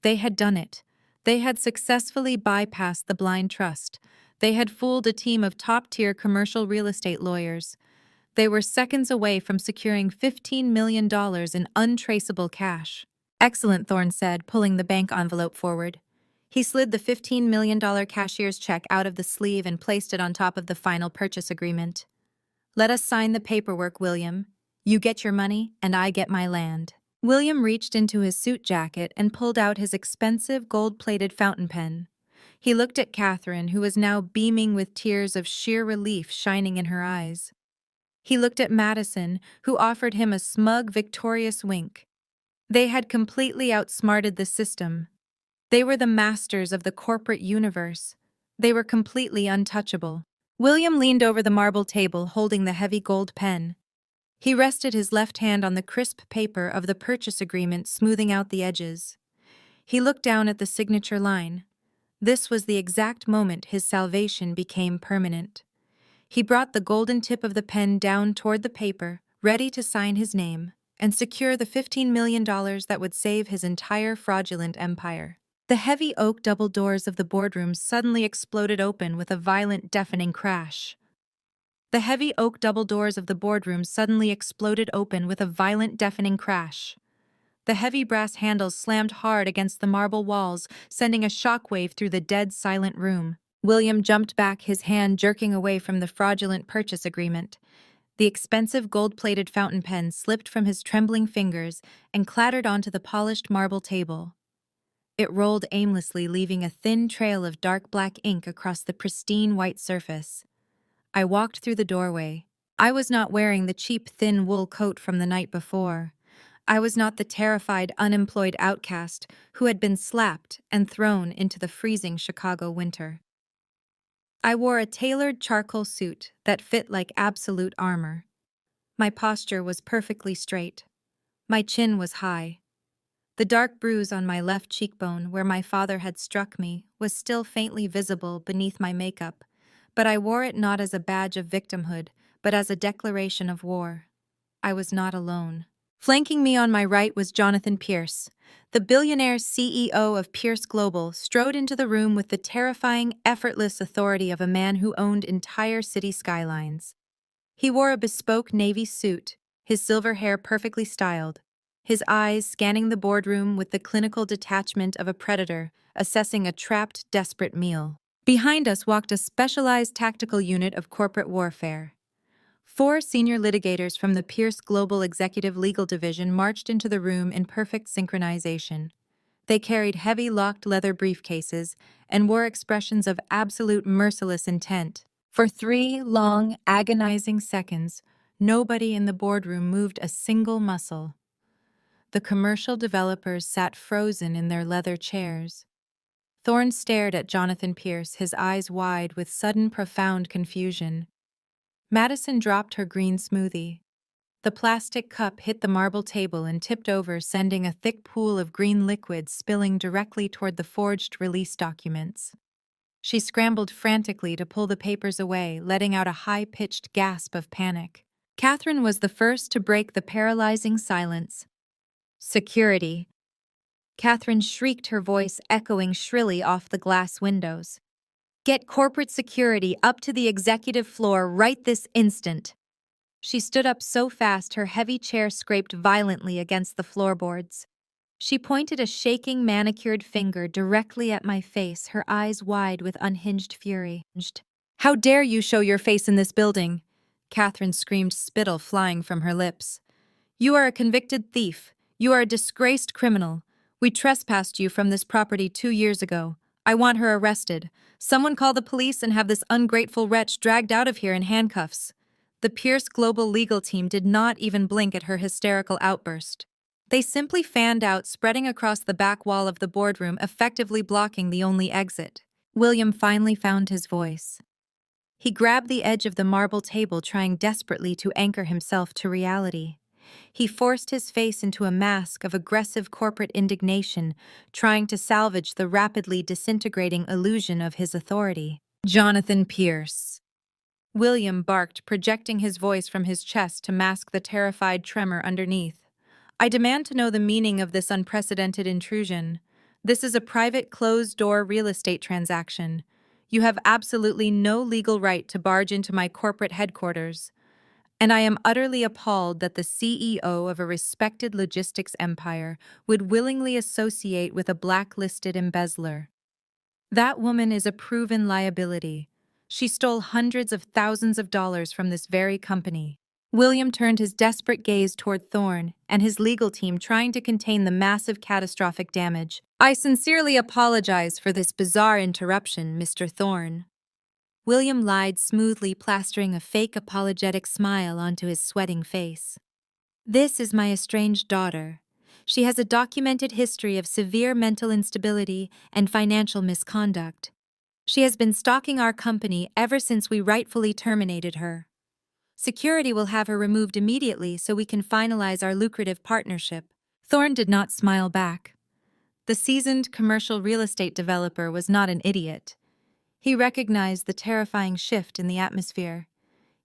They had done it. They had successfully bypassed the blind trust. They had fooled a team of top-tier commercial real estate lawyers. They were seconds away from securing $15 million in untraceable cash. Excellent, Thorne said, pulling the bank envelope forward. He slid the $15 million cashier's check out of the sleeve and placed it on top of the final purchase agreement. Let us sign the paperwork, William. You get your money, and I get my land. William reached into his suit jacket and pulled out his expensive gold-plated fountain pen. He looked at Catherine, who was now beaming with tears of sheer relief shining in her eyes. He looked at Madison, who offered him a smug, victorious wink. They had completely outsmarted the system. They were the masters of the corporate universe. They were completely untouchable. William leaned over the marble table, holding the heavy gold pen. He rested his left hand on the crisp paper of the purchase agreement, smoothing out the edges. He looked down at the signature line. This was the exact moment his salvation became permanent. He brought the golden tip of the pen down toward the paper, ready to sign his name and secure the $15 million that would save his entire fraudulent empire. The heavy oak double doors of the boardroom suddenly exploded open with a violent, deafening crash. The heavy oak double doors of the boardroom suddenly exploded open with a violent, deafening crash. The heavy brass handles slammed hard against the marble walls, sending a shockwave through the dead, silent room. William jumped back, his hand jerking away from the fraudulent purchase agreement. The expensive gold-plated fountain pen slipped from his trembling fingers and clattered onto the polished marble table. It rolled aimlessly, leaving a thin trail of dark black ink across the pristine white surface. I walked through the doorway. I was not wearing the cheap, thin wool coat from the night before. I was not the terrified, unemployed outcast who had been slapped and thrown into the freezing Chicago winter. I wore a tailored charcoal suit that fit like absolute armor. My posture was perfectly straight. My chin was high. The dark bruise on my left cheekbone where my father had struck me was still faintly visible beneath my makeup, but I wore it not as a badge of victimhood, but as a declaration of war. I was not alone. Flanking me on my right was Jonathan Pierce. The billionaire CEO of Pierce Global strode into the room with the terrifying, effortless authority of a man who owned entire city skylines. He wore a bespoke navy suit, his silver hair perfectly styled, his eyes scanning the boardroom with the clinical detachment of a predator assessing a trapped, desperate meal. Behind us walked a specialized tactical unit of corporate warfare. 4 senior litigators from the Pierce Global Executive Legal Division marched into the room in perfect synchronization. They carried heavy locked leather briefcases and wore expressions of absolute merciless intent. For 3 long, agonizing seconds, nobody in the boardroom moved a single muscle. The commercial developers sat frozen in their leather chairs. Thorne stared at Jonathan Pierce, his eyes wide with sudden, profound confusion. Madison dropped her green smoothie. The plastic cup hit the marble table and tipped over, sending a thick pool of green liquid spilling directly toward the forged release documents. She scrambled frantically to pull the papers away, letting out a high-pitched gasp of panic. Catherine was the first to break the paralyzing silence. "Security." Catherine shrieked, her voice echoing shrilly off the glass windows. "Get corporate security up to the executive floor right this instant." She stood up so fast her heavy chair scraped violently against the floorboards. She pointed a shaking, manicured finger directly at my face, her eyes wide with unhinged fury. "How dare you show your face in this building?" Catherine screamed, spittle flying from her lips. "You are a convicted thief. You are a disgraced criminal. We trespassed you from this property 2 years ago. I want her arrested. Someone call the police and have this ungrateful wretch dragged out of here in handcuffs." The Pierce Global legal team did not even blink at her hysterical outburst. They simply fanned out, spreading across the back wall of the boardroom, effectively blocking the only exit. William finally found his voice. He grabbed the edge of the marble table, trying desperately to anchor himself to reality. He forced his face into a mask of aggressive corporate indignation, trying to salvage the rapidly disintegrating illusion of his authority. "Jonathan Pierce." William barked, projecting his voice from his chest to mask the terrified tremor underneath. "I demand to know the meaning of this unprecedented intrusion. This is a private, closed-door real estate transaction. You have absolutely no legal right to barge into my corporate headquarters. And I am utterly appalled that the CEO of a respected logistics empire would willingly associate with a blacklisted embezzler. That woman is a proven liability. She stole hundreds of thousands of dollars from this very company." William turned his desperate gaze toward Thorne and his legal team, trying to contain the massive catastrophic damage. "I sincerely apologize for this bizarre interruption, Mr. Thorne." William lied smoothly, plastering a fake apologetic smile onto his sweating face. "This is my estranged daughter. She has a documented history of severe mental instability and financial misconduct. She has been stalking our company ever since we rightfully terminated her. Security will have her removed immediately so we can finalize our lucrative partnership." Thorne did not smile back. The seasoned commercial real estate developer was not an idiot. He recognized the terrifying shift in the atmosphere.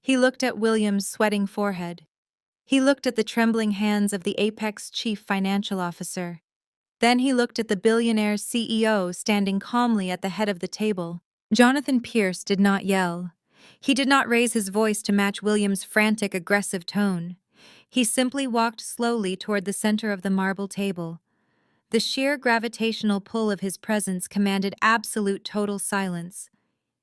He looked at William's sweating forehead. He looked at the trembling hands of the Apex chief financial officer. Then he looked at the billionaire CEO standing calmly at the head of the table. Jonathan Pierce did not yell. He did not raise his voice to match William's frantic, aggressive tone. He simply walked slowly toward the center of the marble table. The sheer gravitational pull of his presence commanded absolute total silence.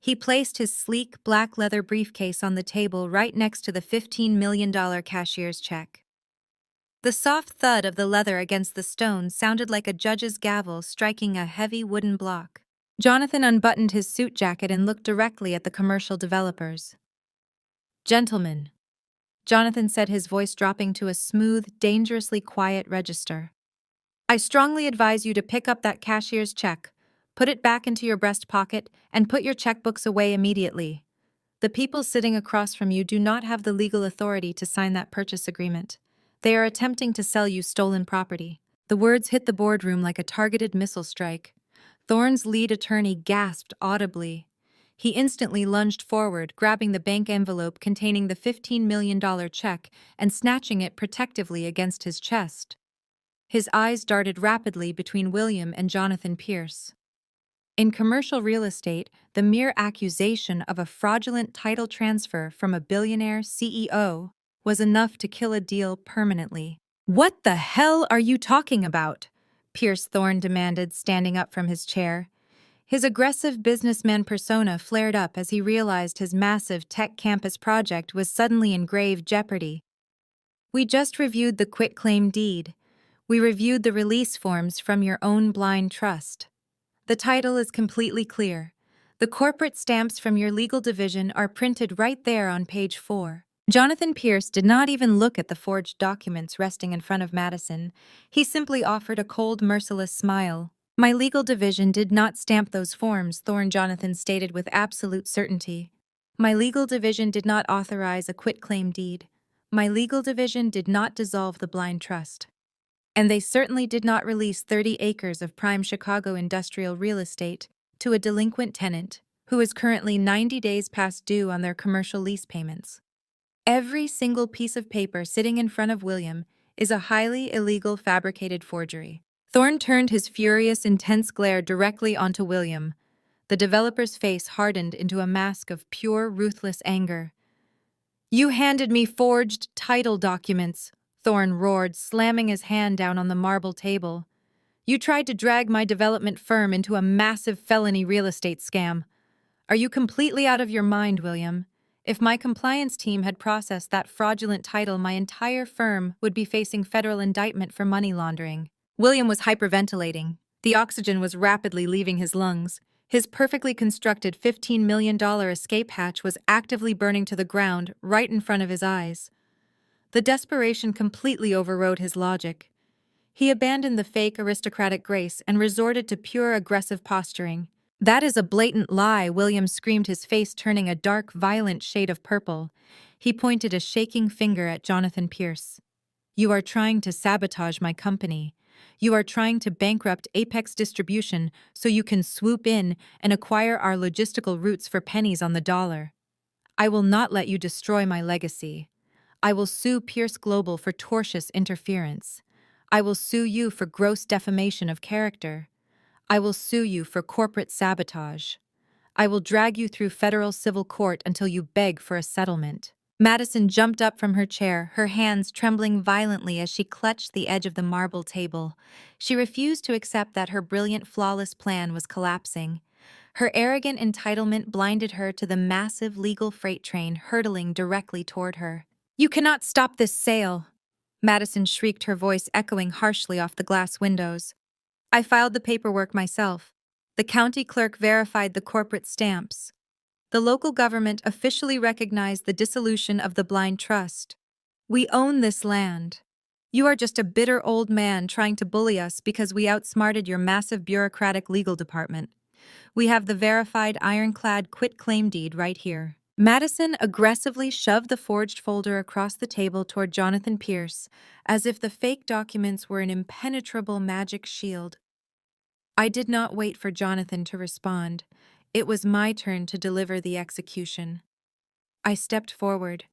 He placed his sleek, black leather briefcase on the table right next to the $15 million cashier's check. The soft thud of the leather against the stone sounded like a judge's gavel striking a heavy wooden block. Jonathan unbuttoned his suit jacket and looked directly at the commercial developers. "Gentlemen," Jonathan said, his voice dropping to a smooth, dangerously quiet register. "I strongly advise you to pick up that cashier's check, put it back into your breast pocket, and put your checkbooks away immediately. The people sitting across from you do not have the legal authority to sign that purchase agreement. They are attempting to sell you stolen property." The words hit the boardroom like a targeted missile strike. Thorne's lead attorney gasped audibly. He instantly lunged forward, grabbing the bank envelope containing the $15 million check and snatching it protectively against his chest. His eyes darted rapidly between William and Jonathan Pierce. In commercial real estate, the mere accusation of a fraudulent title transfer from a billionaire CEO was enough to kill a deal permanently. "What the hell are you talking about?" Pierce Thorne demanded, standing up from his chair. His aggressive businessman persona flared up as he realized his massive tech campus project was suddenly in grave jeopardy. "We just reviewed the quitclaim deed. We reviewed the release forms from your own blind trust. The title is completely clear. The corporate stamps from your legal division are printed right there on page 4. Jonathan Pierce did not even look at the forged documents resting in front of Madison. He simply offered a cold, merciless smile. "My legal division did not stamp those forms," Thorne Jonathan stated with absolute certainty. "My legal division did not authorize a quitclaim deed. My legal division did not dissolve the blind trust. And they certainly did not release 30 acres of prime Chicago industrial real estate to a delinquent tenant who is currently 90 days past due on their commercial lease payments." Every single piece of paper sitting in front of William is a highly illegal fabricated forgery. Thorne turned his furious, intense glare directly onto William. The developer's face hardened into a mask of pure, ruthless anger. "You handed me forged title documents," Thorne roared, slamming his hand down on the marble table. "You tried to drag my development firm into a massive felony real estate scam. Are you completely out of your mind, William? If my compliance team had processed that fraudulent title, my entire firm would be facing federal indictment for money laundering." William was hyperventilating. The oxygen was rapidly leaving his lungs. His perfectly constructed $15 million escape hatch was actively burning to the ground right in front of his eyes. The desperation completely overrode his logic. He abandoned the fake aristocratic grace and resorted to pure aggressive posturing. "That is a blatant lie," William screamed, his face turning a dark, violent shade of purple. He pointed a shaking finger at Jonathan Pierce. "You are trying to sabotage my company. You are trying to bankrupt Apex Distribution so you can swoop in and acquire our logistical routes for pennies on the dollar. I will not let you destroy my legacy. I will sue Pierce Global for tortious interference. I will sue you for gross defamation of character. I will sue you for corporate sabotage. I will drag you through federal civil court until you beg for a settlement." Madison jumped up from her chair, her hands trembling violently as she clutched the edge of the marble table. She refused to accept that her brilliant, flawless plan was collapsing. Her arrogant entitlement blinded her to the massive legal freight train hurtling directly toward her. "You cannot stop this sale!" Madison shrieked, her voice echoing harshly off the glass windows. "I filed the paperwork myself. The county clerk verified the corporate stamps. The local government officially recognized the dissolution of the blind trust. We own this land. You are just a bitter old man trying to bully us because we outsmarted your massive bureaucratic legal department. We have the verified ironclad quitclaim deed right here." Madison aggressively shoved the forged folder across the table toward Jonathan Pierce, as if the fake documents were an impenetrable magic shield. I did not wait for Jonathan to respond. It was my turn to deliver the execution. I stepped forward.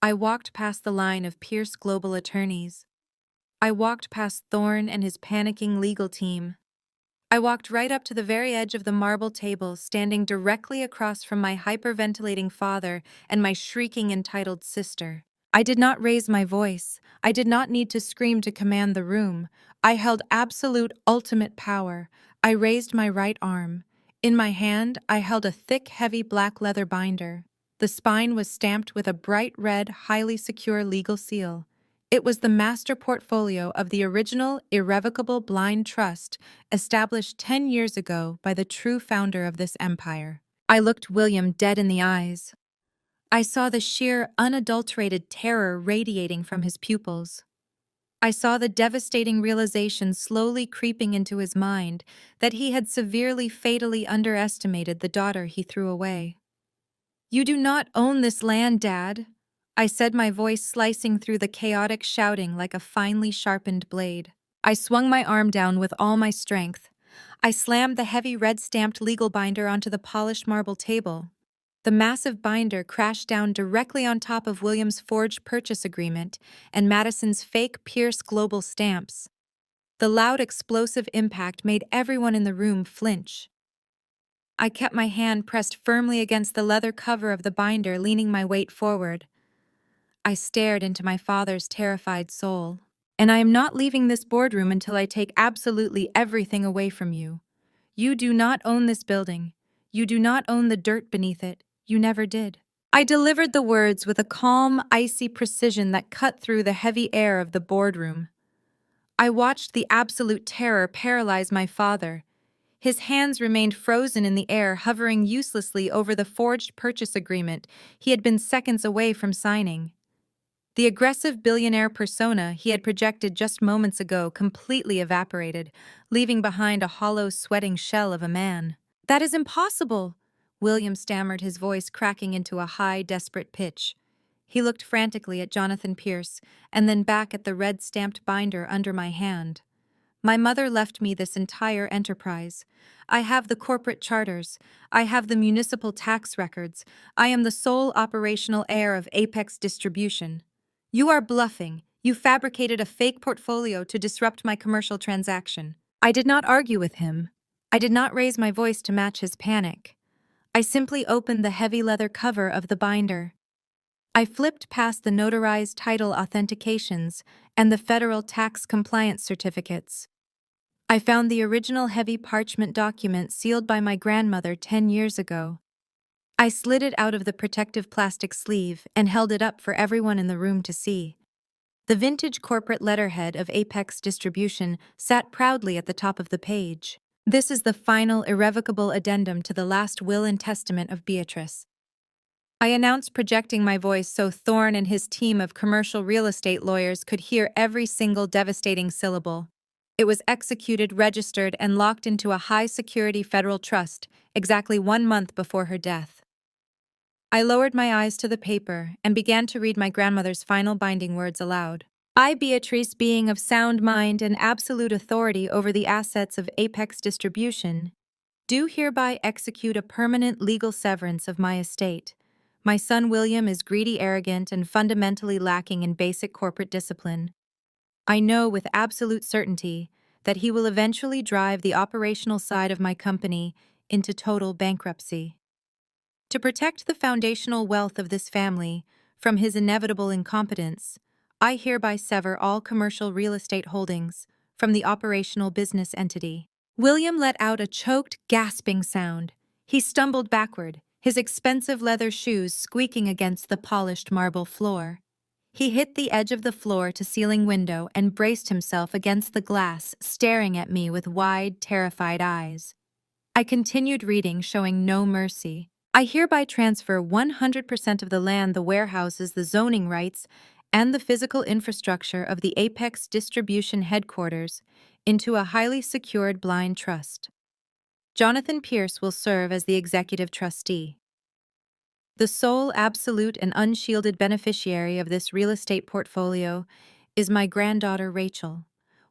I walked past the line of Pierce Global attorneys. I walked past Thorne and his panicking legal team. I walked right up to the very edge of the marble table, standing directly across from my hyperventilating father and my shrieking entitled sister. I did not raise my voice. I did not need to scream to command the room. I held absolute, ultimate power. I raised my right arm. In my hand, I held a thick, heavy black leather binder. The spine was stamped with a bright red, highly secure legal seal. It was the master portfolio of the original, irrevocable blind trust established 10 years ago by the true founder of this empire. I looked William dead in the eyes. I saw the sheer, unadulterated terror radiating from his pupils. I saw the devastating realization slowly creeping into his mind that he had severely, fatally underestimated the daughter he threw away. "You do not own this land, Dad," I said, my voice slicing through the chaotic shouting like a finely sharpened blade. I swung my arm down with all my strength. I slammed the heavy red-stamped legal binder onto the polished marble table. The massive binder crashed down directly on top of William's forged purchase agreement and Madison's fake Pierce Global stamps. The loud explosive impact made everyone in the room flinch. I kept my hand pressed firmly against the leather cover of the binder, leaning my weight forward. I stared into my father's terrified soul. And I am not leaving this boardroom until I take absolutely everything away from you. You do not own this building. You do not own the dirt beneath it. You never did. I delivered the words with a calm, icy precision that cut through the heavy air of the boardroom. I watched the absolute terror paralyze my father. His hands remained frozen in the air, hovering uselessly over the forged purchase agreement he had been seconds away from signing. The aggressive billionaire persona he had projected just moments ago completely evaporated, leaving behind a hollow, sweating shell of a man. "That is impossible!" William stammered, his voice cracking into a high, desperate pitch. He looked frantically at Jonathan Pierce, and then back at the red-stamped binder under my hand. "My mother left me this entire enterprise. I have the corporate charters. I have the municipal tax records. I am the sole operational heir of Apex Distribution. You are bluffing. You fabricated a fake portfolio to disrupt my commercial transaction." I did not argue with him. I did not raise my voice to match his panic. I simply opened the heavy leather cover of the binder. I flipped past the notarized title authentications and the federal tax compliance certificates. I found the original heavy parchment document sealed by my grandmother 10 years ago. I slid it out of the protective plastic sleeve and held it up for everyone in the room to see. The vintage corporate letterhead of Apex Distribution sat proudly at the top of the page. "This is the final irrevocable addendum to the last will and testament of Beatrice," I announced, projecting my voice so Thorne and his team of commercial real estate lawyers could hear every single devastating syllable. It was executed, registered, and locked into a high-security federal trust exactly 1 month before her death. I lowered my eyes to the paper and began to read my grandmother's final binding words aloud. "I, Beatrice, being of sound mind and absolute authority over the assets of Apex Distribution, do hereby execute a permanent legal severance of my estate. My son William is greedy, arrogant, and fundamentally lacking in basic corporate discipline. I know with absolute certainty that he will eventually drive the operational side of my company into total bankruptcy. To protect the foundational wealth of this family from his inevitable incompetence, I hereby sever all commercial real estate holdings from the operational business entity." William let out a choked, gasping sound. He stumbled backward, his expensive leather shoes squeaking against the polished marble floor. He hit the edge of the floor-to-ceiling window and braced himself against the glass, staring at me with wide, terrified eyes. I continued reading, showing no mercy. "I hereby transfer 100% of the land, the warehouses, the zoning rights, and the physical infrastructure of the Apex Distribution headquarters into a highly secured blind trust. Jonathan Pierce will serve as the executive trustee. The sole absolute and unshielded beneficiary of this real estate portfolio is my granddaughter Rachel.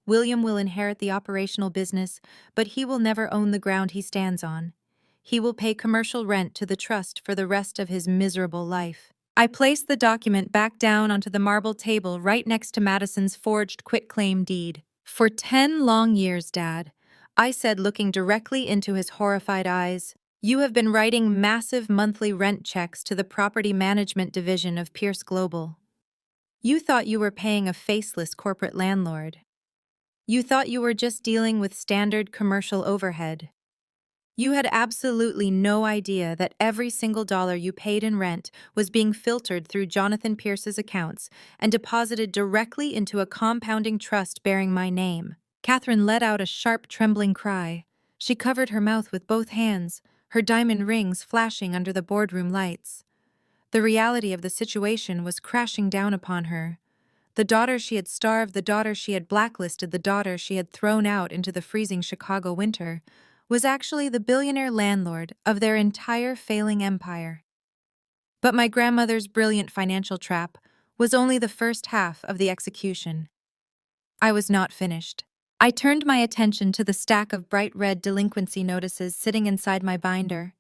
William will inherit the operational business, but he will never own the ground he stands on. He will pay commercial rent to the trust for the rest of his miserable life." I placed the document back down onto the marble table right next to Madison's forged quitclaim deed. "For 10 long years, Dad," I said, looking directly into his horrified eyes, "you have been writing massive monthly rent checks to the property management division of Pierce Global. You thought you were paying a faceless corporate landlord. You thought you were just dealing with standard commercial overhead. You had absolutely no idea that every single dollar you paid in rent was being filtered through Jonathan Pierce's accounts and deposited directly into a compounding trust bearing my name." Catherine let out a sharp, trembling cry. She covered her mouth with both hands, her diamond rings flashing under the boardroom lights. The reality of the situation was crashing down upon her. The daughter she had starved, the daughter she had blacklisted, the daughter she had thrown out into the freezing Chicago winter, was actually the billionaire landlord of their entire failing empire. But my grandmother's brilliant financial trap was only the first half of the execution. I was not finished. I turned my attention to the stack of bright red delinquency notices sitting inside my binder.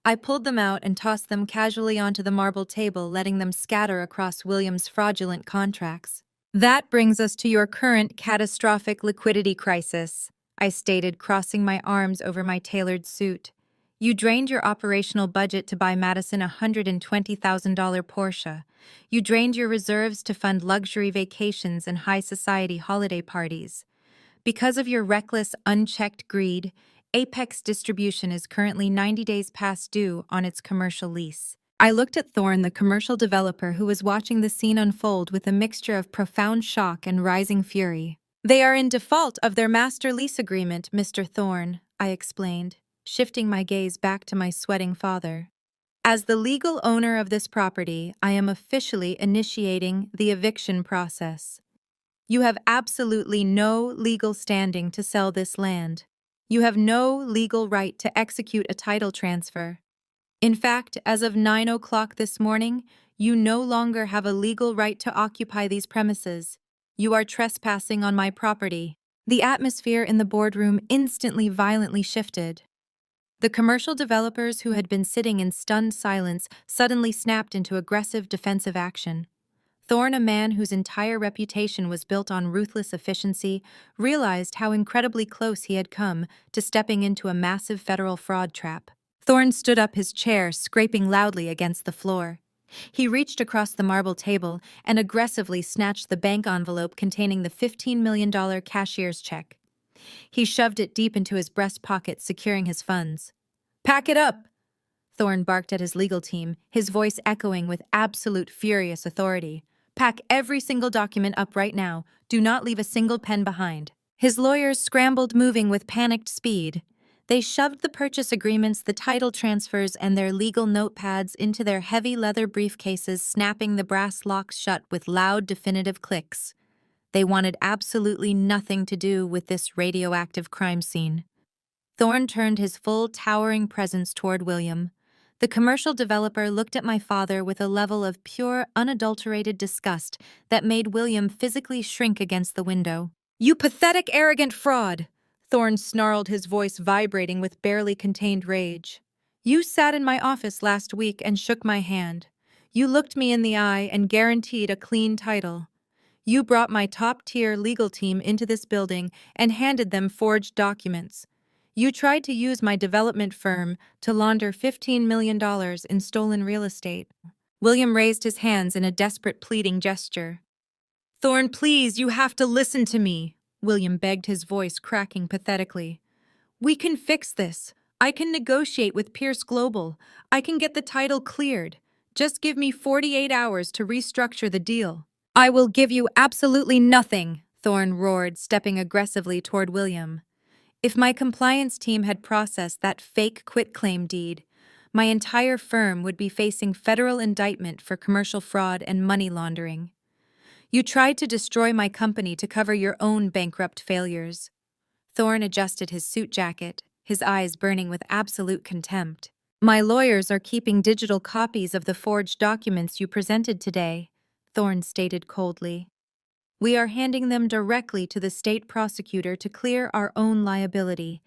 I pulled them out and tossed them casually onto the marble table, letting them scatter across William's fraudulent contracts. That brings us to your current catastrophic liquidity crisis, I stated, crossing my arms over my tailored suit. You drained your operational budget to buy Madison a $120,000 Porsche. You drained your reserves to fund luxury vacations and high society holiday parties. Because of your reckless, unchecked greed, Apex Distribution is currently 90 days past due on its commercial lease. I looked at Thorne, the commercial developer, who was watching the scene unfold with a mixture of profound shock and rising fury. They are in default of their master lease agreement, Mr. Thorne, I explained, shifting my gaze back to my sweating father. As the legal owner of this property, I am officially initiating the eviction process. You have absolutely no legal standing to sell this land. You have no legal right to execute a title transfer. In fact, as of 9 o'clock this morning, you no longer have a legal right to occupy these premises. You are trespassing on my property. The atmosphere in the boardroom instantly violently shifted. The commercial developers who had been sitting in stunned silence suddenly snapped into aggressive defensive action. Thorne, a man whose entire reputation was built on ruthless efficiency, realized how incredibly close he had come to stepping into a massive federal fraud trap. Thorne stood up his chair, scraping loudly against the floor. He reached across the marble table and aggressively snatched the bank envelope containing the $15 million cashier's check. He shoved it deep into his breast pocket, securing his funds. "Pack it up!" Thorne barked at his legal team, his voice echoing with absolute furious authority. "Pack every single document up right now. Do not leave a single pen behind." His lawyers scrambled, moving with panicked speed. They shoved the purchase agreements, the title transfers, and their legal notepads into their heavy leather briefcases, snapping the brass locks shut with loud, definitive clicks. They wanted absolutely nothing to do with this radioactive crime scene. Thorne turned his full, towering presence toward William. The commercial developer looked at my father with a level of pure, unadulterated disgust that made William physically shrink against the window. "You pathetic, arrogant fraud!" Thorne snarled, his voice vibrating with barely contained rage. "You sat in my office last week and shook my hand. You looked me in the eye and guaranteed a clean title. You brought my top-tier legal team into this building and handed them forged documents. You tried to use my development firm to launder $15 million in stolen real estate." William raised his hands in a desperate, pleading gesture. "Thorne, please, you have to listen to me," William begged, his voice cracking pathetically. "We can fix this. I can negotiate with Pierce Global. I can get the title cleared. Just give me 48 hours to restructure the deal." "I will give you absolutely nothing," Thorne roared, stepping aggressively toward William. If my compliance team had processed that fake quitclaim deed, my entire firm would be facing federal indictment for commercial fraud and money laundering. You tried to destroy my company to cover your own bankrupt failures. Thorne adjusted his suit jacket, his eyes burning with absolute contempt. "My lawyers are keeping digital copies of the forged documents you presented today," Thorne stated coldly. "We are handing them directly to the state prosecutor to clear our own liability.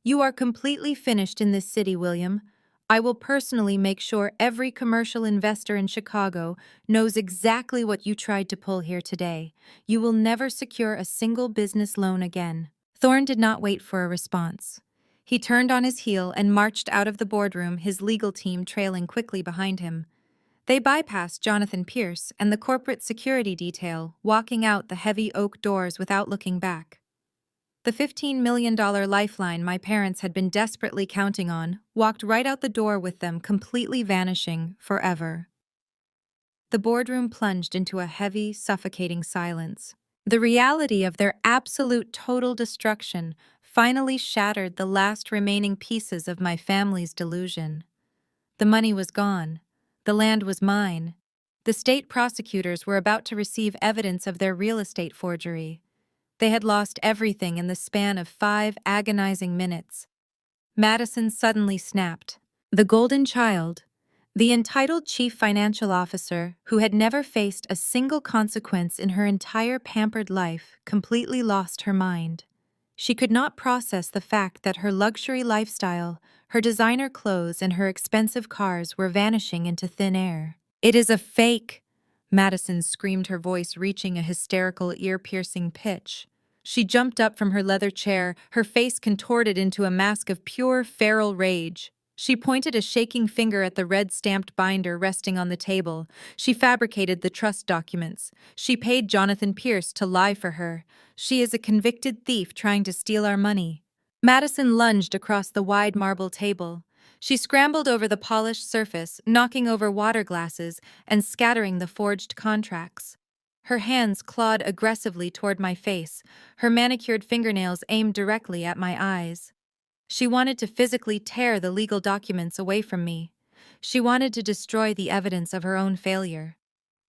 You are completely finished in this city, William. I will personally make sure every commercial investor in Chicago knows exactly what you tried to pull here today. You will never secure a single business loan again." Thorne did not wait for a response. He turned on his heel and marched out of the boardroom, his legal team trailing quickly behind him. They bypassed Jonathan Pierce and the corporate security detail, walking out the heavy oak doors without looking back. The $15 million lifeline my parents had been desperately counting on walked right out the door with them, completely vanishing forever. The boardroom plunged into a heavy, suffocating silence. The reality of their absolute total destruction finally shattered the last remaining pieces of my family's delusion. The money was gone. The land was mine. The state prosecutors were about to receive evidence of their real estate forgery. They had lost everything in the span of 5 agonizing minutes. Madison suddenly snapped. The golden child, the entitled chief financial officer who had never faced a single consequence in her entire pampered life, completely lost her mind. She could not process the fact that her luxury lifestyle, her designer clothes, and her expensive cars were vanishing into thin air. "It is a fake!" Madison screamed, her voice reaching a hysterical, ear-piercing pitch. She jumped up from her leather chair, her face contorted into a mask of pure, feral rage. She pointed a shaking finger at the red-stamped binder resting on the table. She fabricated the trust documents. She paid Jonathan Pierce to lie for her. She is a convicted thief trying to steal our money. Madison lunged across the wide marble table. She scrambled over the polished surface, knocking over water glasses and scattering the forged contracts. Her hands clawed aggressively toward my face, her manicured fingernails aimed directly at my eyes. She wanted to physically tear the legal documents away from me. She wanted to destroy the evidence of her own failure.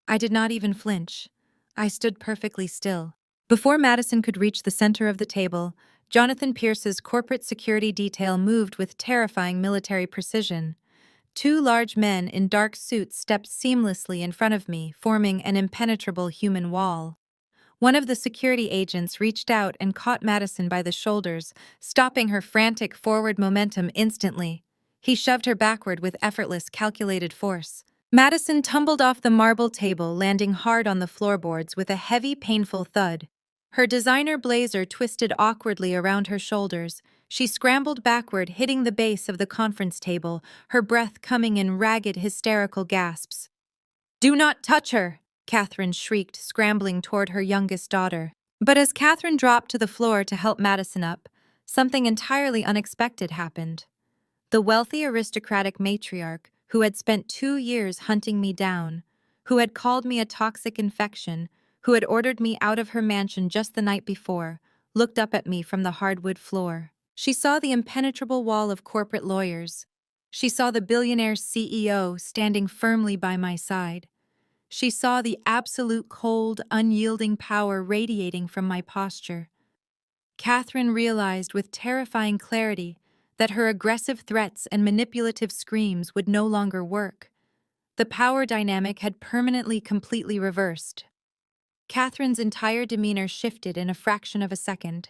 I did not even flinch. I stood perfectly still. Before Madison could reach the center of the table, Jonathan Pierce's corporate security detail moved with terrifying military precision. Two large men in dark suits stepped seamlessly in front of me, forming an impenetrable human wall. One of the security agents reached out and caught Madison by the shoulders, stopping her frantic forward momentum instantly. He shoved her backward with effortless, calculated force. Madison tumbled off the marble table, landing hard on the floorboards with a heavy, painful thud. Her designer blazer twisted awkwardly around her shoulders. She scrambled backward, hitting the base of the conference table, her breath coming in ragged, hysterical gasps. "Do not touch her!" Catherine shrieked, scrambling toward her youngest daughter. But as Catherine dropped to the floor to help Madison up, something entirely unexpected happened. The wealthy aristocratic matriarch, who had spent 2 years hunting me down, who had called me a toxic infection, who had ordered me out of her mansion just the night before, looked up at me from the hardwood floor. She saw the impenetrable wall of corporate lawyers. She saw the billionaire CEO standing firmly by my side. She saw the absolute cold, unyielding power radiating from my posture. Catherine realized with terrifying clarity that her aggressive threats and manipulative screams would no longer work. The power dynamic had permanently, completely reversed. Catherine's entire demeanor shifted in a fraction of a second.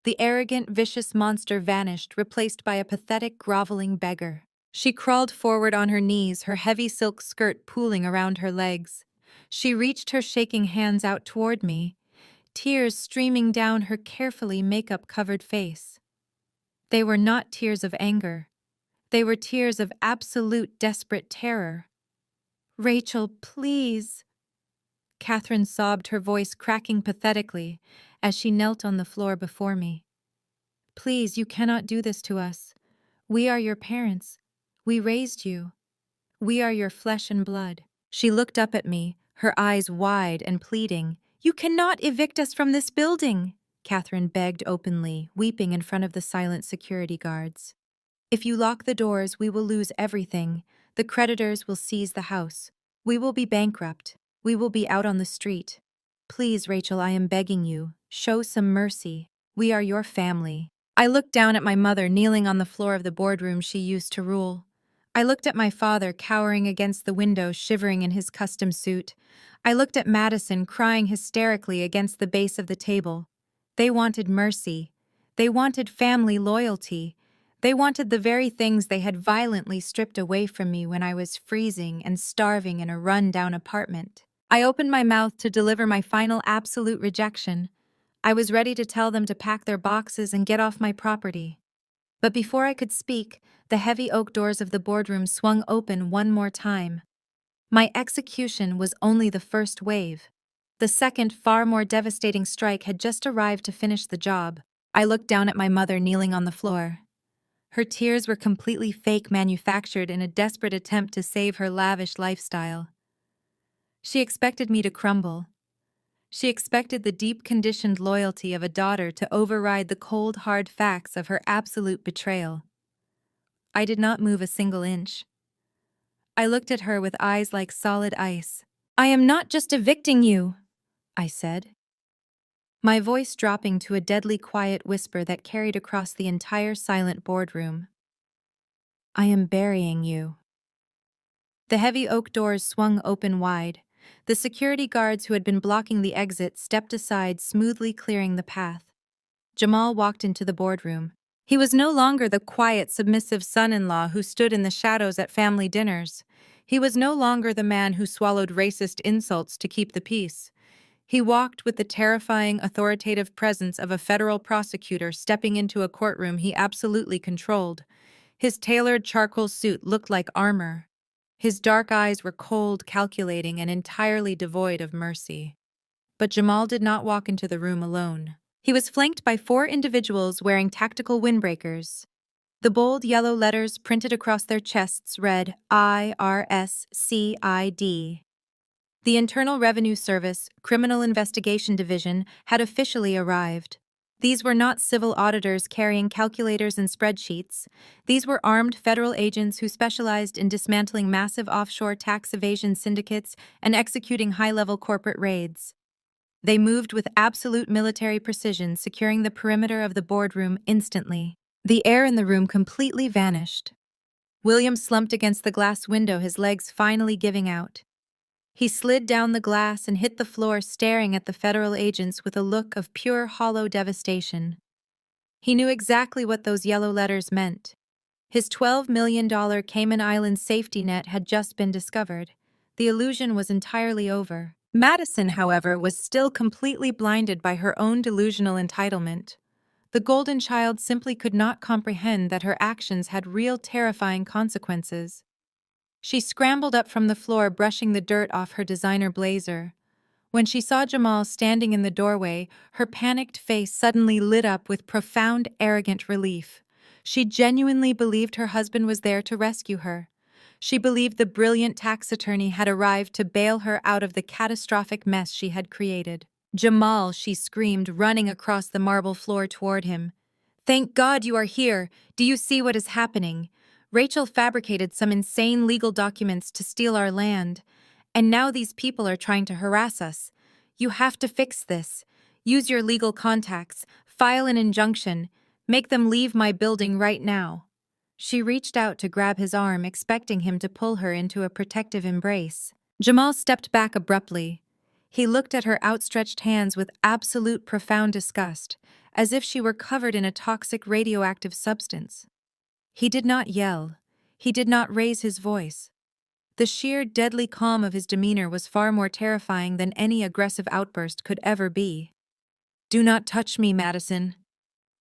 The arrogant, vicious monster vanished, replaced by a pathetic, groveling beggar. She crawled forward on her knees, her heavy silk skirt pooling around her legs. She reached her shaking hands out toward me, tears streaming down her carefully makeup-covered face. They were not tears of anger. They were tears of absolute, desperate terror. "Rachel, please." Catherine sobbed, her voice cracking pathetically as she knelt on the floor before me. "Please, you cannot do this to us. We are your parents. We raised you. We are your flesh and blood." She looked up at me, her eyes wide and pleading. "You cannot evict us from this building," Catherine begged openly, weeping in front of the silent security guards. "If you lock the doors, we will lose everything. The creditors will seize the house. We will be bankrupt. We will be out on the street. Please, Rachel, I am begging you. Show some mercy. We are your family." I looked down at my mother kneeling on the floor of the boardroom she used to rule. I looked at my father cowering against the window, shivering in his custom suit. I looked at Madison crying hysterically against the base of the table. They wanted mercy. They wanted family loyalty. They wanted the very things they had violently stripped away from me when I was freezing and starving in a run-down apartment. I opened my mouth to deliver my final absolute rejection. I was ready to tell them to pack their boxes and get off my property. But before I could speak, the heavy oak doors of the boardroom swung open one more time. My execution was only the first wave. The second, far more devastating strike had just arrived to finish the job. I looked down at my mother kneeling on the floor. Her tears were completely fake, manufactured in a desperate attempt to save her lavish lifestyle. She expected me to crumble. She expected the deep conditioned loyalty of a daughter to override the cold, hard facts of her absolute betrayal. I did not move a single inch. I looked at her with eyes like solid ice. "I am not just evicting you," I said, my voice dropping to a deadly quiet whisper that carried across the entire silent boardroom. "I am burying you." The heavy oak doors swung open wide. The security guards who had been blocking the exit stepped aside, smoothly clearing the path. Jamal walked into the boardroom. He was no longer the quiet, submissive son-in-law who stood in the shadows at family dinners. He was no longer the man who swallowed racist insults to keep the peace. He walked with the terrifying, authoritative presence of a federal prosecutor stepping into a courtroom he absolutely controlled. His tailored charcoal suit looked like armor. His dark eyes were cold, calculating, and entirely devoid of mercy. But Jamal did not walk into the room alone. He was flanked by four individuals wearing tactical windbreakers. The bold yellow letters printed across their chests read IRSCID. The Internal Revenue Service, Criminal Investigation Division, had officially arrived. These were not civil auditors carrying calculators and spreadsheets. These were armed federal agents who specialized in dismantling massive offshore tax evasion syndicates and executing high-level corporate raids. They moved with absolute military precision, securing the perimeter of the boardroom instantly. The air in the room completely vanished. William slumped against the glass window, his legs finally giving out. He slid down the glass and hit the floor, staring at the federal agents with a look of pure, hollow devastation. He knew exactly what those yellow letters meant. His $12 million Cayman Islands safety net had just been discovered. The illusion was entirely over. Madison, however, was still completely blinded by her own delusional entitlement. The golden child simply could not comprehend that her actions had real terrifying consequences. She scrambled up from the floor, brushing the dirt off her designer blazer. When she saw Jamal standing in the doorway, her panicked face suddenly lit up with profound, arrogant relief. She genuinely believed her husband was there to rescue her. She believed the brilliant tax attorney had arrived to bail her out of the catastrophic mess she had created. "Jamal," she screamed, running across the marble floor toward him. "Thank God you are here. Do you see what is happening? Rachel fabricated some insane legal documents to steal our land. And now these people are trying to harass us. You have to fix this. Use your legal contacts. File an injunction. Make them leave my building right now." She reached out to grab his arm, expecting him to pull her into a protective embrace. Jamal stepped back abruptly. He looked at her outstretched hands with absolute profound disgust, as if she were covered in a toxic radioactive substance. He did not yell. He did not raise his voice. The sheer, deadly calm of his demeanor was far more terrifying than any aggressive outburst could ever be. "Do not touch me, Madison,"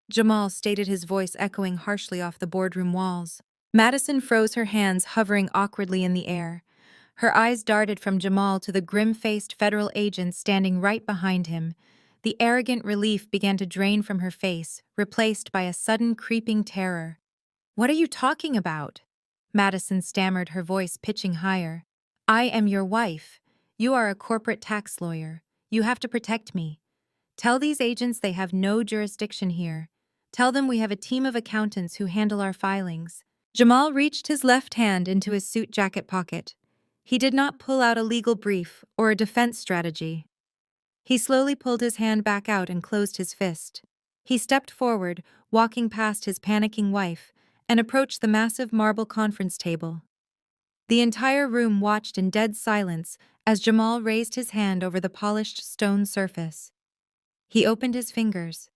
Jamal stated, his voice echoing harshly off the boardroom walls. Madison froze, her hands hovering awkwardly in the air. Her eyes darted from Jamal to the grim-faced federal agent standing right behind him. The arrogant relief began to drain from her face, replaced by a sudden creeping terror. "What are you talking about?" Madison stammered, her voice pitching higher. "I am your wife. You are a corporate tax lawyer. You have to protect me. Tell these agents they have no jurisdiction here. Tell them we have a team of accountants who handle our filings." Jamal reached his left hand into his suit jacket pocket. He did not pull out a legal brief or a defense strategy. He slowly pulled his hand back out and closed his fist. He stepped forward, walking past his panicking wife, and approached the massive marble conference table. The entire room watched in dead silence as Jamal raised his hand over the polished stone surface. He opened his fingers.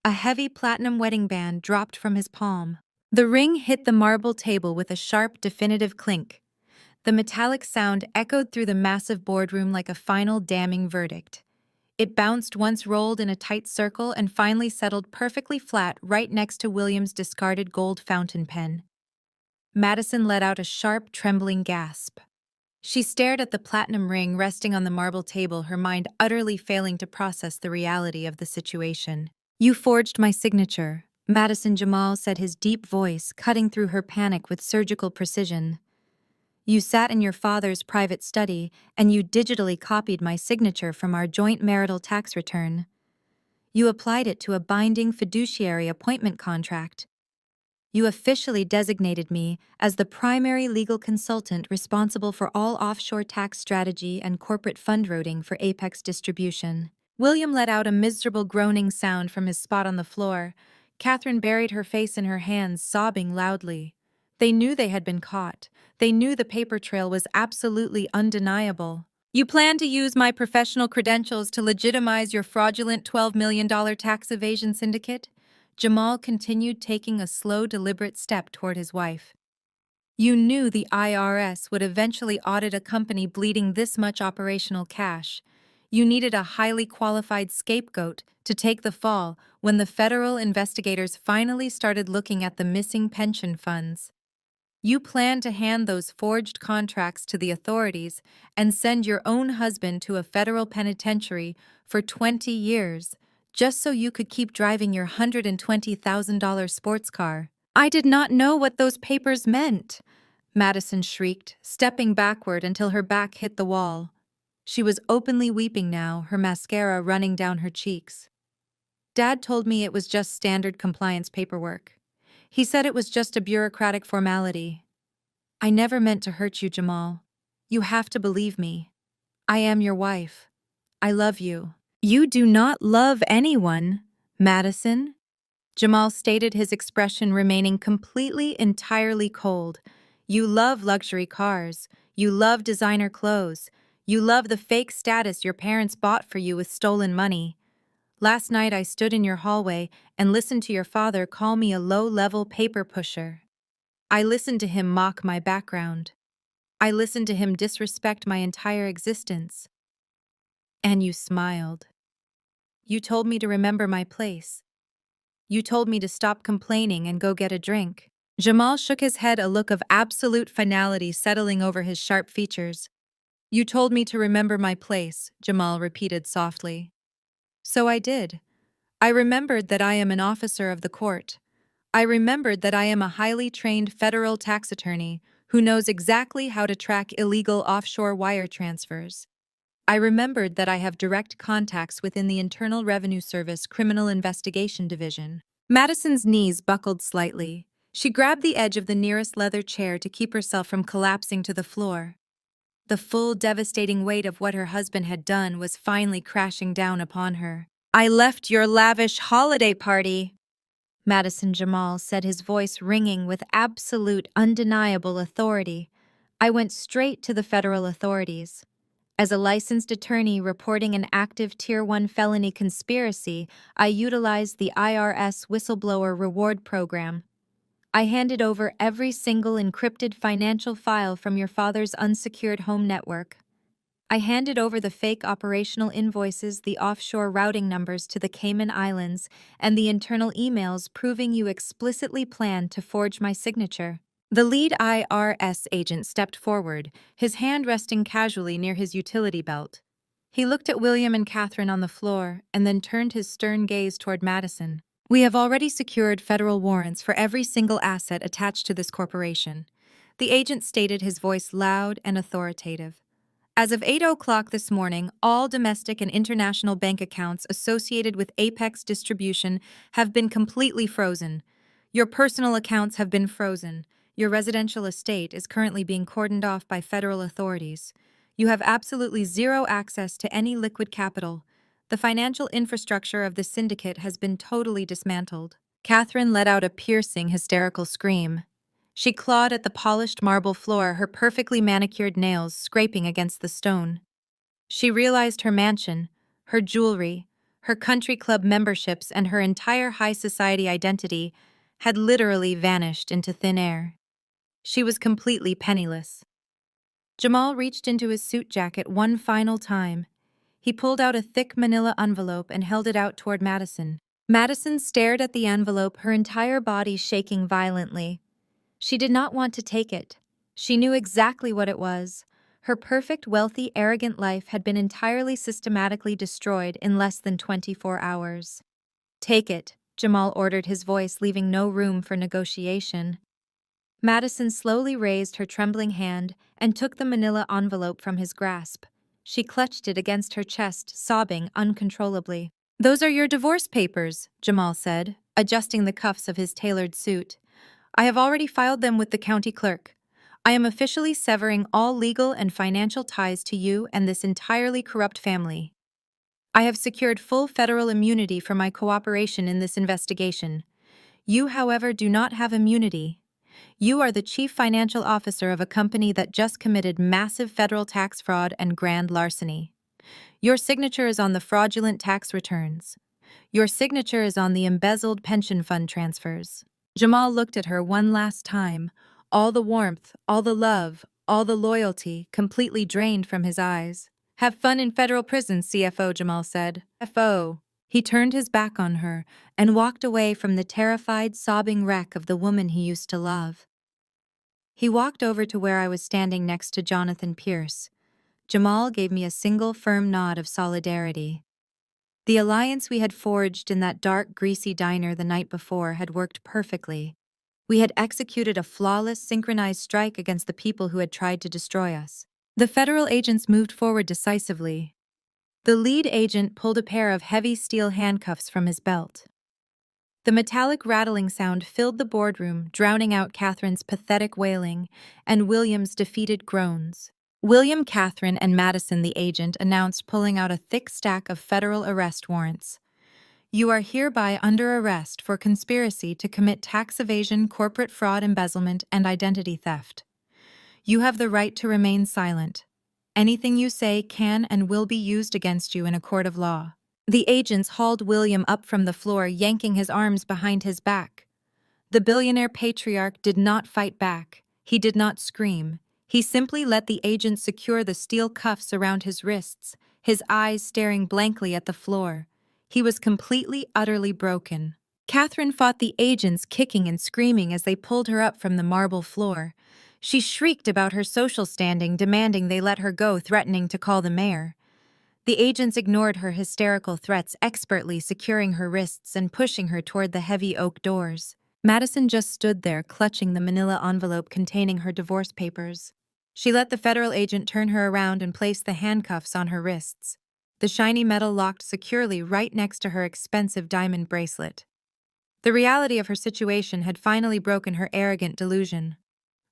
A heavy platinum wedding band dropped from his palm. The ring hit the marble table with a sharp, definitive clink. The metallic sound echoed through the massive boardroom like a final, damning verdict. It bounced once, rolled in a tight circle, and finally settled perfectly flat right next to William's discarded gold fountain pen. Madison let out a sharp, trembling gasp. She stared at the platinum ring resting on the marble table, her mind utterly failing to process the reality of the situation. "You forged my signature," Madison Jamal said, his deep voice cutting through her panic with surgical precision. "You sat in your father's private study and you digitally copied my signature from our joint marital tax return. You applied it to a binding fiduciary appointment contract. You officially designated me as the primary legal consultant responsible for all offshore tax strategy and corporate fund routing for Apex Distribution." William let out a miserable groaning sound from his spot on the floor. Catherine buried her face in her hands, sobbing loudly. They knew they had been caught. They knew the paper trail was absolutely undeniable. You plan to use my professional credentials to legitimize your fraudulent $12 million tax evasion syndicate? Jamal continued, taking a slow, deliberate step toward his wife. You knew the IRS would eventually audit a company bleeding this much operational cash. You needed a highly qualified scapegoat to take the fall when the federal investigators finally started looking at the missing pension funds. You planned to hand those forged contracts to the authorities and send your own husband to a federal penitentiary for 20 years, just so you could keep driving your $120,000 sports car. I did not know what those papers meant, Madison shrieked, stepping backward until her back hit the wall. She was openly weeping now, her mascara running down her cheeks. Dad told me it was just standard compliance paperwork. He said it was just a bureaucratic formality. I never meant to hurt you, Jamal. You have to believe me. I am your wife. I love you. You do not love anyone, Madison. Jamal stated, his expression remaining entirely cold. You love luxury cars. You love designer clothes. You love the fake status your parents bought for you with stolen money. Last night I stood in your hallway and listened to your father call me a low-level paper pusher. I listened to him mock my background. I listened to him disrespect my entire existence. And you smiled. You told me to remember my place. You told me to stop complaining and go get a drink. Jamal shook his head, a look of absolute finality settling over his sharp features. You told me to remember my place, Jamal repeated softly. So I did. I remembered that I am an officer of the court. I remembered that I am a highly trained federal tax attorney who knows exactly how to track illegal offshore wire transfers. I remembered that I have direct contacts within the Internal Revenue Service Criminal Investigation Division. Madison's knees buckled slightly. She grabbed the edge of the nearest leather chair to keep herself from collapsing to the floor. The full, devastating weight of what her husband had done was finally crashing down upon her. I left your lavish holiday party, Madison Jamal said, his voice ringing with absolute, undeniable authority. I went straight to the federal authorities. As a licensed attorney reporting an active Tier 1 felony conspiracy, I utilized the IRS Whistleblower Reward Program. I handed over every single encrypted financial file from your father's unsecured home network. I handed over the fake operational invoices, the offshore routing numbers to the Cayman Islands, and the internal emails proving you explicitly planned to forge my signature. The lead IRS agent stepped forward, his hand resting casually near his utility belt. He looked at William and Catherine on the floor and then turned his stern gaze toward Madison. We have already secured federal warrants for every single asset attached to this corporation. The agent stated, his voice loud and authoritative. As of 8 o'clock this morning, all domestic and international bank accounts associated with Apex Distribution have been completely frozen. Your personal accounts have been frozen. Your residential estate is currently being cordoned off by federal authorities. You have absolutely zero access to any liquid capital. The financial infrastructure of the syndicate has been totally dismantled. Catherine let out a piercing, hysterical scream. She clawed at the polished marble floor, her perfectly manicured nails scraping against the stone. She realized her mansion, her jewelry, her country club memberships, and her entire high society identity had literally vanished into thin air. She was completely penniless. Jamal reached into his suit jacket one final time. He pulled out a thick manila envelope and held it out toward Madison. Madison stared at the envelope, her entire body shaking violently. She did not want to take it. She knew exactly what it was. Her perfect, wealthy, arrogant life had been entirely systematically destroyed in less than 24 hours. Take it, Jamal ordered, his voice leaving no room for negotiation. Madison slowly raised her trembling hand and took the manila envelope from his grasp. She clutched it against her chest, sobbing uncontrollably. Those are your divorce papers, Jamal said, adjusting the cuffs of his tailored suit. I have already filed them with the county clerk. I am officially severing all legal and financial ties to you and this entirely corrupt family. I have secured full federal immunity for my cooperation in this investigation. You, however, do not have immunity. You are the chief financial officer of a company that just committed massive federal tax fraud and grand larceny. Your signature is on the fraudulent tax returns. Your signature is on the embezzled pension fund transfers. Jamal looked at her one last time, all the warmth, all the love, all the loyalty completely drained from his eyes. Have fun in federal prison, CFO, Jamal said. CFO. He turned his back on her and walked away from the terrified, sobbing wreck of the woman he used to love. He walked over to where I was standing next to Jonathan Pierce. Jamal gave me a single firm nod of solidarity. The alliance we had forged in that dark, greasy diner the night before had worked perfectly. We had executed a flawless, synchronized strike against the people who had tried to destroy us. The federal agents moved forward decisively. The lead agent pulled a pair of heavy steel handcuffs from his belt. The metallic rattling sound filled the boardroom, drowning out Catherine's pathetic wailing and William's defeated groans. William, Catherine, and Madison, the agent, announced, pulling out a thick stack of federal arrest warrants. You are hereby under arrest for conspiracy to commit tax evasion, corporate fraud, embezzlement, and identity theft. You have the right to remain silent. Anything you say can and will be used against you in a court of law. The agents hauled William up from the floor, yanking his arms behind his back. The billionaire patriarch did not fight back. He did not scream. He simply let the agents secure the steel cuffs around his wrists, his eyes staring blankly at the floor. He was completely, utterly broken. Catherine fought the agents, kicking and screaming as they pulled her up from the marble floor. She shrieked about her social standing, demanding they let her go, threatening to call the mayor. The agents ignored her hysterical threats, expertly securing her wrists and pushing her toward the heavy oak doors. Madison just stood there, clutching the manila envelope containing her divorce papers. She let the federal agent turn her around and place the handcuffs on her wrists. The shiny metal locked securely right next to her expensive diamond bracelet. The reality of her situation had finally broken her arrogant delusion.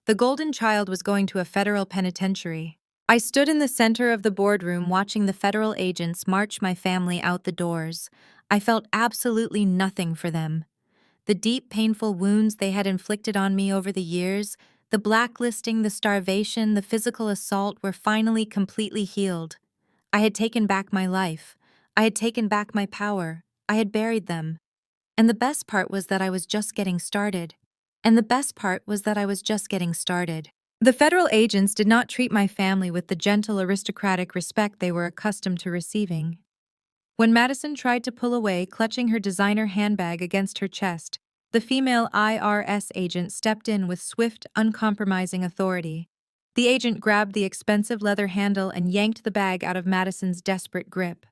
The golden child was going to a federal penitentiary. I stood in the center of the boardroom watching the federal agents march my family out the doors. I felt absolutely nothing for them. The deep, painful wounds they had inflicted on me over the years, the blacklisting, the starvation, the physical assault were finally completely healed. I had taken back my life. I had taken back my power. I had buried them. And the best part was that I was just getting started. The federal agents did not treat my family with the gentle, aristocratic respect they were accustomed to receiving. When Madison tried to pull away, clutching her designer handbag against her chest, the female IRS agent stepped in with swift, uncompromising authority. The agent grabbed the expensive leather handle and yanked the bag out of Madison's desperate grip.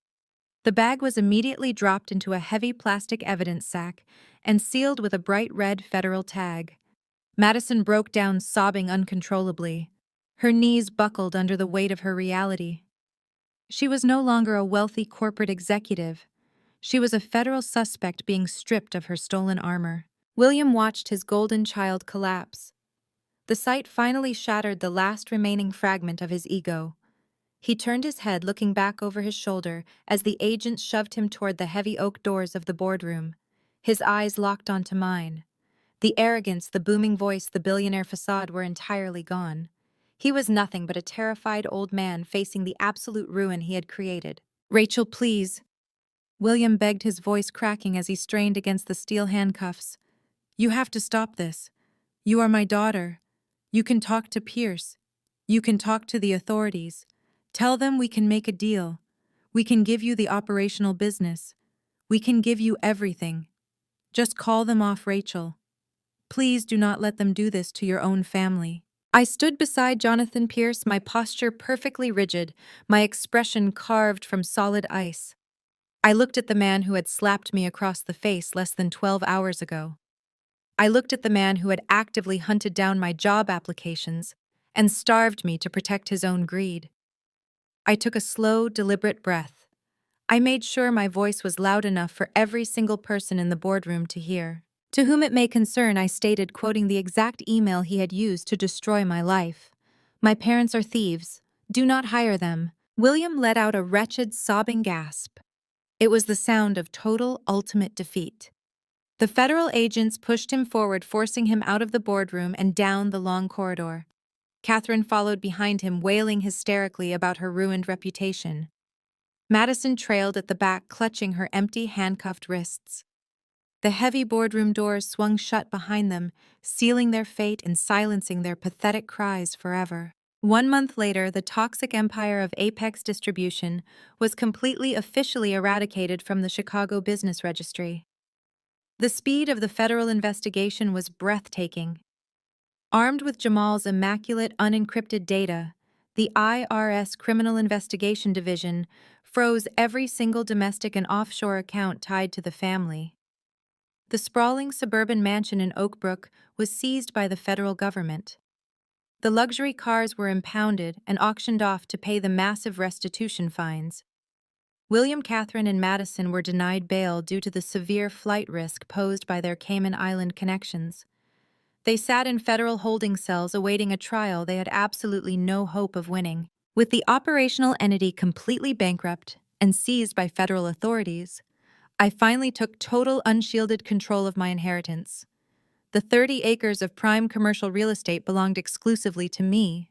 The bag was immediately dropped into a heavy plastic evidence sack and sealed with a bright red federal tag. Madison broke down, sobbing uncontrollably. Her knees buckled under the weight of her reality. She was no longer a wealthy corporate executive. She was a federal suspect being stripped of her stolen armor. William watched his golden child collapse. The sight finally shattered the last remaining fragment of his ego. He turned his head, looking back over his shoulder as the agents shoved him toward the heavy oak doors of the boardroom. His eyes locked onto mine. The arrogance, the booming voice, the billionaire facade were entirely gone. He was nothing but a terrified old man facing the absolute ruin he had created. "Rachel, please." William begged, his voice cracking as he strained against the steel handcuffs. "You have to stop this. You are my daughter. You can talk to Pierce. You can talk to the authorities. Tell them we can make a deal. We can give you the operational business. We can give you everything. Just call them off, Rachel. Please do not let them do this to your own family." I stood beside Jonathan Pierce, my posture perfectly rigid, my expression carved from solid ice. I looked at the man who had slapped me across the face less than 12 hours ago. I looked at the man who had actively hunted down my job applications and starved me to protect his own greed. I took a slow, deliberate breath. I made sure my voice was loud enough for every single person in the boardroom to hear. "To whom it may concern," I stated, quoting the exact email he had used to destroy my life. "My parents are thieves. Do not hire them." William let out a wretched, sobbing gasp. It was the sound of total, ultimate defeat. The federal agents pushed him forward, forcing him out of the boardroom and down the long corridor. Catherine followed behind him, wailing hysterically about her ruined reputation. Madison trailed at the back, clutching her empty, handcuffed wrists. The heavy boardroom doors swung shut behind them, sealing their fate and silencing their pathetic cries forever. 1 month later, the toxic empire of Apex Distribution was completely officially eradicated from the Chicago Business Registry. The speed of the federal investigation was breathtaking. Armed with Jamal's immaculate, unencrypted data, the IRS Criminal Investigation Division froze every single domestic and offshore account tied to the family. The sprawling suburban mansion in Oak Brook was seized by the federal government. The luxury cars were impounded and auctioned off to pay the massive restitution fines. William, Catherine, and Madison were denied bail due to the severe flight risk posed by their Cayman Island connections. They sat in federal holding cells awaiting a trial they had absolutely no hope of winning. With the operational entity completely bankrupt and seized by federal authorities, I finally took total unshielded control of my inheritance. The 30 acres of prime commercial real estate belonged exclusively to me.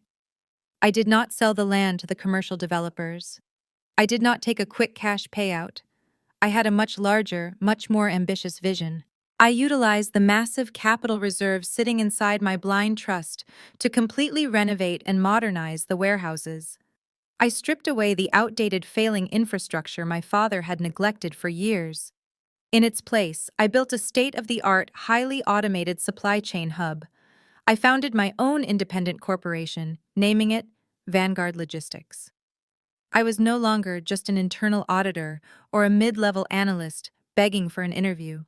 I did not sell the land to the commercial developers. I did not take a quick cash payout. I had a much larger, much more ambitious vision. I utilized the massive capital reserves sitting inside my blind trust to completely renovate and modernize the warehouses. I stripped away the outdated, failing infrastructure my father had neglected for years. In its place, I built a state-of-the-art, highly automated supply chain hub. I founded my own independent corporation, naming it Vanguard Logistics. I was no longer just an internal auditor or a mid-level analyst begging for an interview.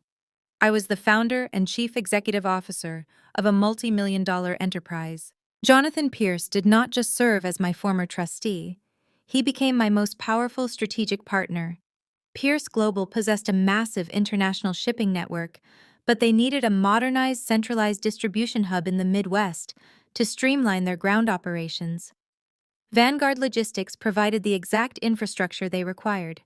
I was the founder and chief executive officer of a multi-million-dollar enterprise. Jonathan Pierce did not just serve as my former trustee. He became my most powerful strategic partner. Pierce Global possessed a massive international shipping network, but they needed a modernized, centralized distribution hub in the Midwest to streamline their ground operations. Vanguard Logistics provided the exact infrastructure they required.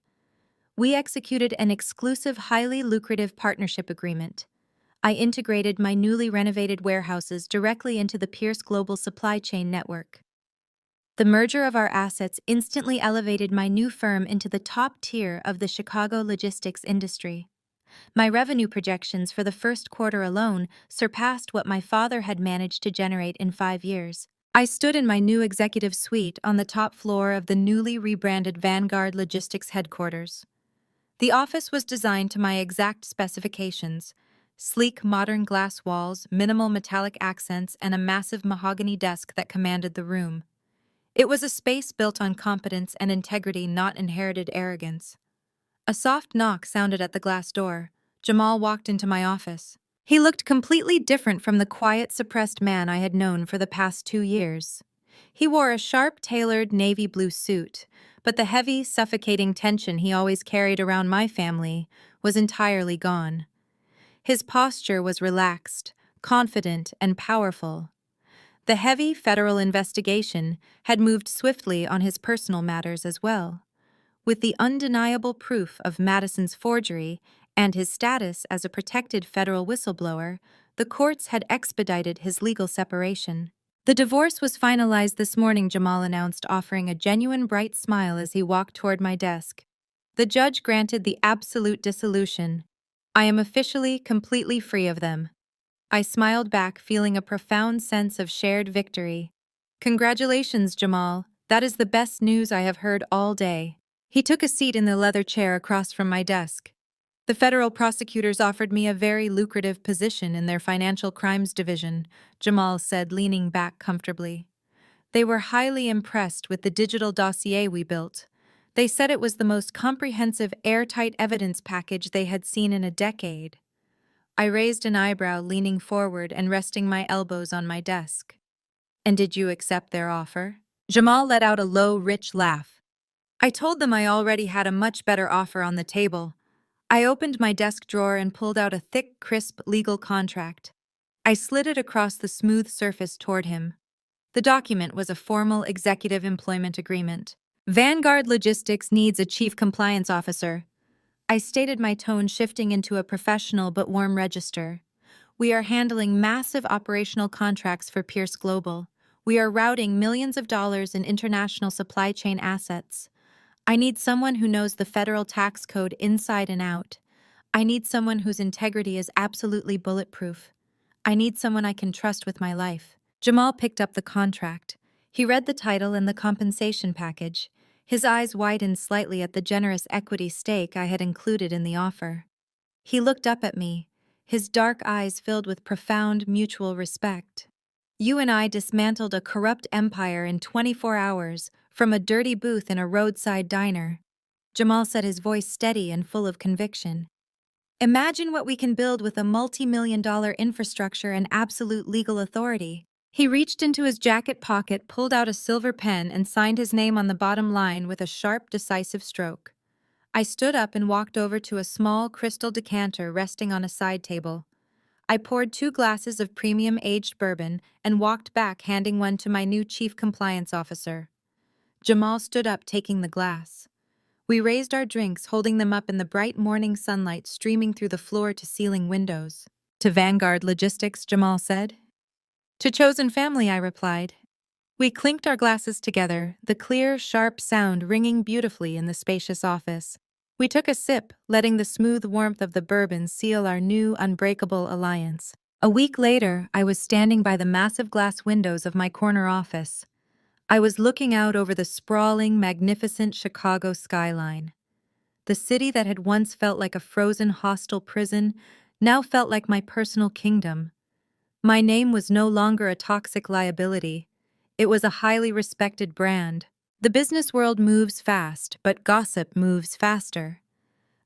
We executed an exclusive, highly lucrative partnership agreement. I integrated my newly renovated warehouses directly into the Pierce Global supply chain network. The merger of our assets instantly elevated my new firm into the top tier of the Chicago logistics industry. My revenue projections for the first quarter alone surpassed what my father had managed to generate in 5 years. I stood in my new executive suite on the top floor of the newly rebranded Vanguard Logistics headquarters. The office was designed to my exact specifications: sleek, modern glass walls, minimal metallic accents, and a massive mahogany desk that commanded the room. It was a space built on competence and integrity, not inherited arrogance. A soft knock sounded at the glass door. Jamal walked into my office. He looked completely different from the quiet, suppressed man I had known for the past 2 years. He wore a sharp, tailored navy blue suit, but the heavy, suffocating tension he always carried around my family was entirely gone. His posture was relaxed, confident, and powerful. The heavy federal investigation had moved swiftly on his personal matters as well. With the undeniable proof of Madison's forgery and his status as a protected federal whistleblower, the courts had expedited his legal separation. The divorce was finalized this morning, Jamal announced, offering a genuine bright smile as he walked toward my desk. The judge granted the absolute dissolution. I am officially, completely free of them. I smiled back, feeling a profound sense of shared victory. Congratulations, Jamal. That is the best news I have heard all day. He took a seat in the leather chair across from my desk. The federal prosecutors offered me a very lucrative position in their financial crimes division, Jamal said, leaning back comfortably. They were highly impressed with the digital dossier we built. They said it was the most comprehensive, airtight evidence package they had seen in a decade. I raised an eyebrow, leaning forward and resting my elbows on my desk. And did you accept their offer? Jamal let out a low, rich laugh. I told them I already had a much better offer on the table. I opened my desk drawer and pulled out a thick, crisp legal contract. I slid it across the smooth surface toward him. The document was a formal executive employment agreement. Vanguard Logistics needs a chief compliance officer. I stated, my tone shifting into a professional but warm register. We are handling massive operational contracts for Pierce Global. We are routing millions of dollars in international supply chain assets. I need someone who knows the federal tax code inside and out. I need someone whose integrity is absolutely bulletproof. I need someone I can trust with my life. Jamal picked up the contract. He read the title and the compensation package. His eyes widened slightly at the generous equity stake I had included in the offer. He looked up at me, his dark eyes filled with profound mutual respect. You and I dismantled a corrupt empire in 24 hours, from a dirty booth in a roadside diner. Jamal said, his voice steady and full of conviction. Imagine what we can build with a multi-million-dollar infrastructure and absolute legal authority. He reached into his jacket pocket, pulled out a silver pen, and signed his name on the bottom line with a sharp, decisive stroke. I stood up and walked over to a small crystal decanter resting on a side table. I poured 2 glasses of premium aged bourbon and walked back, handing one to my new chief compliance officer. Jamal stood up, taking the glass. We raised our drinks, holding them up in the bright morning sunlight streaming through the floor-to-ceiling windows. To Vanguard Logistics, Jamal said. To chosen family, I replied. We clinked our glasses together, the clear, sharp sound ringing beautifully in the spacious office. We took a sip, letting the smooth warmth of the bourbon seal our new, unbreakable alliance. A week later, I was standing by the massive glass windows of my corner office. I was looking out over the sprawling, magnificent Chicago skyline. The city that had once felt like a frozen, hostile prison now felt like my personal kingdom. My name was no longer a toxic liability. It was a highly respected brand. The business world moves fast, but gossip moves faster.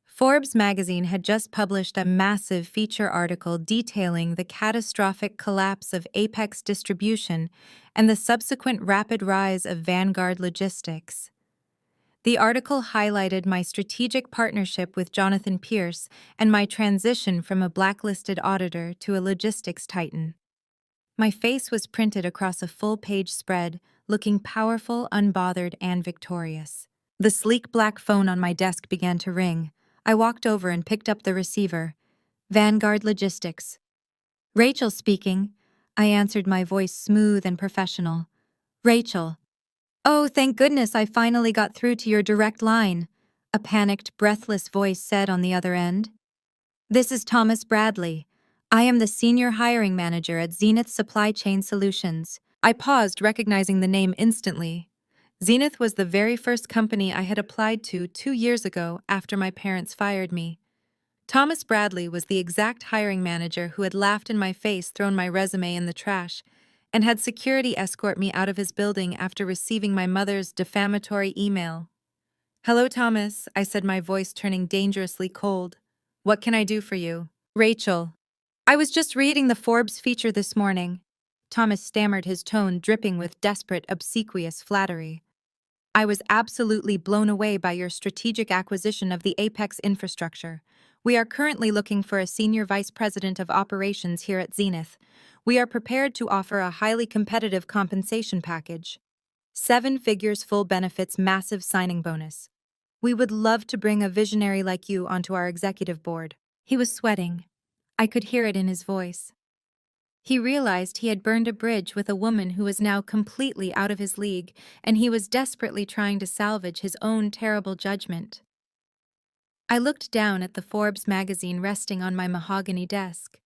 Forbes magazine had just published a massive feature article detailing the catastrophic collapse of Apex Distribution and the subsequent rapid rise of Vanguard Logistics. The article highlighted my strategic partnership with Jonathan Pierce and my transition from a blacklisted auditor to a logistics titan. My face was printed across a full-page spread, looking powerful, unbothered, and victorious. The sleek black phone on my desk began to ring. I walked over and picked up the receiver. Vanguard Logistics. Rachel speaking. I answered, my voice smooth and professional. Rachel. Oh, thank goodness I finally got through to your direct line, a panicked, breathless voice said on the other end. This is Thomas Bradley. I am the senior hiring manager at Zenith Supply Chain Solutions. I paused, recognizing the name instantly. Zenith was the very first company I had applied to 2 years ago after my parents fired me. Thomas Bradley was the exact hiring manager who had laughed in my face, thrown my resume in the trash, and had security escort me out of his building after receiving my mother's defamatory email. Hello, Thomas, I said, my voice turning dangerously cold. What can I do for you? Rachel. I was just reading the Forbes feature this morning. Thomas stammered, his tone dripping with desperate, obsequious flattery. I was absolutely blown away by your strategic acquisition of the Apex infrastructure. We are currently looking for a senior vice president of operations here at Zenith. We are prepared to offer a highly competitive compensation package. 7 figures, full benefits, massive signing bonus. We would love to bring a visionary like you onto our executive board. He was sweating. I could hear it in his voice. He realized he had burned a bridge with a woman who was now completely out of his league, and he was desperately trying to salvage his own terrible judgment. I looked down at the Forbes magazine resting on my mahogany desk.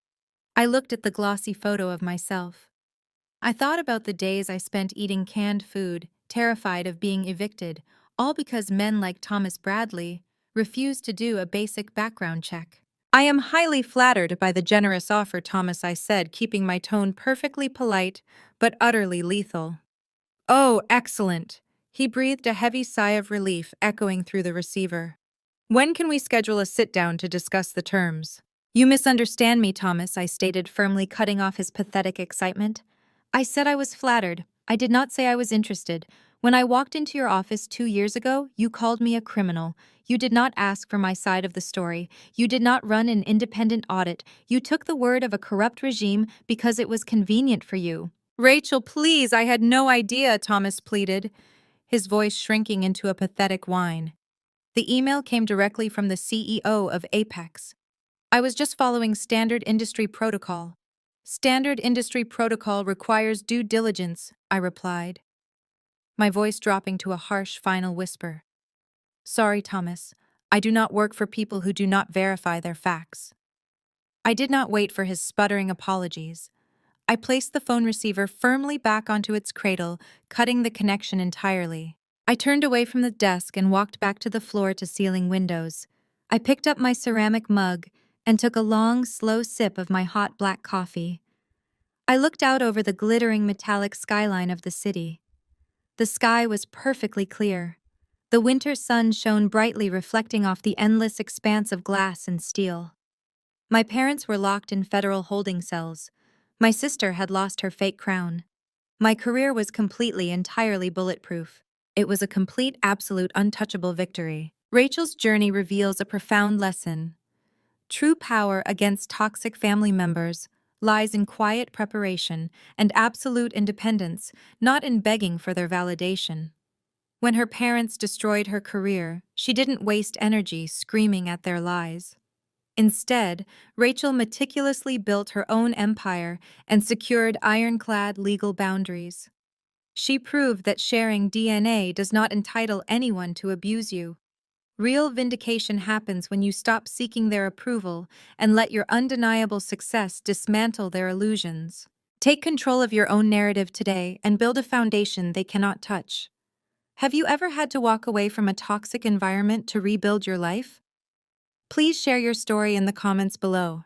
I looked at the glossy photo of myself. I thought about the days I spent eating canned food, terrified of being evicted, all because men like Thomas Bradley refused to do a basic background check. I am highly flattered by the generous offer, Thomas, I said, keeping my tone perfectly polite but utterly lethal. Oh, excellent. He breathed a heavy sigh of relief, echoing through the receiver. When can we schedule a sit-down to discuss the terms? You misunderstand me, Thomas, I stated, firmly cutting off his pathetic excitement. I said I was flattered. I did not say I was interested. When I walked into your office 2 years ago, you called me a criminal. You did not ask for my side of the story. You did not run an independent audit. You took the word of a corrupt regime because it was convenient for you. Rachel, please, I had no idea, Thomas pleaded, his voice shrinking into a pathetic whine. The email came directly from the CEO of Apex. I was just following standard industry protocol. Standard industry protocol requires due diligence, I replied, my voice dropping to a harsh final whisper. Sorry, Thomas. I do not work for people who do not verify their facts. I did not wait for his sputtering apologies. I placed the phone receiver firmly back onto its cradle, cutting the connection entirely. I turned away from the desk and walked back to the floor-to-ceiling windows. I picked up my ceramic mug and took a long, slow sip of my hot black coffee. I looked out over the glittering metallic skyline of the city. The sky was perfectly clear. The winter sun shone brightly, reflecting off the endless expanse of glass and steel. My parents were locked in federal holding cells. My sister had lost her fake crown. My career was entirely bulletproof. It was a complete, absolute, untouchable victory. Rachel's journey reveals a profound lesson. True power against toxic family members lies in quiet preparation and absolute independence, not in begging for their validation. When her parents destroyed her career, she didn't waste energy screaming at their lies. Instead, Rachel meticulously built her own empire and secured ironclad legal boundaries. She proved that sharing DNA does not entitle anyone to abuse you. Real vindication happens when you stop seeking their approval and let your undeniable success dismantle their illusions. Take control of your own narrative today and build a foundation they cannot touch. Have you ever had to walk away from a toxic environment to rebuild your life? Please share your story in the comments below.